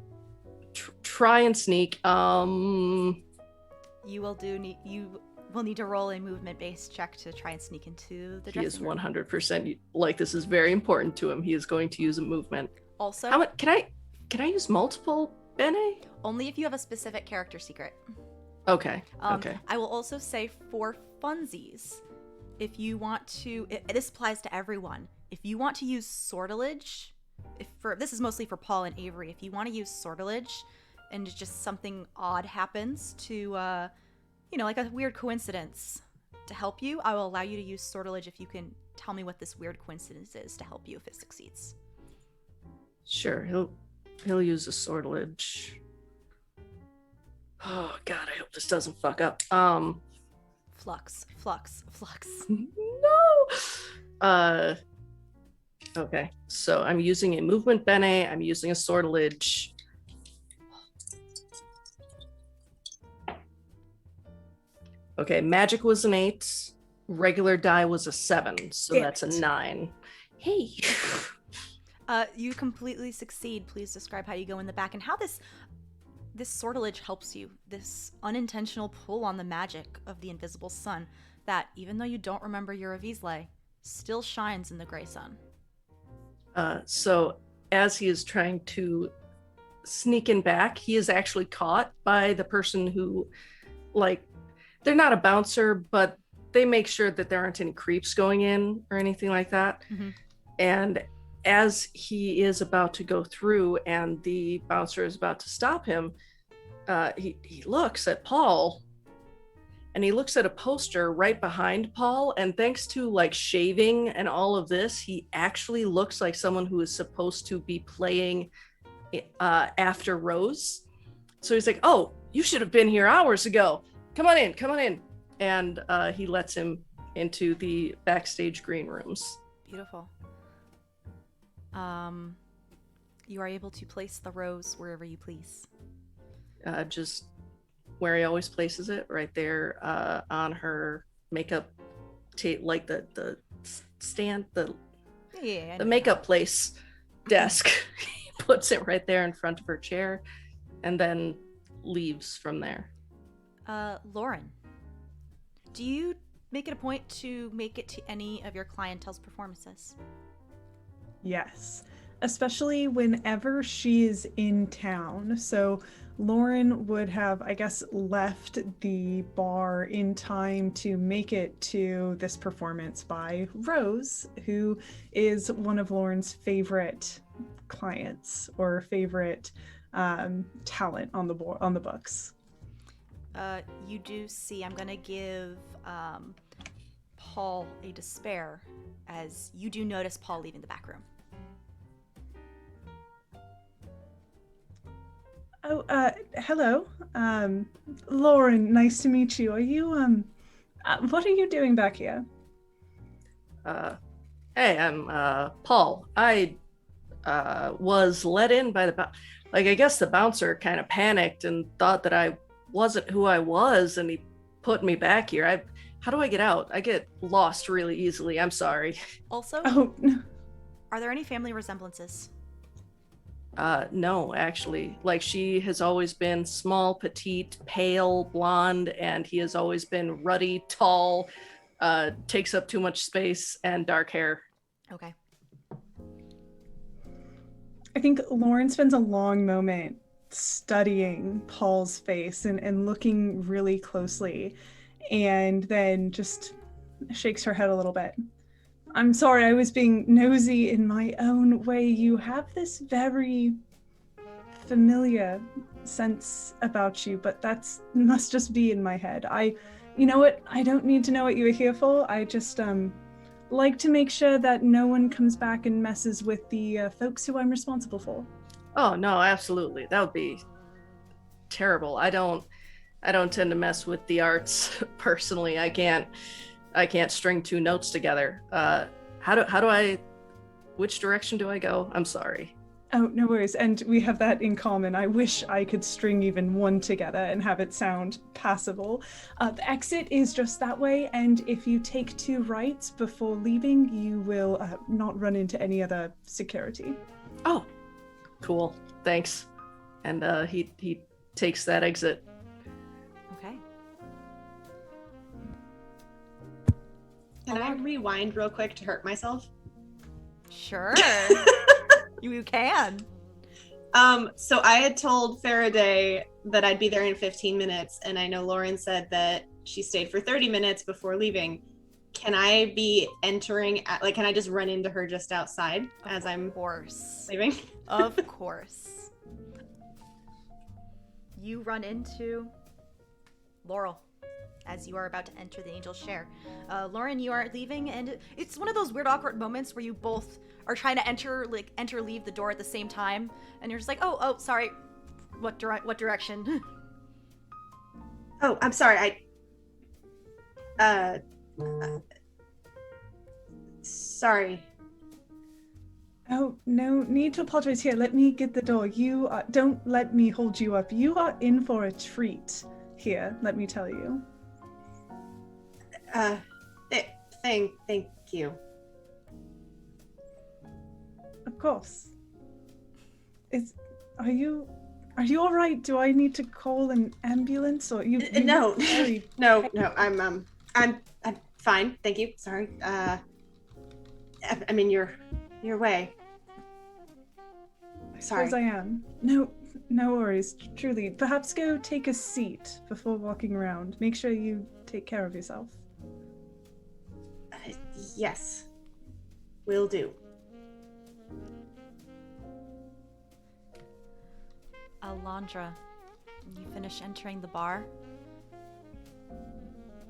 try and sneak. You will need to roll a movement-based check to try and sneak into the dressing room. He is 100% like, this is very important to him. He is going to use a movement. Also, can I use multiple, Bene? Only if you have a specific character secret. Okay. Okay. I will also say for funsies, if you want to, this applies to everyone. If you want to use sortilege, this is mostly for Paul and Avery. If you want to use sortilege, and just something odd happens to, like a weird coincidence to help you, I will allow you to use sortilege if you can tell me what this weird coincidence is to help you if it succeeds. Sure, he'll use a sortilege. Oh God, I hope this doesn't fuck up. Flux. No. Okay, so I'm using a movement bene. I'm using a sortilege. Okay, magic was an 8. Regular die was a 7, so that's a 9. Hey. You completely succeed. Please describe how you go in the back and how this sortilege helps you. This unintentional pull on the magic of the invisible sun that, even though you don't remember your Avisle, still shines in the gray sun. So as he is trying to sneak in back, he is actually caught by the person who, they're not a bouncer, but they make sure that there aren't any creeps going in or anything like that. Mm-hmm. And as he is about to go through and the bouncer is about to stop him, he looks at Paul, and he looks at a poster right behind Paul, and thanks to shaving and all of this, he actually looks like someone who is supposed to be playing after Rose. So he's like, "Oh, you should have been here hours ago. Come on in. And he lets him into the backstage green rooms. Beautiful. You are able to place the rose wherever you please. Just where he always places it, right there on her makeup the stand, the makeup place desk. He puts it right there in front of her chair and then leaves from there. Lauren, do you make it a point to make it to any of your clientele's performances? Yes, especially whenever she is in town. So Lauren would have, I guess, left the bar in time to make it to this performance by Rose, who is one of Lauren's favorite clients or favorite talent on the books. You do see, I'm going to give Paul a despair, as you do notice Paul leaving the back room. Oh, hello. Lauren, nice to meet you. Are you, what are you doing back here? Hey, I'm, Paul. I, was let in by I guess the bouncer kind of panicked and thought that I wasn't who I was, and he put me back here. How do I get out? I get lost really easily. I'm sorry. Also, are there any family resemblances? No, actually. She has always been small, petite, pale, blonde, and he has always been ruddy, tall, takes up too much space, and dark hair. Okay. I think Lauren spends a long moment studying Paul's face and looking really closely, and then just shakes her head a little bit. I'm sorry, I was being nosy in my own way. You have this very familiar sense about you, but that's must just be in my head. You know what? I don't need to know what you were here for. I just like to make sure that no one comes back and messes with the folks who I'm responsible for. Oh no, absolutely. That would be terrible. I don't tend to mess with the arts personally. I can't string two notes together. Which direction do I go? I'm sorry. Oh, no worries. And we have that in common. I wish I could string even one together and have it sound passable. The exit is just that way, and if you take 2 rights before leaving, you will not run into any other security. Oh, cool. Thanks. And he takes that exit. Okay. Can I rewind real quick to hurt myself? Sure. You can. So I had told Farideh that I'd be there in 15 minutes, and I know Lauren said that she stayed for 30 minutes before leaving. Can I be entering can I just run into her just outside as I'm leaving? Of course. You run into Laurel as you are about to enter the Angel's Share. Lauren, you are leaving, and it's one of those weird, awkward moments where you both are trying to enter, leave the door at the same time, and you're just like, oh, sorry. What direction? Oh, I'm sorry. Sorry. Oh, no need to apologize. Here, let me get the door. You don't let me hold you up. You are in for a treat here, let me tell you. Thank you. Of course. Are you all right? Do I need to call an ambulance or you? No, no. I'm fine. Thank you. Sorry. I'm in your way. Sorry. I suppose I am. No worries. Truly. Perhaps go take a seat before walking around. Make sure you take care of yourself. Yes. Will do. Alondra, you finish entering the bar.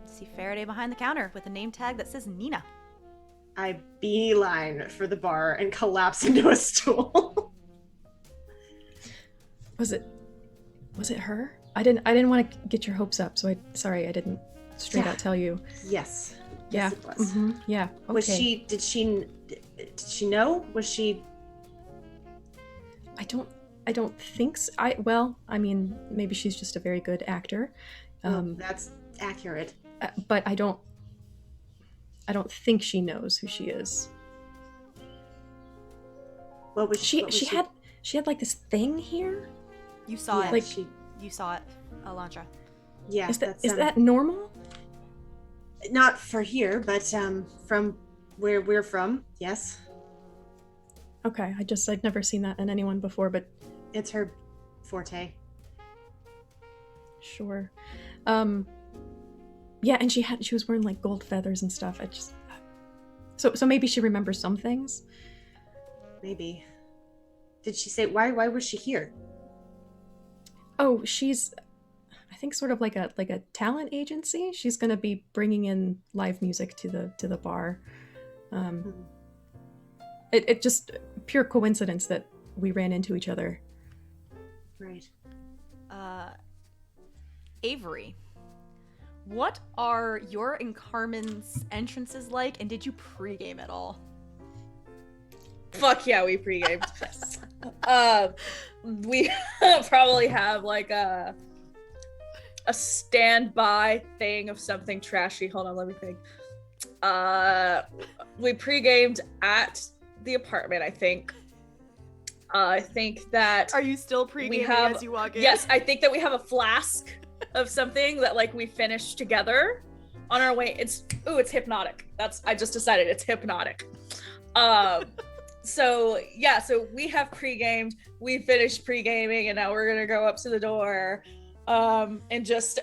See Farideh behind the counter with a name tag that says Nina. I beeline for the bar and collapse into a stool. Was it her? I didn't want to get your hopes up, so I didn't straight out tell you. Yes. Yeah. Yes, it was. Mm-hmm. Yeah. Okay. Did she know? Was she? I don't think so. I mean, maybe she's just a very good actor. That's accurate. But I don't think she knows who she is. What was she had like this thing here? You saw it. Like you saw it, Alondra. Yeah. Is that normal? Not for here, but from where we're from, yes. Okay, I'd never seen that in anyone before, but it's her forte. Sure. Yeah, and she was wearing like gold feathers and stuff. So maybe she remembers some things. Maybe. Did she say why was she here? Oh, she's I think sort of like a talent agency. She's going to be bringing in live music to the bar. It just pure coincidence that we ran into each other. Right. Avery, what are your and Carmen's entrances like, and did you pregame at all? Fuck yeah, we pregamed. We probably have like a standby thing of something trashy. Hold on, let me think. We pregamed at the apartment, I think. I think that... Are you still pregaming as you walk in? Yes, I think that we have a flask of something that like we finished together on our way. It's hypnotic. I just decided it's hypnotic. So we have pre-gamed, we finished pre-gaming, and now we're gonna go up to the door and just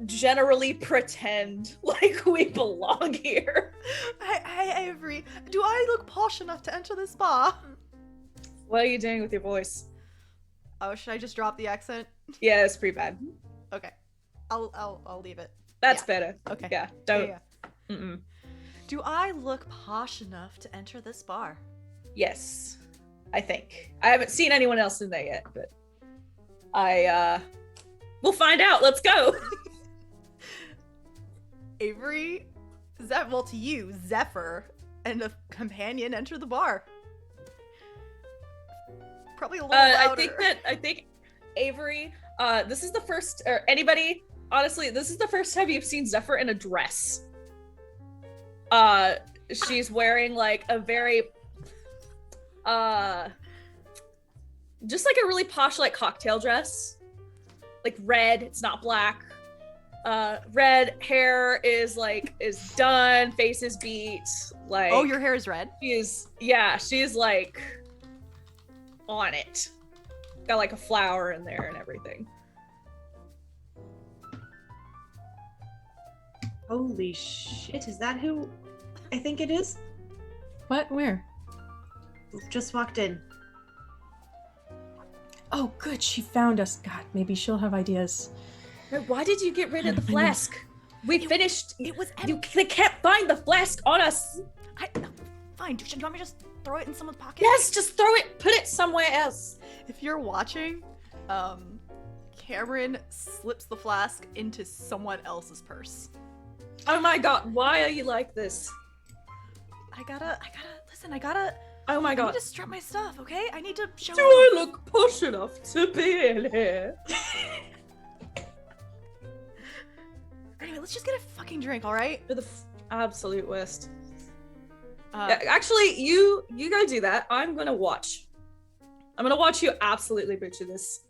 generally pretend like we belong here. Hey, Avery, do I look posh enough to enter this bar? What are you doing with your voice? Oh, should I just drop the accent? Yeah, it's pretty bad. Okay, I'll leave it. That's better. Okay. Yeah, don't. Yeah. Do I look posh enough to enter this bar? Yes, I think. I haven't seen anyone else in there yet, but we'll find out. Let's go. Avery, well, to you, Zephyr, and a companion enter the bar. Probably a little louder. I think Avery, this is the first, or anybody, honestly, this is the first time you've seen Zephyr in a dress. She's wearing like a very, just like a really posh, like cocktail dress, like red, it's not black. Red hair is done, face is beat, like. Oh, your hair is red? She's like on it. Got like a flower in there and everything. Holy shit, is that who I think it is? What? Where? Just walked in. Oh, good. She found us. God, maybe she'll have ideas. Why did you get rid of the flask? We finished. It was They can't find the flask on us. Fine. Do you want me to just throw it in someone's pocket? Yes, just throw it. Put it somewhere else. If you're watching, Cameron slips the flask into someone else's purse. Oh my god, why are you like this? I gotta. Oh my I god. need to strap my stuff, okay? I need to show Do I look posh enough to be in here? Anyway, let's just get a fucking drink, alright? You're the absolute worst. Yeah, actually, you go do that. I'm gonna watch. I'm gonna watch you absolutely butcher this.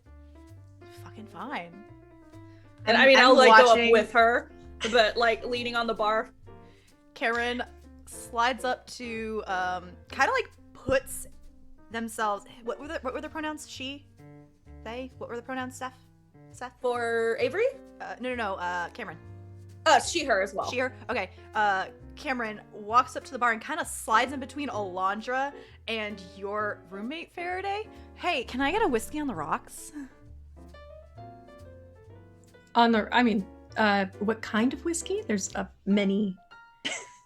Fucking fine. And I'll like go up with her, but like leaning on the bar. Karen slides up to kind of like puts themselves. What were the pronouns? She, they. What were the pronouns? Seth. For Avery? No. Cameron. She, her as well. She, her. Okay. Cameron walks up to the bar and kind of slides in between Alondra and your roommate Farideh. Hey, can I get a whiskey on the rocks? What kind of whiskey? There's many,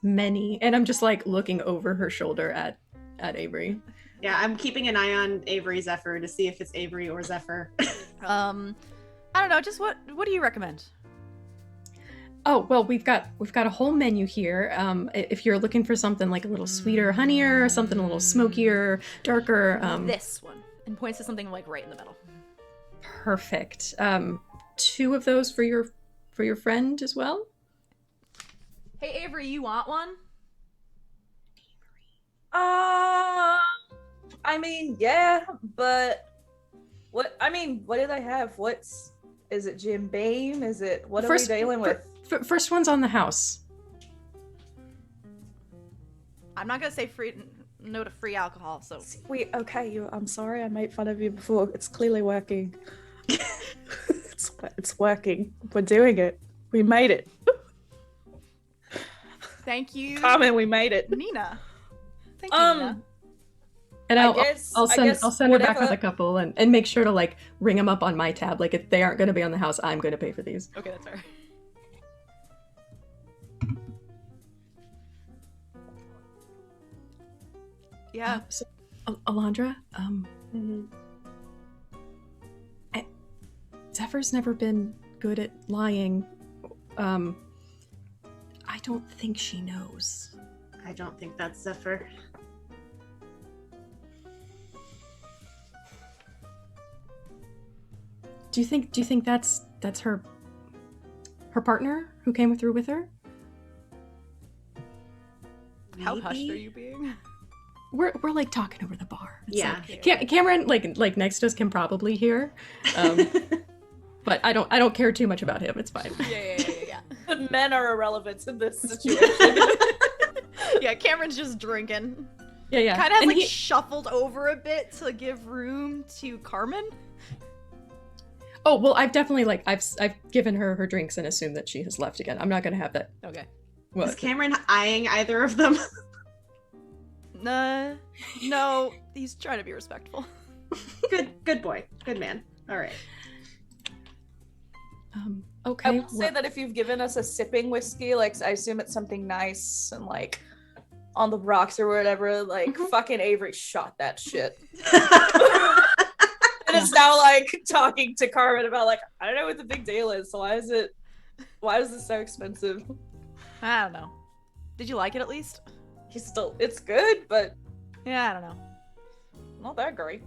and I'm just like looking over her shoulder at Avery. Yeah, I'm keeping an eye on Avery Zephyr to see if it's Avery or Zephyr. I don't know. Just what do you recommend? Oh, well, we've got a whole menu here. If you're looking for something like a little sweeter, honeyer, something a little smokier, darker. This one. And points to something like right in the middle. Perfect. 2 of those for your friend as well. Hey, Avery, you want one? I mean, yeah, but what do they have? Is it Jim Beam? Is it, what are we dealing with? First one's on the house. I'm not gonna say no to free alcohol, so. I'm sorry I made fun of you before. It's clearly working. It's working. We're doing it. We made it. Thank you. Carmen, we made it. Nina. Thank you, Nina. And I'll send her back with a couple and make sure to like ring them up on my tab. Like if they aren't going to be on the house, I'm going to pay for these. Okay, that's fair. Yeah. So, Alondra, Zephyr's never been good at lying. I don't think she knows. I don't think that's Zephyr. Do you think that's her partner who came through with her? Maybe? How hushed are you being? We're like talking over the bar. It's yeah. Like, Cameron like next to us can probably hear. But I don't care too much about him. It's fine. Yeah. The men are irrelevant in this situation. Yeah, Cameron's just drinking. Yeah. Kind of And has shuffled over a bit to give room to Carmen. Oh, well, I've definitely I've given her her drinks and assumed that she has left again. I'm not going to have that. Okay. What? Is Cameron eyeing either of them? No, he's trying to be respectful. Good boy. Good man. All right. Okay. I will say that if you've given us a sipping whiskey, I assume it's something nice and on the rocks or whatever, fucking Avery shot that shit. And it's now talking to Carmen about I don't know what the big deal is. So why is it so expensive? I don't know. Did you like it at least? It's good, but yeah, I don't know. Not that great.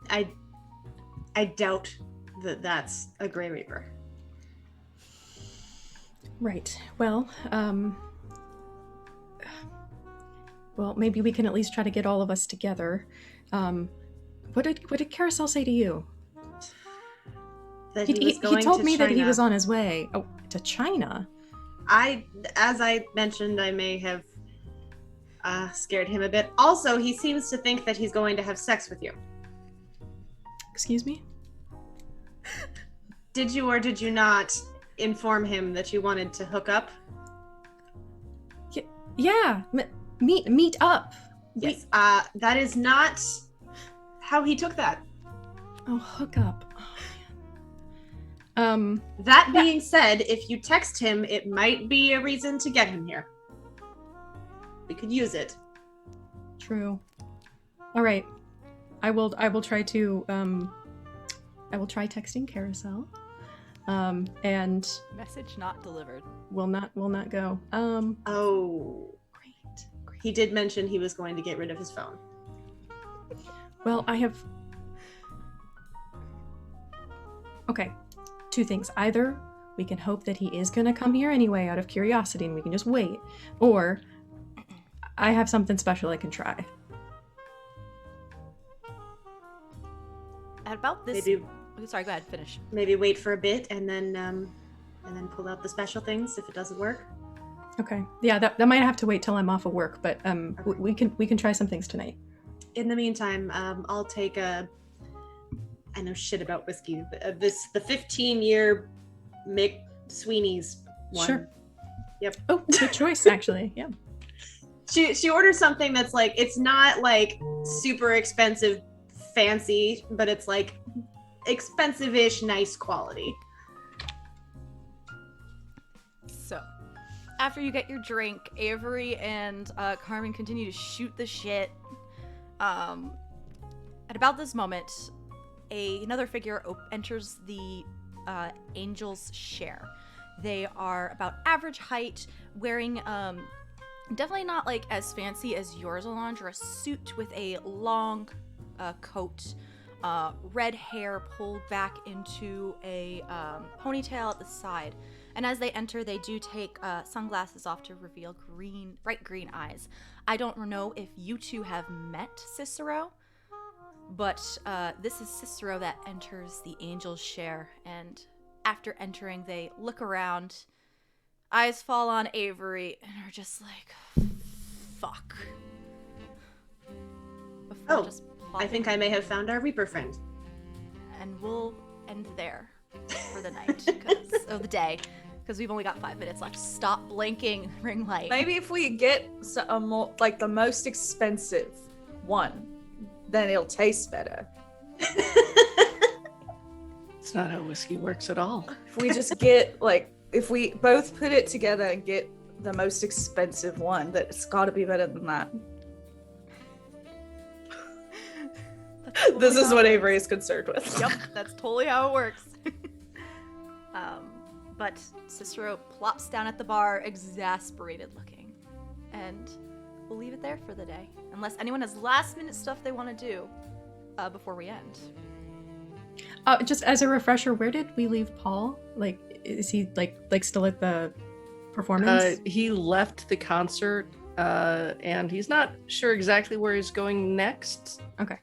I doubt that that's a Grey Reaper. Right. Well, maybe we can at least try to get all of us together. What did Karosael say to you? That he told me that he was on his way. Oh, to China. As I mentioned, I may have scared him a bit. Also, he seems to think that he's going to have sex with you. Excuse me? Did you or did you not inform him that you wanted to hook up? Yeah. Meet up. Yes. That is not how he took that. Oh, hook up. Oh, man. That being said, if you text him, it might be a reason to get him here. We could use it. True. All right. I will try to I will try texting Karosael. And message not delivered. Will not go. Oh, great. He did mention he was going to get rid of his phone. Well, I have Okay. Two things. Either we can hope that he is going to come here anyway out of curiosity and we can just wait, or I have something special I can try. At about this sorry, go ahead, finish. Maybe wait for a bit and then pull out the special things if it doesn't work. Okay. Yeah, that might have to wait till I'm off of work, but okay. we can try some things tonight. In the meantime, I'll take I know shit about whiskey. The 15-year Mick Sweeney's one. Sure. Yep. Oh, good choice, actually. Yeah. She orders something that's it's not super expensive, fancy, but it's expensive-ish, nice quality. So, after you get your drink, Avery and Carmen continue to shoot the shit. At about this moment, another figure enters the Angel's share. They are about average height, wearing definitely not as fancy as yours, Alondra. A suit with a long coat, red hair pulled back into a ponytail at the side. And as they enter, they do take sunglasses off to reveal bright green eyes. I don't know if you two have met Cicero, but this is Cicero that enters the Angel's share. And after entering, they look around, eyes fall on Avery, and are just fuck. I think I may have found our Reaper friend. And we'll end there for the night, the day, because we've only got 5 minutes left. Stop blinking, ring light. Maybe if we get a more, the most expensive one, then it'll taste better. It's not how whiskey works at all. If we just get, if we both put it together and get the most expensive one, that it's got to be better than that. This is what Avery is concerned with. Yep, that's totally how it works. But Cicero plops down at the bar, exasperated looking. And we'll leave it there for the day. Unless anyone has last minute stuff they want to do before we end. Just as a refresher, where did we leave Paul? Is he still at the performance? He left the concert, and he's not sure exactly where he's going next. Okay.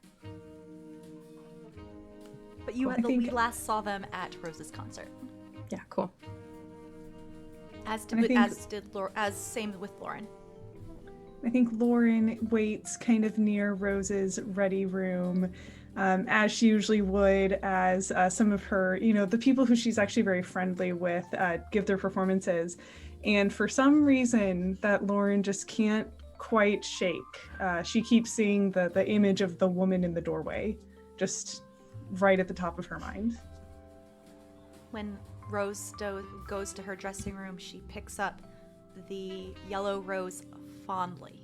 But we last saw them at Rose's concert. Yeah, cool. Same with Lauren. I think Lauren waits kind of near Rose's ready room, as she usually would, as some of her, the people who she's actually very friendly with, give their performances. And for some reason that Lauren just can't quite shake, she keeps seeing the image of the woman in the doorway, just right at the top of her mind. When Rose goes to her dressing room, she picks up the yellow rose fondly.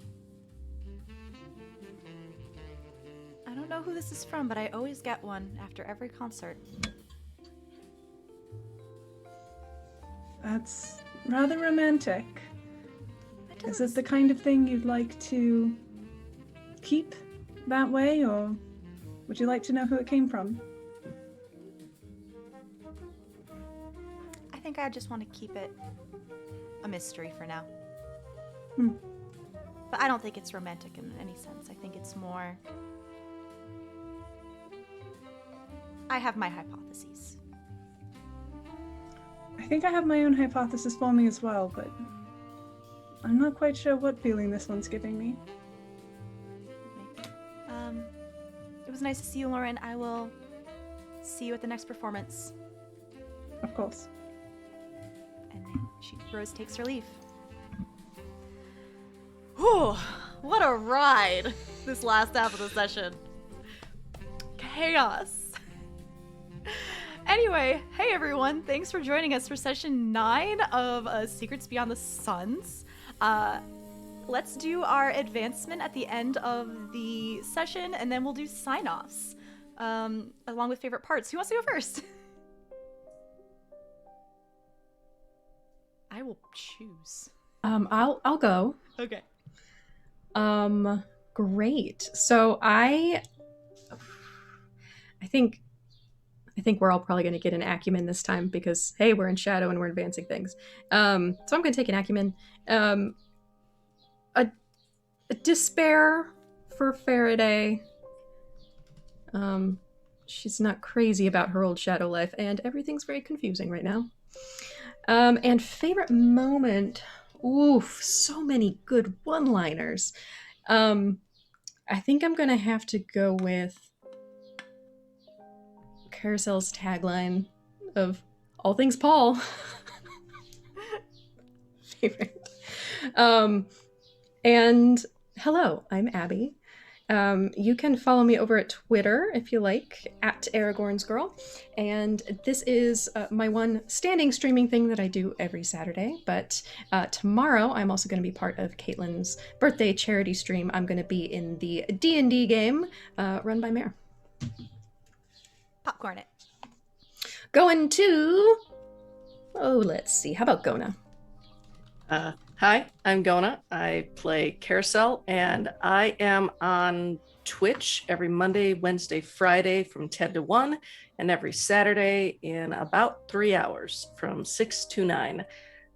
I don't know who this is from, but I always get one after every concert. That's rather romantic. Is it the kind of thing you'd like to keep that way, or would you like to know who it came from? I think I just want to keep it a mystery for now. But I don't think it's romantic in any sense. I think it's more... I have my hypotheses. I think I have my own hypothesis forming as well, but I'm not quite sure what feeling this one's giving me. It was nice to see you, Lauren. I will see you at the next performance. Of course. And then Rose takes her leave. Whew, what a ride this last half of the session. Chaos. Anyway, hey everyone, thanks for joining us for session 9 of Secrets Beyond the Suns. Let's do our advancement at the end of the session, and then we'll do sign-offs, along with favorite parts. Who wants to go first? I will choose. I'll go. Okay. Great. So I think we're all probably going to get an acumen this time because, hey, we're in shadow and we're advancing things. So I'm going to take an acumen. A despair for Farideh. She's not crazy about her old shadow life, and everything's very confusing right now. And favorite moment. Oof, so many good one-liners. I think I'm going to have to go with Karosael's tagline of all things Paul. Favorite. And hello, I'm Abby. You can follow me over at Twitter if you like, at Aragorn's Girl. And this is my one standing streaming thing that I do every Saturday. But tomorrow, I'm also going to be part of Caitlin's birthday charity stream. I'm going to be in the D&D game run by Mare. Popcorn it. Going to... Oh, let's see. How about Gonah? Hi, I'm Gonah. I play Karosael, and I am on Twitch every Monday, Wednesday, Friday from 10 to 1, and every Saturday in about 3 hours from 6 to 9.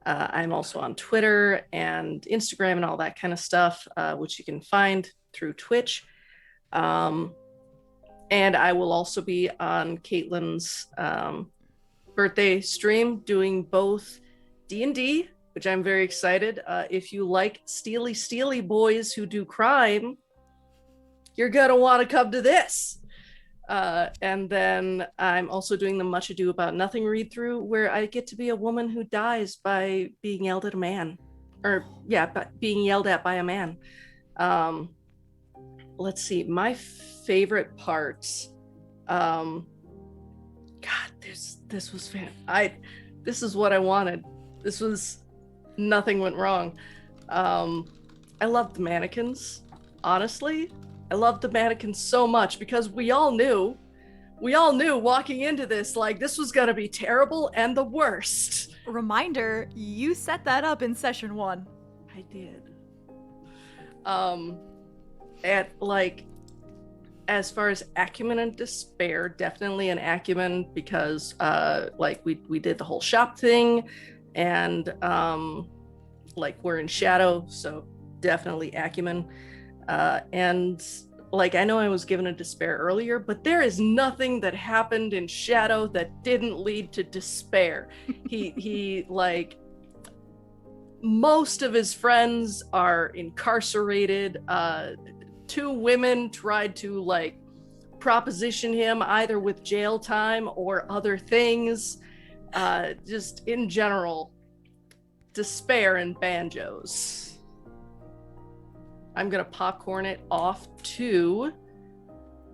I'm also on Twitter and Instagram and all that kind of stuff, which you can find through Twitch. And I will also be on Caitlin's birthday stream doing both D&D, which I'm very excited. If you like steely boys who do crime, you're gonna want to come to this. And then I'm also doing the Much Ado About Nothing read through, where I get to be a woman who dies by being yelled at a man, being yelled at by a man. Let's see, my favorite parts. God, this was this is what I wanted. This was, nothing went wrong. I love the mannequins. Honestly, I love the mannequins so much because we all knew walking into this, like, this was gonna be terrible and the worst. Reminder, you set that up in session 1. I did. And like, as far as acumen and despair, definitely an acumen because like we did the whole shop thing, and like we're in shadow, so definitely acumen. And like, I know I was given a despair earlier, but there is nothing that happened in shadow that didn't lead to despair. he like, most of his friends are incarcerated. 2 women tried to like proposition him either with jail time or other things. Just in general, despair and banjos. I'm gonna popcorn it off to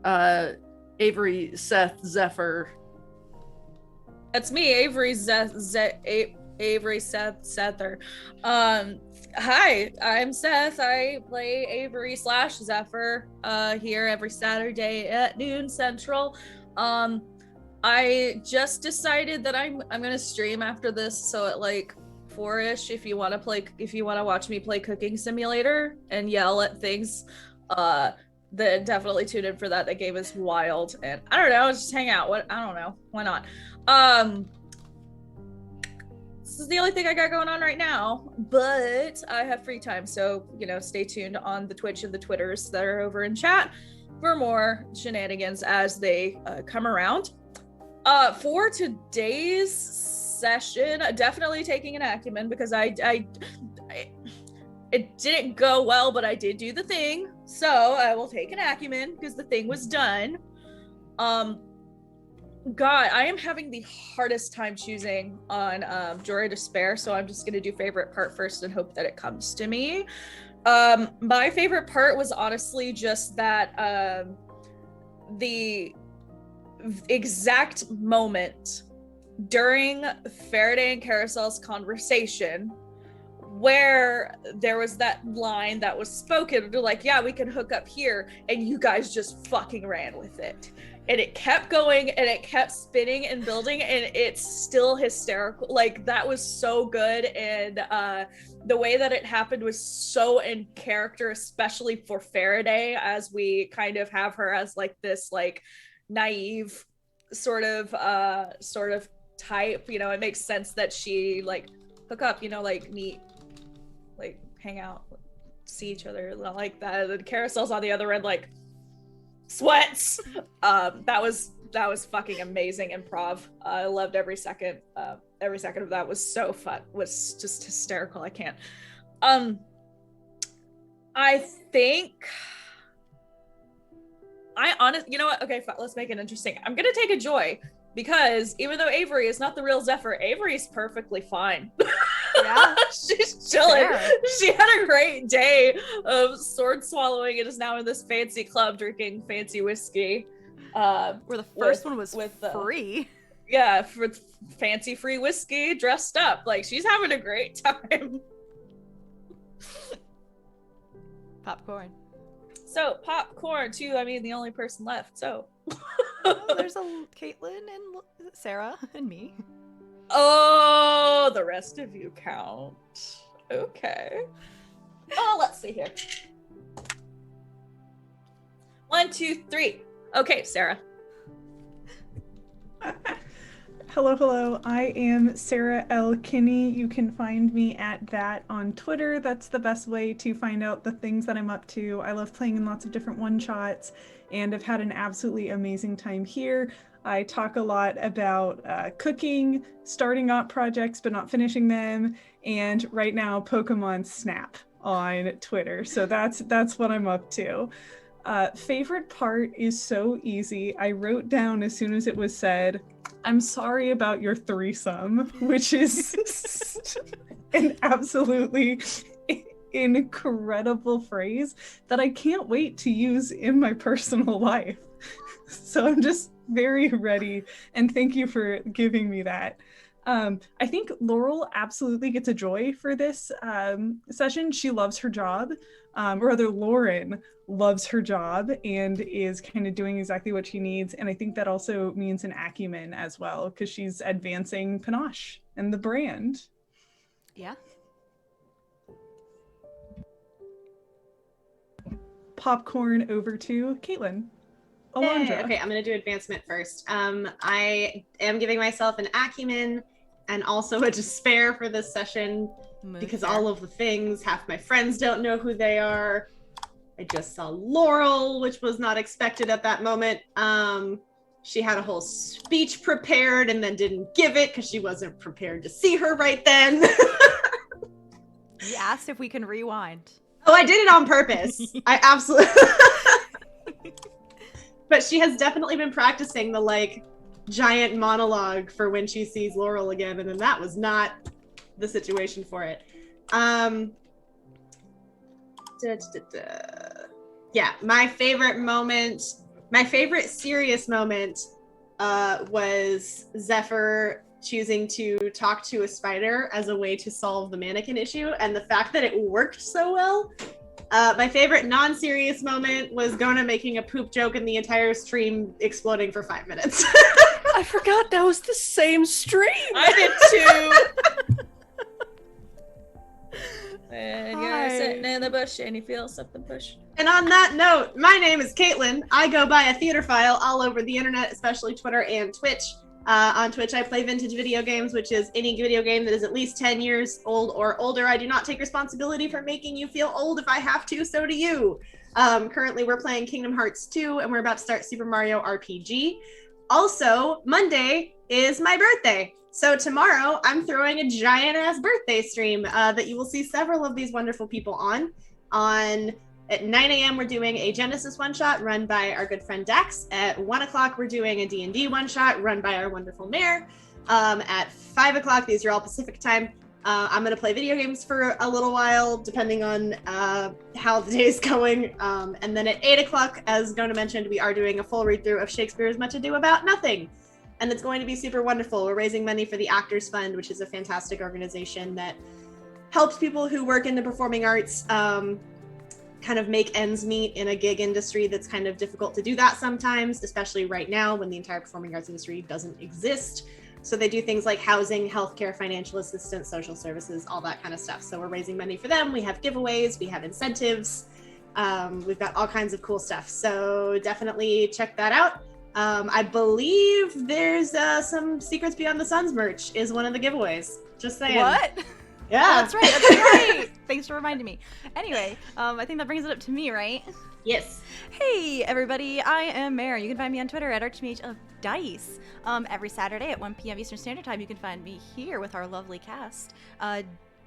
Avery, Seth, Zephyr. That's me, Avery, Avery, Sether. Hi, I'm Seth. I play Avery / Zephyr here every Saturday at noon Central. I just decided that I'm gonna stream after this, so at like 4-ish, if you want to watch me play Cooking Simulator and yell at things, then definitely tune in for that. That game is wild, and I don't know, just hang out. I don't know, why not? This is the only thing I got going on right now, but I have free time, so stay tuned on the Twitch and the Twitters that are over in chat for more shenanigans as they come around. For today's session, definitely taking an acumen because it didn't go well, but I did do the thing, so I will take an acumen because the thing was done. God, I am having the hardest time choosing on Joy or Despair, so I'm just gonna do favorite part first and hope that it comes to me. My favorite part was honestly just that the exact moment during Farideh and Karosael's conversation where there was that line that was spoken. They're like, yeah, we can hook up here, and you guys just fucking ran with it. And it kept going and it kept spinning and building, and it's still hysterical. Like, that was so good. And the way that it happened was so in character, especially for Farideh, as we kind of have her as like this like naive sort of type. It makes sense that she like hook up, like meet, like hang out, see each other like that. And Karosael's on the other end like sweats. That was fucking amazing improv. I loved every second of that. Was so fun, was just hysterical. I can't. I think you know what, okay, let's make it interesting. I'm gonna take a Joy, because even though Avery is not the real Zephyr, Avery's perfectly fine. Yeah. She's chilling. Fair. She had a great day of sword swallowing and is now in this fancy club drinking fancy whiskey. Where the first one was free. Yeah, for fancy free whiskey, dressed up. Like, she's having a great time. Popcorn. So, popcorn too. I mean, the only person left, so. Oh, there's Caitlin and Sarah and me. Oh, the rest of you count. Okay. Oh, let's see here. 1, 2, 3. Okay, Sarah. Hello. I am Sarah L. Kinney. You can find me at that on Twitter. That's the best way to find out the things that I'm up to. I love playing in lots of different one-shots, and I've had an absolutely amazing time here. I talk a lot about cooking, starting up projects but not finishing them, and right now Pokemon Snap on Twitter. So that's what I'm up to. Favorite part is so easy. I wrote down as soon as it was said, I'm sorry about your threesome, which is an absolutely incredible phrase that I can't wait to use in my personal life. So I'm just very ready, and thank you for giving me that. I think Laurel absolutely gets a Joy for this session. She loves her job, or rather Lauren loves her job and is kind of doing exactly what she needs. And I think that also means an acumen as well, because she's advancing Panache and the brand. Yeah. Popcorn over to Caitlin. Alondra. Okay, I'm going to do advancement first. I am giving myself an acumen and also a despair for this session because all of the things, half my friends don't know who they are. I just saw Laurel, which was not expected at that moment. She had a whole speech prepared and then didn't give it because she wasn't prepared to see her right then. We asked if we can rewind. Oh, I did it on purpose. I absolutely. But she has definitely been practicing the like giant monologue for when she sees Laurel again, and then that was not the situation for it. Yeah, my favorite serious moment was Zephyr choosing to talk to a spider as a way to solve the mannequin issue, and the fact that it worked so well. My favorite non-serious moment was Gonah making a poop joke and the entire stream exploding for 5 minutes. I forgot that was the same stream. I did too. When you're sitting in the bush and you feel something push. And on that note, my name is Caitlin. I go by a theater file all over the internet, especially Twitter and Twitch. On Twitch, I play vintage video games, which is any video game that is at least 10 years old or older. I do not take responsibility for making you feel old. If I have to, so do you. Currently, we're playing Kingdom Hearts 2, and we're about to start Super Mario RPG. Also, Monday is my birthday. So tomorrow, I'm throwing a giant-ass birthday stream that you will see several of these wonderful people on. At 9 a.m., we're doing a Genesis one-shot run by our good friend Dax. At 1 o'clock, we're doing a D&D one-shot run by our wonderful mayor. At 5 o'clock, these are all Pacific time, I'm going to play video games for a little while, depending on how the day is going. And then at 8 o'clock, as Gonah mentioned, we are doing a full read-through of Shakespeare's Much Ado About Nothing. And it's going to be super wonderful. We're raising money for the Actors Fund, which is a fantastic organization that helps people who work in the performing arts kind of make ends meet in a gig industry that's kind of difficult to do that sometimes, especially right now when the entire performing arts industry doesn't exist. So they do things like housing, healthcare, financial assistance, social services, all that kind of stuff. So we're raising money for them. We have giveaways, we have incentives. We've got all kinds of cool stuff. So definitely check that out. I believe there's some Secrets Beyond the Suns merch is one of the giveaways. Just saying. What? Yeah. Oh, that's right. That's right. Thanks for reminding me. Anyway, I think that brings it up to me, right? Yes. Hey, everybody. I am Mare. You can find me on Twitter at ArchmageOfDice. Every Saturday at 1 p.m. Eastern Standard Time, you can find me here with our lovely cast.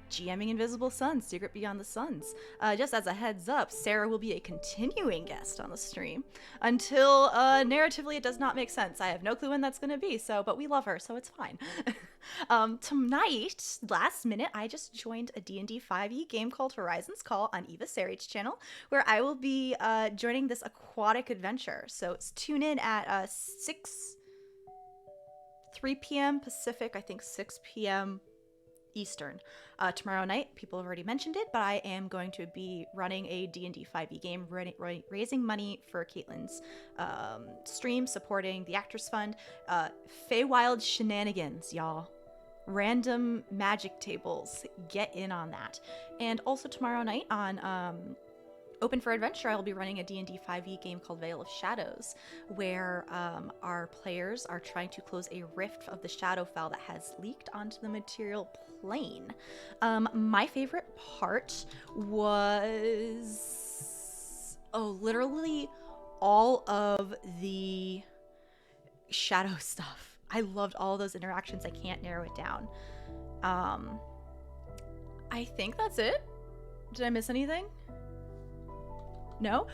GMing Invisible Suns, Secret Beyond the Suns. Just as a heads up, Sarah will be a continuing guest on the stream until narratively it does not make sense. I have no clue when that's going to be, but we love her, so it's fine. Tonight, last minute, I just joined a D&D 5e game called Horizon's Call on Eva Sarach's channel, where I will be joining this aquatic adventure. So tune in at 3 p.m. Pacific, I think 6 p.m. Eastern. Tomorrow night, people have already mentioned it, but I am going to be running a D&D 5e game, raising money for Caitlin's stream, supporting the Actors Fund. Feywild shenanigans, y'all. Random magic tables. Get in on that. And also tomorrow night on Open for Adventure, I'll be running a D&D 5e game called Veil of Shadows, where our players are trying to close a rift of the Shadowfell that has leaked onto the material plane. My favorite part was literally all of the shadow stuff. I loved all those interactions. I can't narrow it down. I think that's it. Did I miss anything? No?